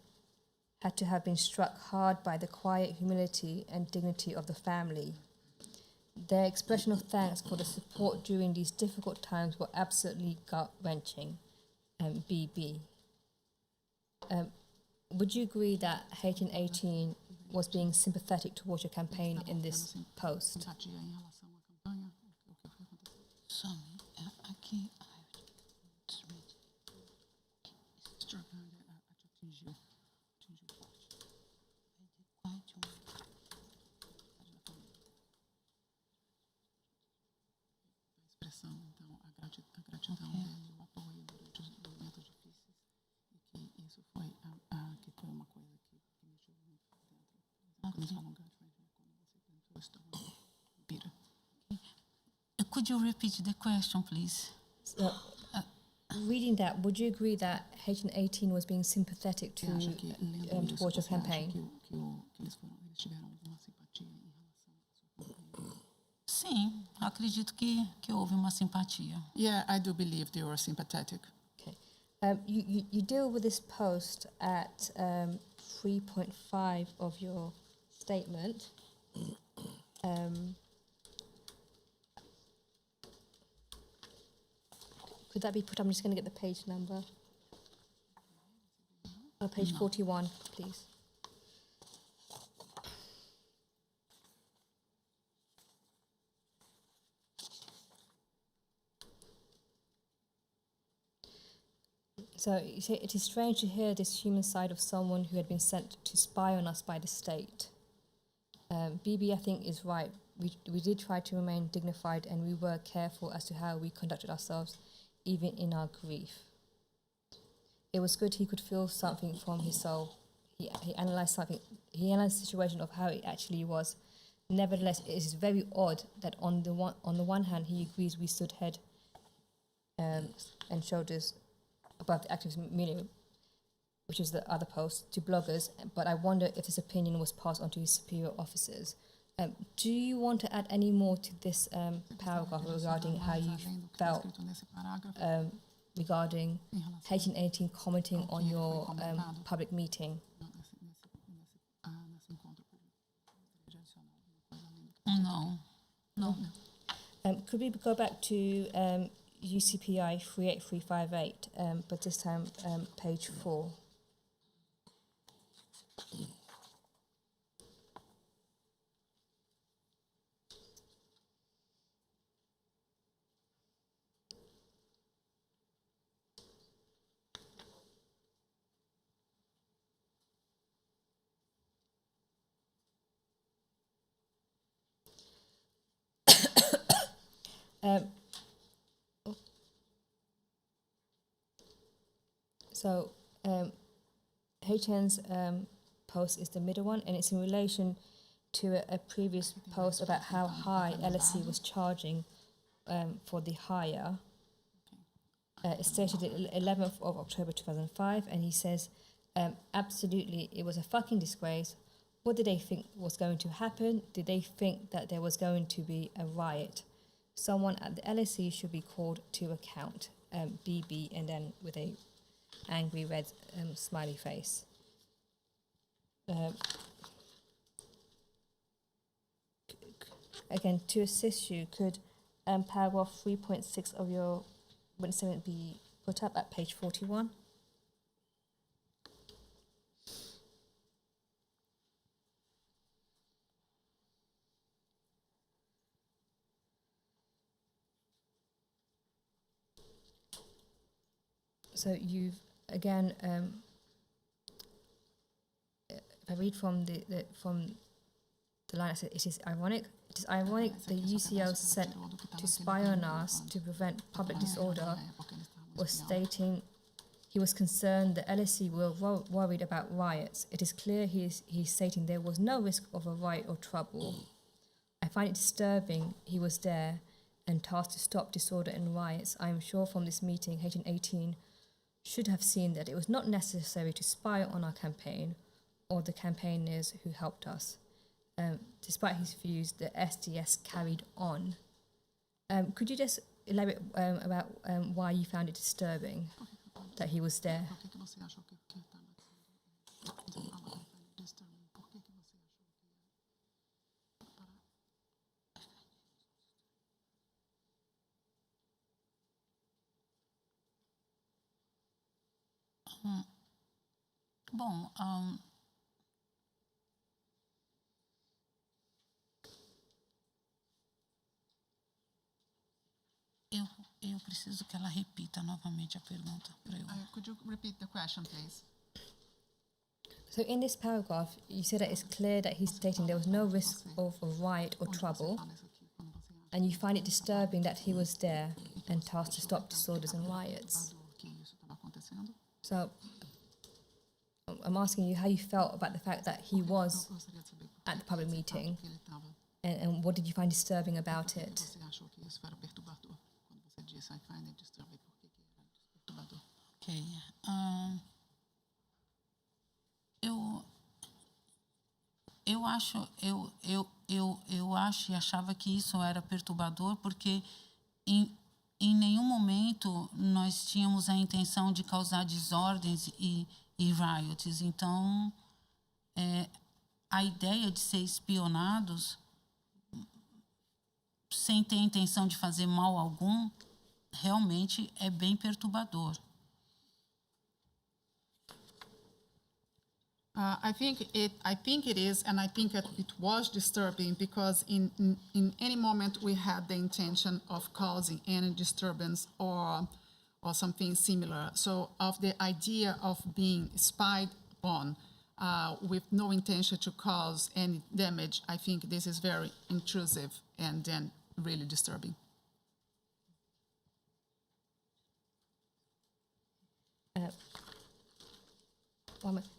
had to have been struck hard by the quiet humility and dignity of the family. Their expression of thanks for the support during these difficult times were absolutely gut-wrenching. BB. Would you agree that HN18 was being sympathetic towards your campaign in this post? Simpatia em relação à campanha. O que foi acontecido? Some, aqui, Struck her, atingiu forte. A expressão, então, a gratidão dele, o apoio durante os momentos difíceis, e que isso foi que foi uma coisa que mexeu muito dentro. Quando eles falam gratidão, quando você dentro do estômago vira. Could you repeat the question, please? So, reading that, would you agree that HN18 was being sympathetic Você acha que lendo isso, towards your você acha campaign? que eles tiveram alguma simpatia em relação à sua campanha? Sim, acredito que houve uma simpatia. Yeah, I do believe they were sympathetic. Okay. You deal with this post at 3.5 of your statement. Could that be put? I'm just going to get the page number. Page 41, please. So you say, it is strange to hear this human side of someone who had been sent to spy on us by the state. BB, I think, is right. We did try to remain dignified and we were careful as to how we conducted ourselves, even in our grief. It was good he could feel something from his soul. He analysed something. He analysed the situation of how it actually was. Nevertheless, it is very odd that on the one hand he agrees we stood head and shoulders above the activist community, which is the other post, to bloggers. But I wonder if this opinion was passed on to his superior officers. Do you want to add any more to this paragraph regarding how you felt regarding 1818 commenting on your public meeting? No. Could we go back to UCPI 38358, but this time page 4? So HN's post is the middle one, and it's in relation to a previous post about how high LSE was charging for the hire. It's stated 11th of October 2005, and he says, absolutely, it was a fucking disgrace. What did they think was going to happen? Did they think that there was going to be a riot? Someone at the LSE should be called to account. BB, and then with a angry red smiley face. Again, to assist you, could paragraph 3.6 of your witness statement be put up at page 41? So you've, again, if I read from the line, I said, it is ironic the UCO sent to spy on us to prevent public disorder was stating he was concerned the LSE were worried about riots. It is clear he's stating there was no risk of a riot or trouble. I find it disturbing he was there and tasked to stop disorder and riots. I am sure from this meeting, HN18 should have seen that it was not necessary to spy on our campaign or the campaigners who helped us. Despite his views, the SDS carried on. Could you just elaborate about why you found it disturbing that he was there? Bom, eu preciso que ela repita novamente a pergunta para eu. Could you repeat the question, please? So in this paragraph, you said that it's clear that he's stating there was no risk of a riot or trouble, and you find it disturbing that he was there and tasked to stop disorders and riots. So I'm asking you how you felt about the fact that he was at the public meeting, and what did you find disturbing about it? Ok. Eu acho e achava que isso era perturbador porque em nenhum momento nós tínhamos a intenção de causar desordens e riots. Então, a ideia de ser espionados sem ter intenção de fazer mal algum realmente é bem perturbador. I think it is, and I think that it was disturbing because in any moment we had the intention of causing any disturbance or something similar. So of the idea of being spied on with no intention to cause any damage, I think this is very intrusive and then really disturbing.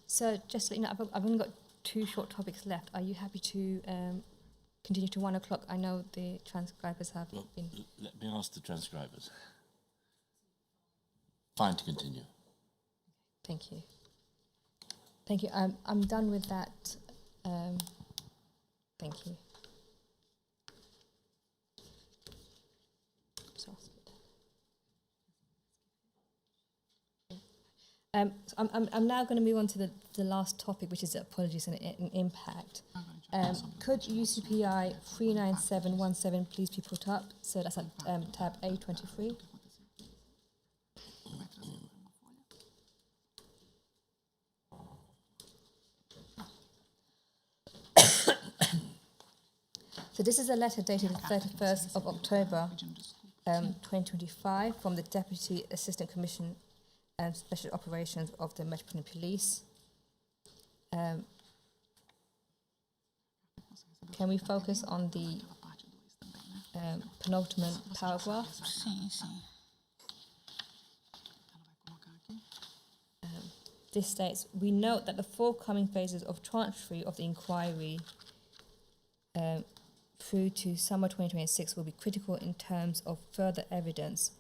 So just to let you know, I've only got 2 short topics left. Are you happy to continue to 1 o'clock? I know the transcribers have Well, been... let me ask the transcribers. Fine to continue. Thank you. Thank you. I'm done with that. Thank you. So I'm now going to move on to the last topic, which is apologies and impact. Could UCPI 39717 please be put up? So that's at tab A23. So this is a letter dated the 31st of October 2025 from the Deputy Assistant Commissioner Special Operations of the Metropolitan Police. Can we focus on the penultimate paragraph? Sim, sim. This states, we note that the forthcoming phases of Tranche 3 of the inquiry through to summer 2026 will be critical in terms of further evidence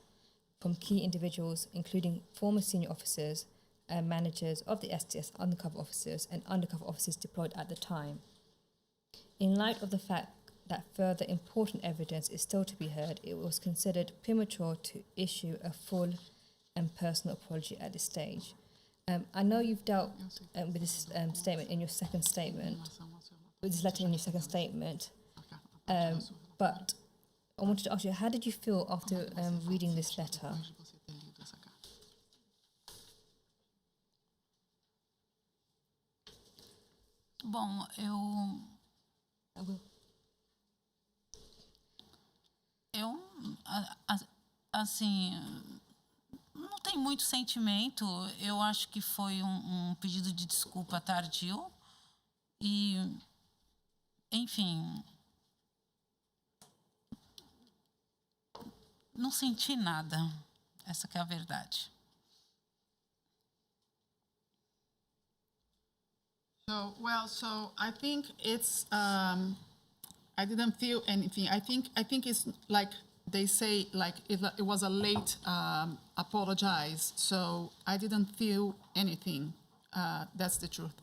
from key individuals, including former senior officers and managers of the STS undercover officers and undercover officers deployed at the time. In light of the fact that further important evidence is still to be heard, it was considered premature to issue a full and personal apology at this stage. I know you've dealt with this statement in your second statement, with this letter in your second statement, but I wanted to ask you, how did you feel after reading this letter? Bom, assim, não tem muito sentimento. Eu acho que foi um pedido de desculpa tardio e, enfim, não senti nada. Essa que é a verdade. So I think it's I didn't feel anything. I think it's like they say, like it was a late apologize. So I didn't feel anything. That's the truth.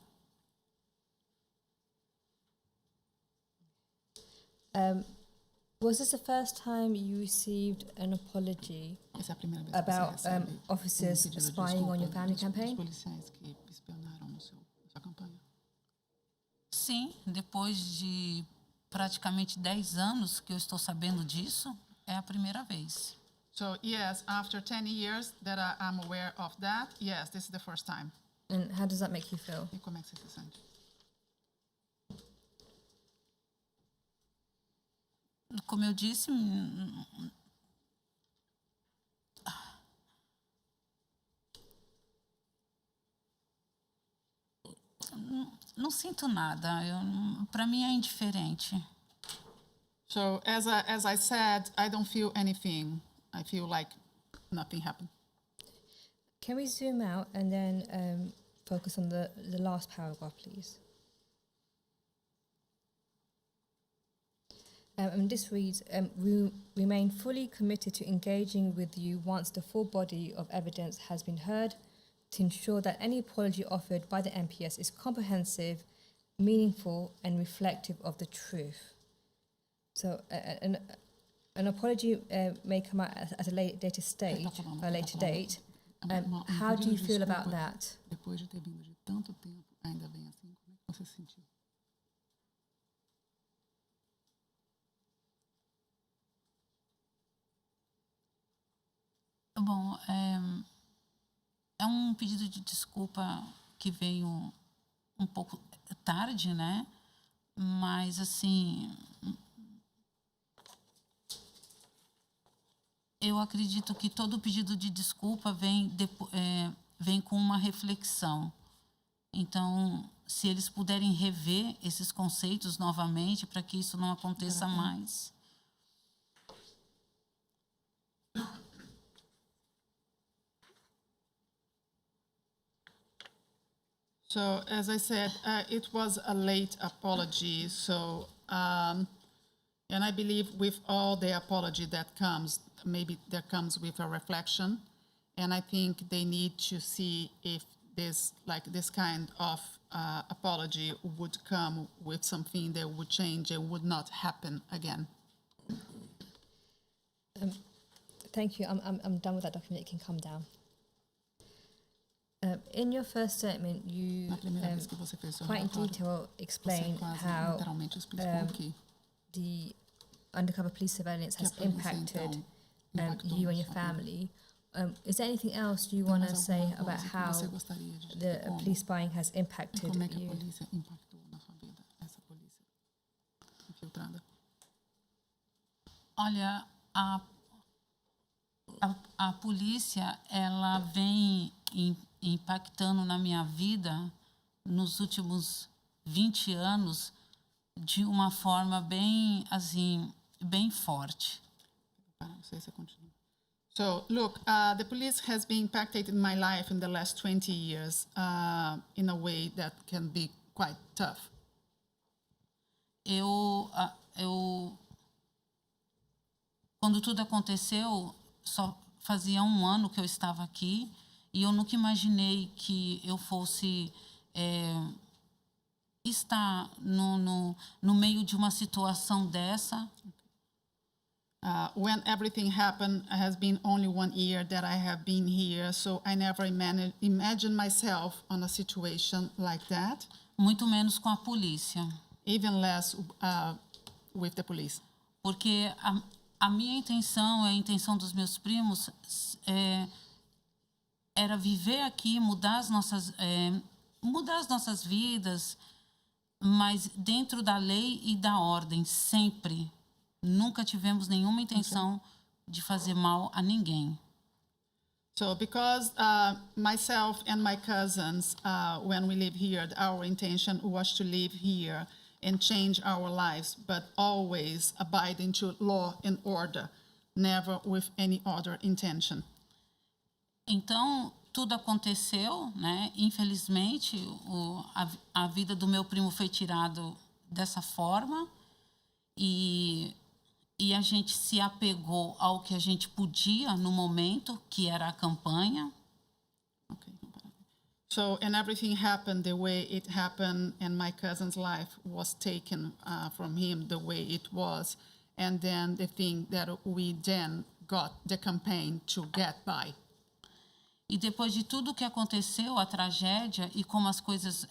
Was this the first time you received an apology Essa é a primeira vez about que você recebe officers pedido de spying on your desculpa family dos campaign? policiais que espionaram na sua campanha? Sim, depois de praticamente 10 anos que eu estou sabendo disso, é a primeira vez. So yes, after 10 years that I'm aware of that, yes, this is the first time. And how does that make you feel? E como é que você se sente? Como eu disse, não sinto nada. Para mim é indiferente. So as I said, I don't feel anything. I feel like nothing happened. Can we zoom out and then focus on the last paragraph, please? And this reads, we remain fully committed to engaging with you once the full body of evidence has been heard to ensure that any apology offered by the MPS is comprehensive, meaningful and reflective of the truth. So an apology may come out at a later stage, a later date. How do you feel about that? Depois de ter vindo de tanto tempo, ainda bem assim, como é que você se sentiu? Bom, é um pedido de desculpa que veio um pouco tarde, né? Mas, assim, eu acredito que todo pedido de desculpa vem com uma reflexão. Então, se eles puderem rever esses conceitos novamente para que isso não aconteça mais. So, as I said, it was a late apology. So, and I believe with all the apology that comes, maybe there comes with a reflection. And I think they need to see if this kind of apology would come with something that would change and would not happen again. Thank you. I'm done with that document. It can come down. In your first statement, you Na primeira vez que você fez seu quite in relatório, detail você explained quase how literalmente explicou que the undercover police surveillance que a has polícia, impacted então, impactou you and your sua vida. family. Is there anything else you Tem want mais to say alguma about coisa que how você gostaria de dizer the como, police spying has e impacted como é que a you? polícia impactou na sua vida, essa polícia infiltrada? Olha, a polícia, ela vem impactando na minha vida nos últimos 20 anos de uma forma bem, assim, bem forte. Não sei se continua. So, look, the police has been impacted in my life in the last 20 years in a way that can be quite tough. Quando tudo aconteceu, só fazia 1 ano que eu estava aqui e eu nunca imaginei que eu fosse estar no meio de uma situação dessa. When everything happened, it has been only 1 year that I have been here, so I never imagined myself on a situation like that. Muito menos com a polícia. Even less with the police. Porque a minha intenção, a intenção dos meus primos, era viver aqui, mudar as nossas vidas, mas dentro da lei e da ordem, sempre. Nunca tivemos nenhuma intenção de fazer mal a ninguém. So because myself and my cousins, when we live here, our intention was to live here and change our lives, but always abiding to law and order, never with any other intention. Então, tudo aconteceu, né? Infelizmente, a vida do meu primo foi tirada dessa forma e a gente se apegou ao que a gente podia no momento, que era a campanha. Okay. So, and everything happened the way it happened, and my cousin's life was taken from him the way it was. And then the thing that we then got the campaign to get by. E depois de tudo que aconteceu, a tragédia e como as coisas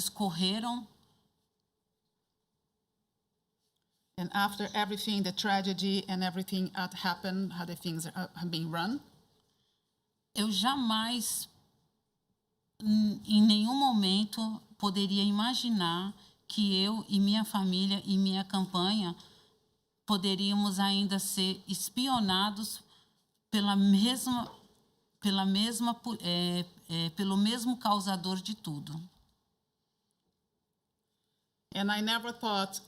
correram. And after everything, the tragedy and everything that happened, how the things have been run. Eu jamais, em nenhum momento, poderia imaginar que eu e minha família e minha campanha poderíamos ainda ser espionados pelo mesmo causador de tudo. And I never thought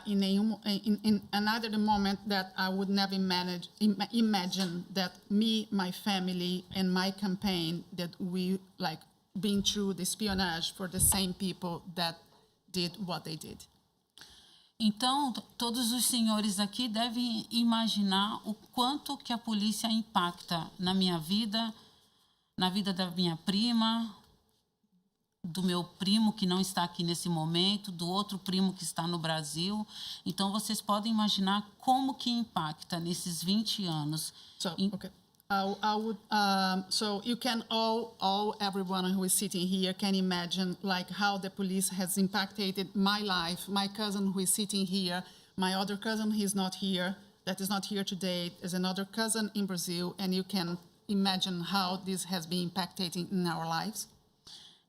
in another moment that I would never imagine that me, my family, and my campaign, that we been through the espionage for the same people that did what they did. Então, todos os senhores aqui devem imaginar o quanto que a polícia impacta na minha vida, na vida da minha prima, do meu primo que não está aqui nesse momento, do outro primo que está no Brasil. Então, vocês podem imaginar como que impacta nesses 20 anos. So, okay. I would, so you can everyone who is sitting here can imagine how the police has impacted my life, my cousin who is sitting here, my other cousin who is not here, that is not here today is another cousin in Brazil, and you can imagine how this has been impacting in our lives.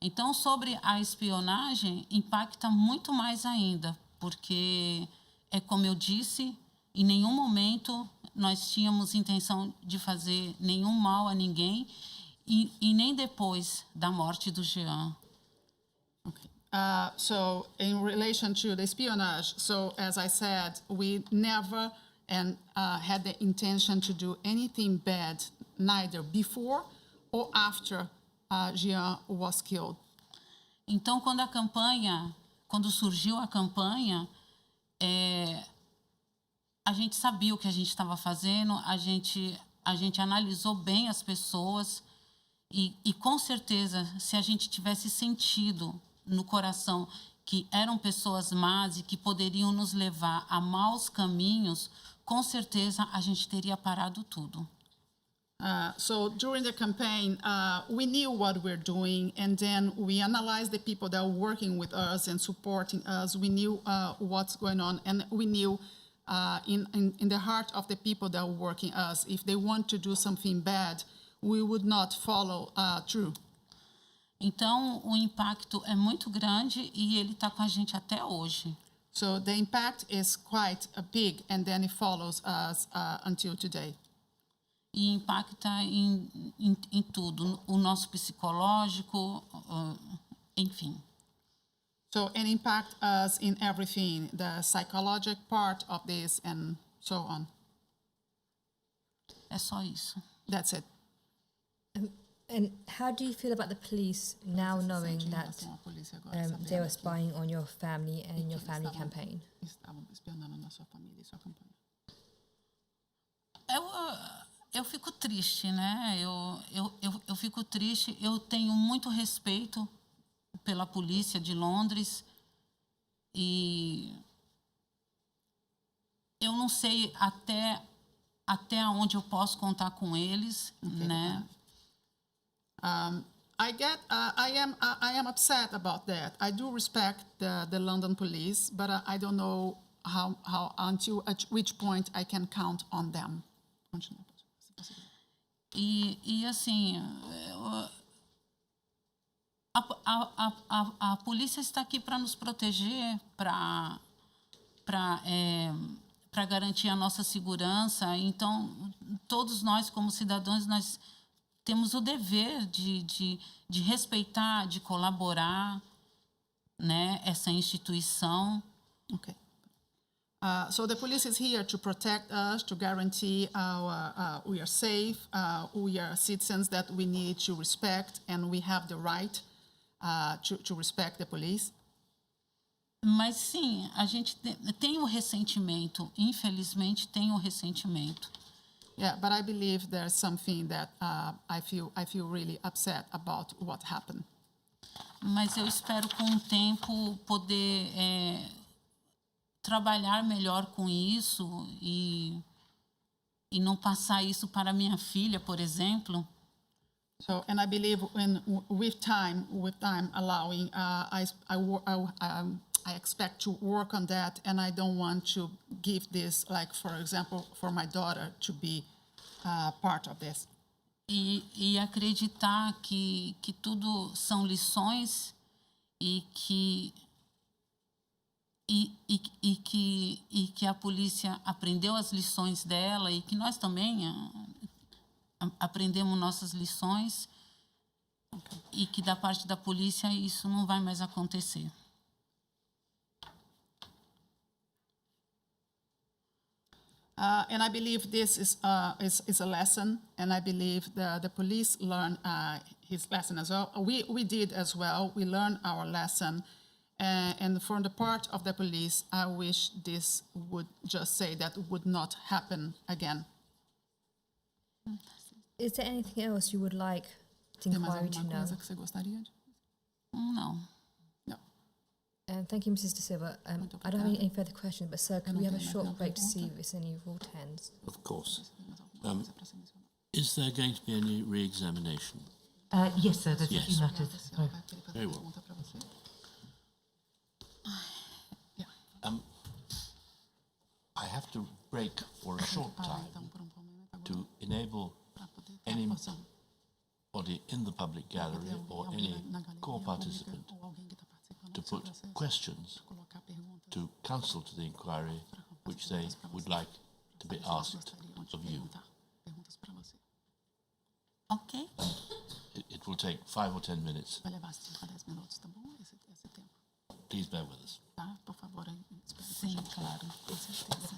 Então, sobre a espionagem, impacta muito mais ainda, porque, como eu disse, em nenhum momento nós tínhamos intenção de fazer nenhum mal a ninguém, e nem depois da morte do Jean. Okay. So in relation to the espionage, so as I said, we never had the intention to do anything bad, neither before or after Jean was killed. Então, quando surgiu a campanha, a gente sabia o que a gente estava fazendo, a gente analisou bem as pessoas e com certeza, se a gente tivesse sentido no coração que eram pessoas más e que poderiam nos levar a maus caminhos, com certeza a gente teria parado tudo. So during the campaign, we knew what we're doing, and then we analyzed the people that were working with us and supporting us. We knew what's going on, and we knew in the heart of the people that were working us, if they want to do something bad, we would not follow through. Então, o impacto é muito grande e ele está com a gente até hoje. So the impact is quite big, and then it follows us until today. E impacta em tudo, o nosso psicológico, enfim. So it impacts us in everything, the psychological part of this and so on. É só isso. That's it. And how do you feel about the police now knowing that they were spying on your family and your family campaign? Estavam espionando na sua família e sua campanha. Eu fico triste, né? Eu fico triste. Eu tenho muito respeito pela polícia de Londres e eu não sei até onde eu posso contar com eles, né? I am upset about that. I do respect the London police, but I don't know how until at which point I can count on them. E assim, a polícia está aqui para nos proteger, para garantir a nossa segurança. Então, todos nós, como cidadãos, nós temos o dever de respeitar, de colaborar, né, essa instituição. Okay. So the police is here to protect us, to guarantee we are safe, we are citizens that we need to respect, and we have the right to respect the police. Mas sim, a gente tem o ressentimento, infelizmente tem o ressentimento. Yeah, but I believe there's something that I feel really upset about what happened. Mas eu espero com o tempo poder trabalhar melhor com isso e não passar isso para minha filha, por exemplo. So, and I believe with time allowing, I expect to work on that, and I don't want to give this, like, for example, for my daughter to be part of this. E acreditar que tudo são lições e que a polícia aprendeu as lições dela e que nós também aprendemos nossas lições, e que da parte da polícia isso não vai mais acontecer. And I believe this is a lesson, and I believe the police learned his lesson as well. We did as well. We learned our lesson, and from the part of the police, I wish this would just say that would not happen again. Is there anything else you would like the inquiry to know? Não. Thank you, Mrs. Da Silva. I don't have any further questions, but sir, could we have a short break to see if it's any rule 10s? Of course. Is there going to be any re-examination? Yes, sir, there's Yes. a few matters. Sorry. Very well. I have to break for a short Parar, time então, por um momento agora, to enable para poder ter a any opção. body in the public gallery or Alguém any na galeria co-participant pública ou alguém que está participando to do seu put processo, questions colocar perguntas to counsel to the inquiry which they would like to be asked of you. Perguntas para você. Ok? It will take 5 or 10 minutes. Vai levar 5 a 10 minutos, tá bom? Esse tempo, Please bear with us. tá? Por favor, espere. Sim, claro, com certeza.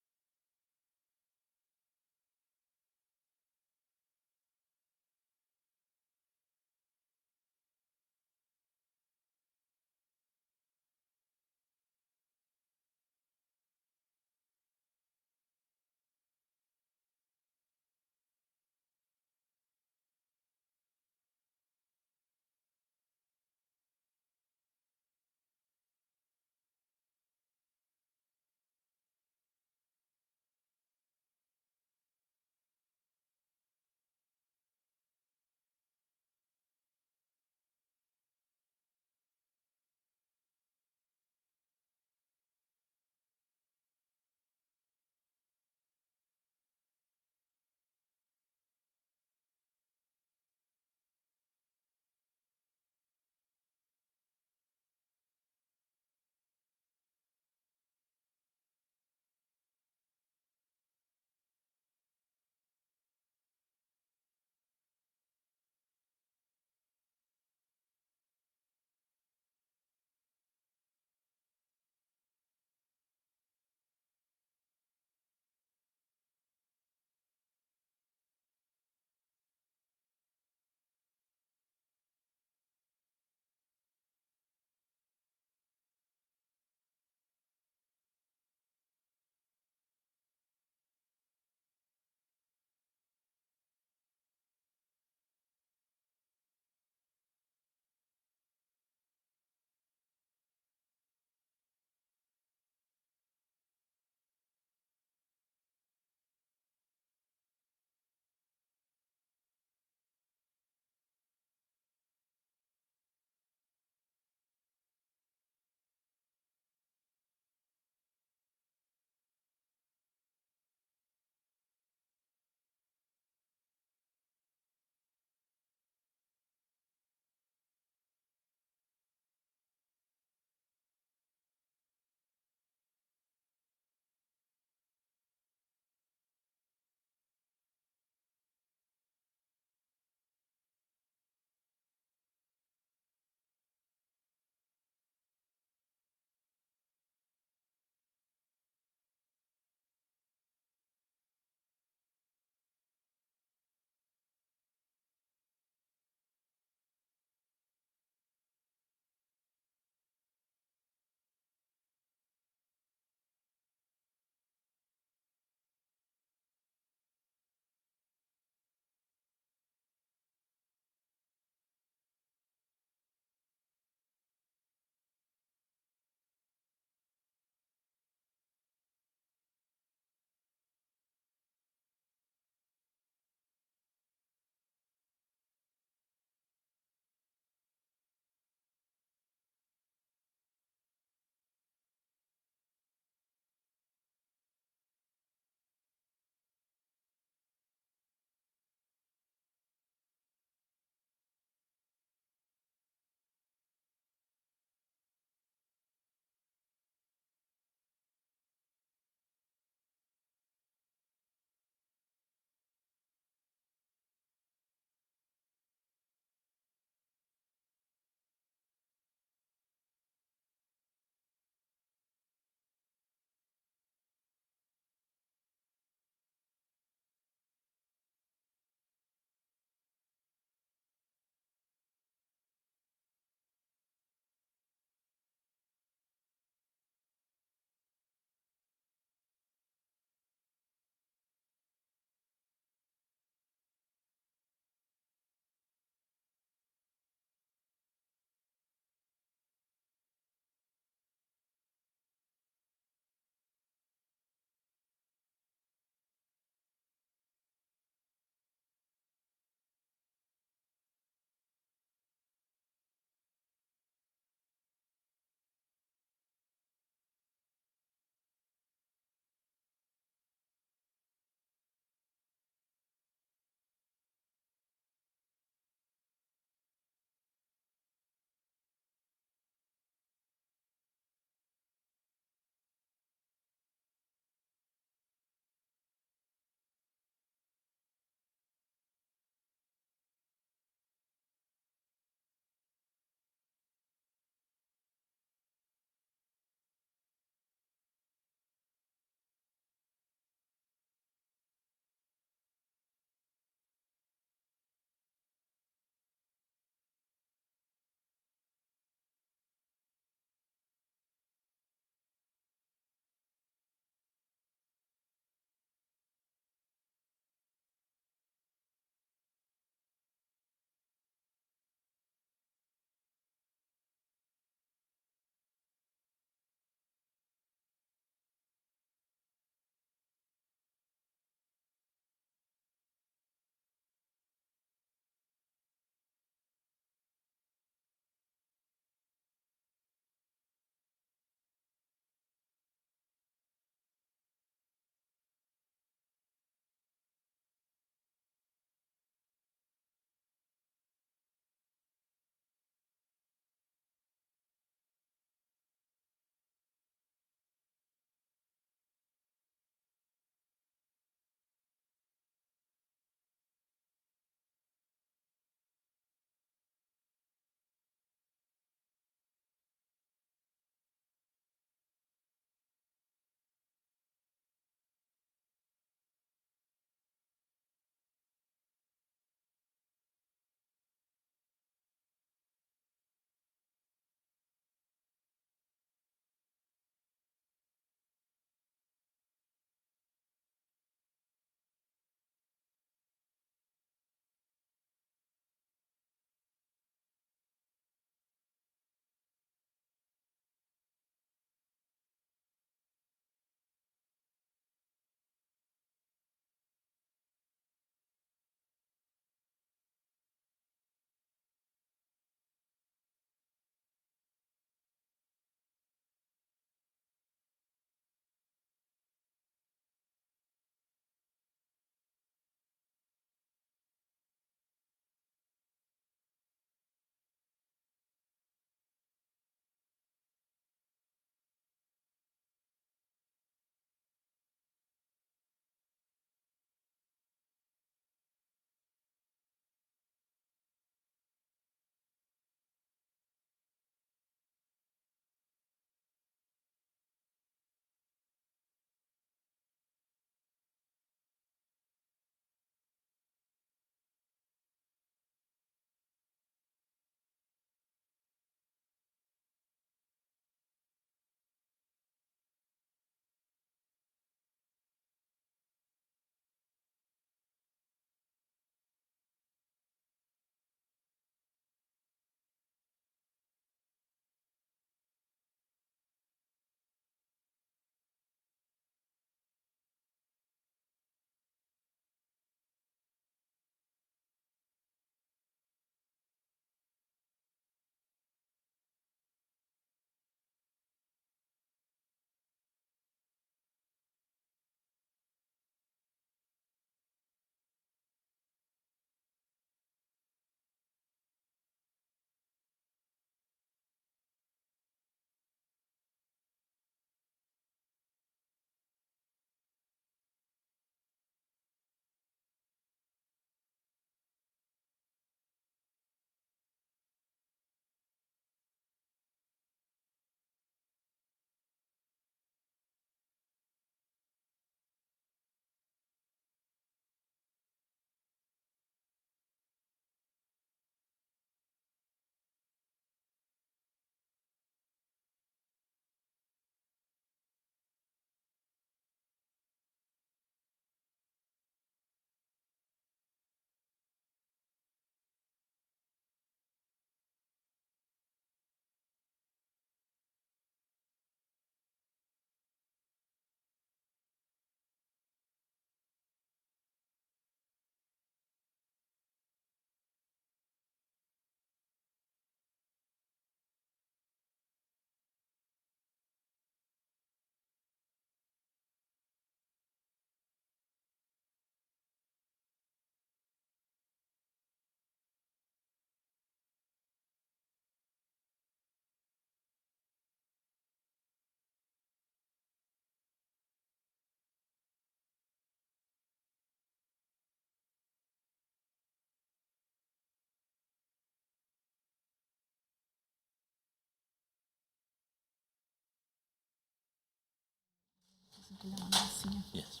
Yes.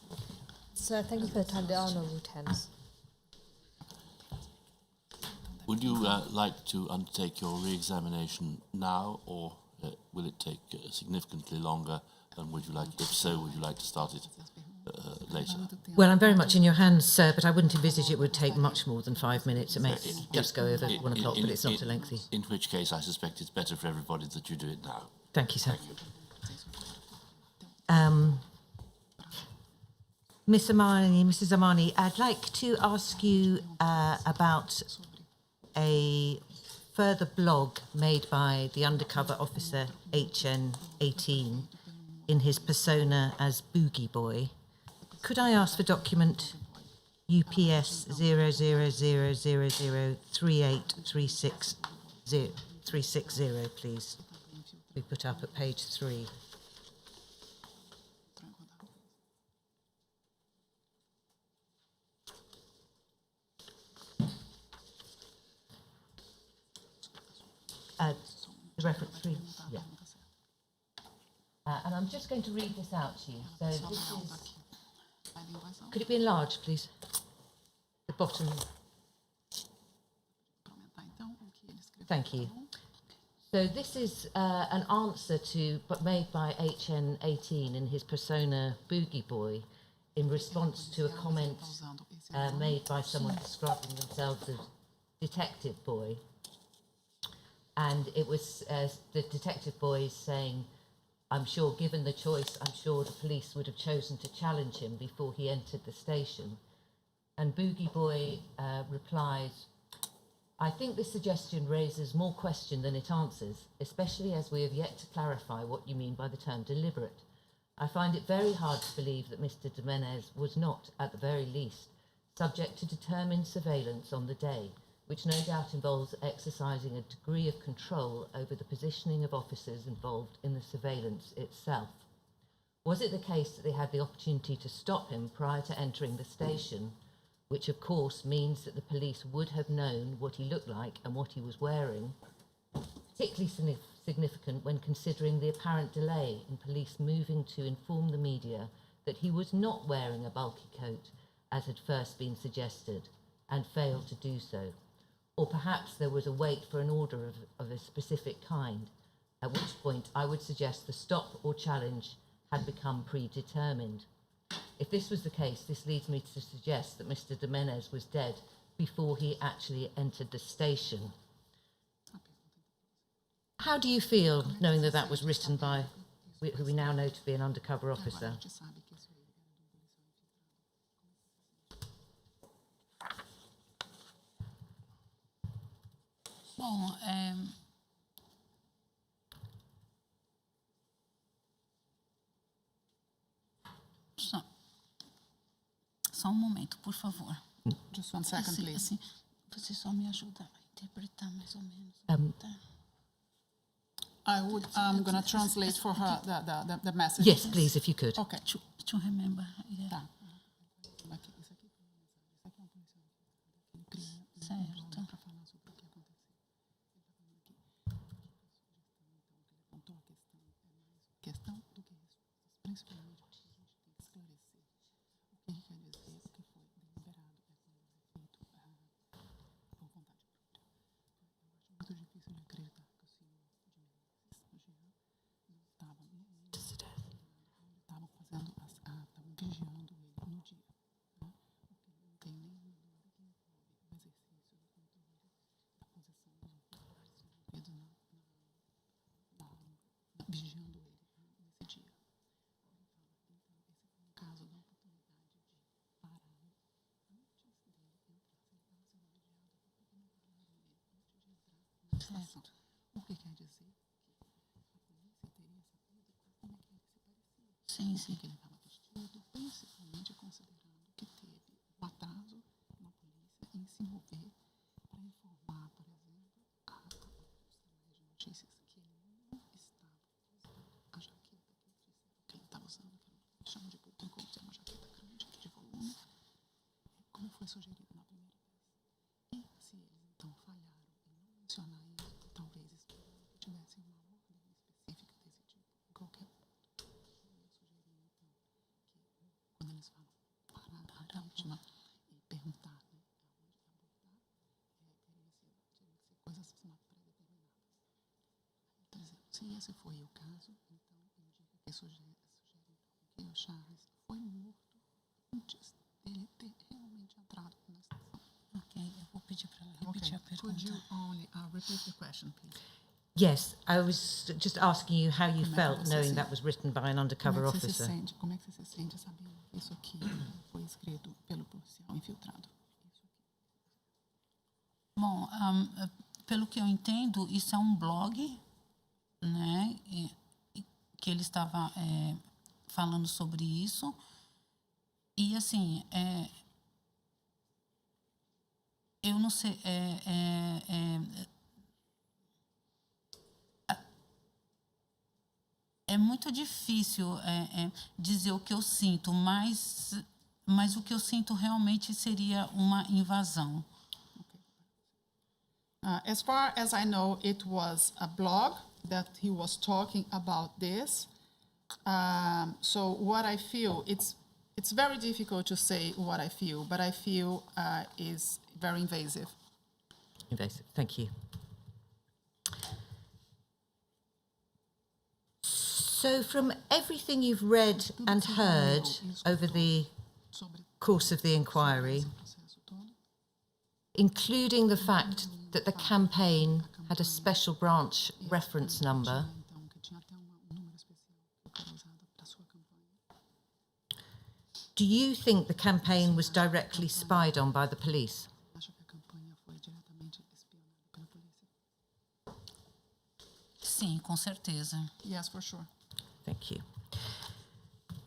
Sir, thank you for the time. There are no root ends. Would you like to undertake your re-examination now, or will it take significantly longer? And would you like, if so, would you like to start it later? Well, I'm very much in your hands, sir, but I wouldn't envisage it would take much more than 5 minutes. It may just go over 1 o'clock, but it's not too lengthy. In which case, I suspect it's better for everybody that you do it now. Thank you, sir. Thank you. Mrs. Amani, I'd like to ask you about a further blog made by the undercover officer HN18 in his persona as Boogie Boy. Could I ask for document UPS 0000038360360, please? We put up at page 3. The reference 3, yeah. And I'm just going to read this out to you. So this is... Could it be enlarged, please? The bottom. Thank you. So this is an answer but made by HN18 in his persona Boogie Boy in response to a comment made by someone describing themselves as Detective Boy. And it was the Detective Boy saying, I'm sure, given the choice, I'm sure the police would have chosen to challenge him before he entered the station. And Boogie Boy replies, I think this suggestion raises more question than it answers, especially as we have yet to clarify what you mean by the term deliberate. I find it very hard to believe that Mr. de Menez was not, at the very least, subject to determined surveillance on the day, which no doubt involves exercising a degree of control over the positioning of officers involved in the surveillance itself. Was it the case that they had the opportunity to stop him prior to entering the station, which of course means that the police would have known what he looked like and what he was wearing, particularly significant when considering the apparent delay in police moving to inform the media that he was not wearing a bulky coat, as had first been suggested, and failed to do so. Or perhaps there was a wait for an order of a specific kind, at which point I would suggest the stop or challenge had become predetermined. If this was the case, this leads me to suggest that Mr. de Menez was dead before he actually entered the station. How do you feel knowing that that was written by who we now know to be an undercover officer? Bom, só momento, por favor. Just 1 second, please. Assim, você só me ajuda a interpretar mais ou menos. Tá? I'm going to translate for her the message. Yes, please, if you could. Okay. To remember. Yeah. Tá. Certo. Questão do que principalmente a gente tem que esclarecer o que ele quer dizer, o que foi deliberado é quando é feito por vontade própria. Eu acho muito difícil de acreditar que o senhor de Menezes, não estava no momento, estavam fazendo, estavam vigiando ele no dia, né? Porque não tem nenhuma dúvida que envolve o exercício do controle da posição dos ocupantes envolvidos vigiando ele nesse dia. Então, esse foi um caso da oportunidade de pará-lo antes dele entrar. Se ele estava sendo vigiado, por que não pararam ele antes de entrar na estação? O que quer dizer que a polícia teria sabido como é que ele se parecia. Sim, o sim. que ele estava vestido, principalmente considerando que teve um atraso na polícia em se mover para informar, por exemplo, os canais de notícias que ele não estava a jaqueta que ele estava usando, que eles chamam de botão, como ser uma jaqueta grande, de volume, como foi sugerido na primeira vez. E se eles então falharam em não mencionar isso, talvez esperando que tivesse uma ordem específica desse tipo, em qualquer ponto. Eu ia sugerir então vítima e perguntar, né, aonde abordar, teria que ser coisas pré-determinadas. Por exemplo, se esse foi o caso, então indica que sugere então, que o Charles foi morto antes dele ter realmente entrado na estação. Ok, eu vou pedir para ela repetir a pergunta. Could you only repeat the question, please? Yes, I was just asking you how you Como é que felt você knowing se- that was written by an undercover Como é que você se officer. sente? Como é que você se sente sabendo que isso aqui foi escrito pelo policial infiltrado? Isso aqui. Bom, pelo que eu entendo, isso é um blog, né? Que ele estava falando sobre isso. E, assim, eu não sei... É muito difícil dizer o que eu sinto, mas o que eu sinto realmente seria uma invasão. As far as I know, it was a blog that he was talking about this. So what I feel, it's very difficult to say what I feel, but I feel is very invasive. Invasive. Thank you. So, from everything you've read and heard over the Sobre course of the inquiry, esse processo todo, including the fact that the campaign had a special branch reference number, então, que tinha até número especial que foi usado para sua campanha. do you think the campaign was directly spied on by the police? Acha que a campanha foi diretamente espionada pela polícia? Sim, com certeza. Yes, for sure. Thank you.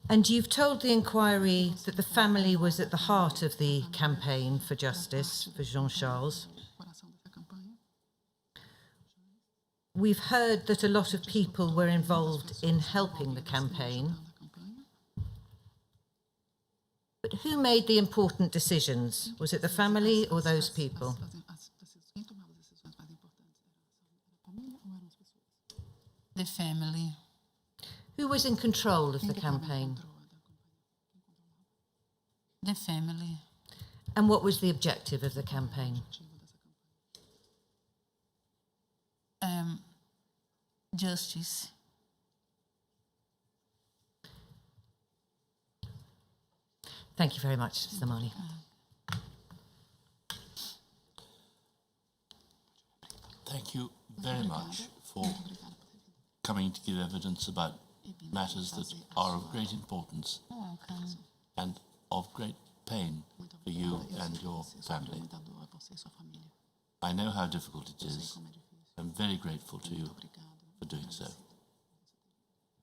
And you've told the inquiry that the family was at the heart of the campaign for justice for Jean-Charles. O coração dessa campanha. We've heard that a lot of people were involved in helping the campaign, Ajudando a campanha. but who made the important decisions? Was it the family or those people? Quem tomava as decisões mais importantes? Era a família ou eram as pessoas? The family. Who was in control of Quem the que estava em campaign? controle da campanha? The family. And what was the objective of the campaign? O objetivo dessa campanha? Justice. Thank you very much, Zamani. Thank you very much for coming to give evidence about matters that are of great importance Welcome. and of great pain Muito for you obrigada. and your Eu sei family. muita dor a você e sua família. I know how difficult it Eu sei is. como é difícil. I'm very grateful to you Muito obrigado. for doing so.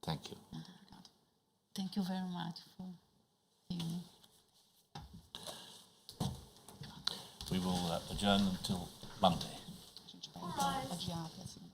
Thank you. Muito obrigado. Thank you very much for hearing. We will adjourn until Monday. A gente vai então adiar até a segunda.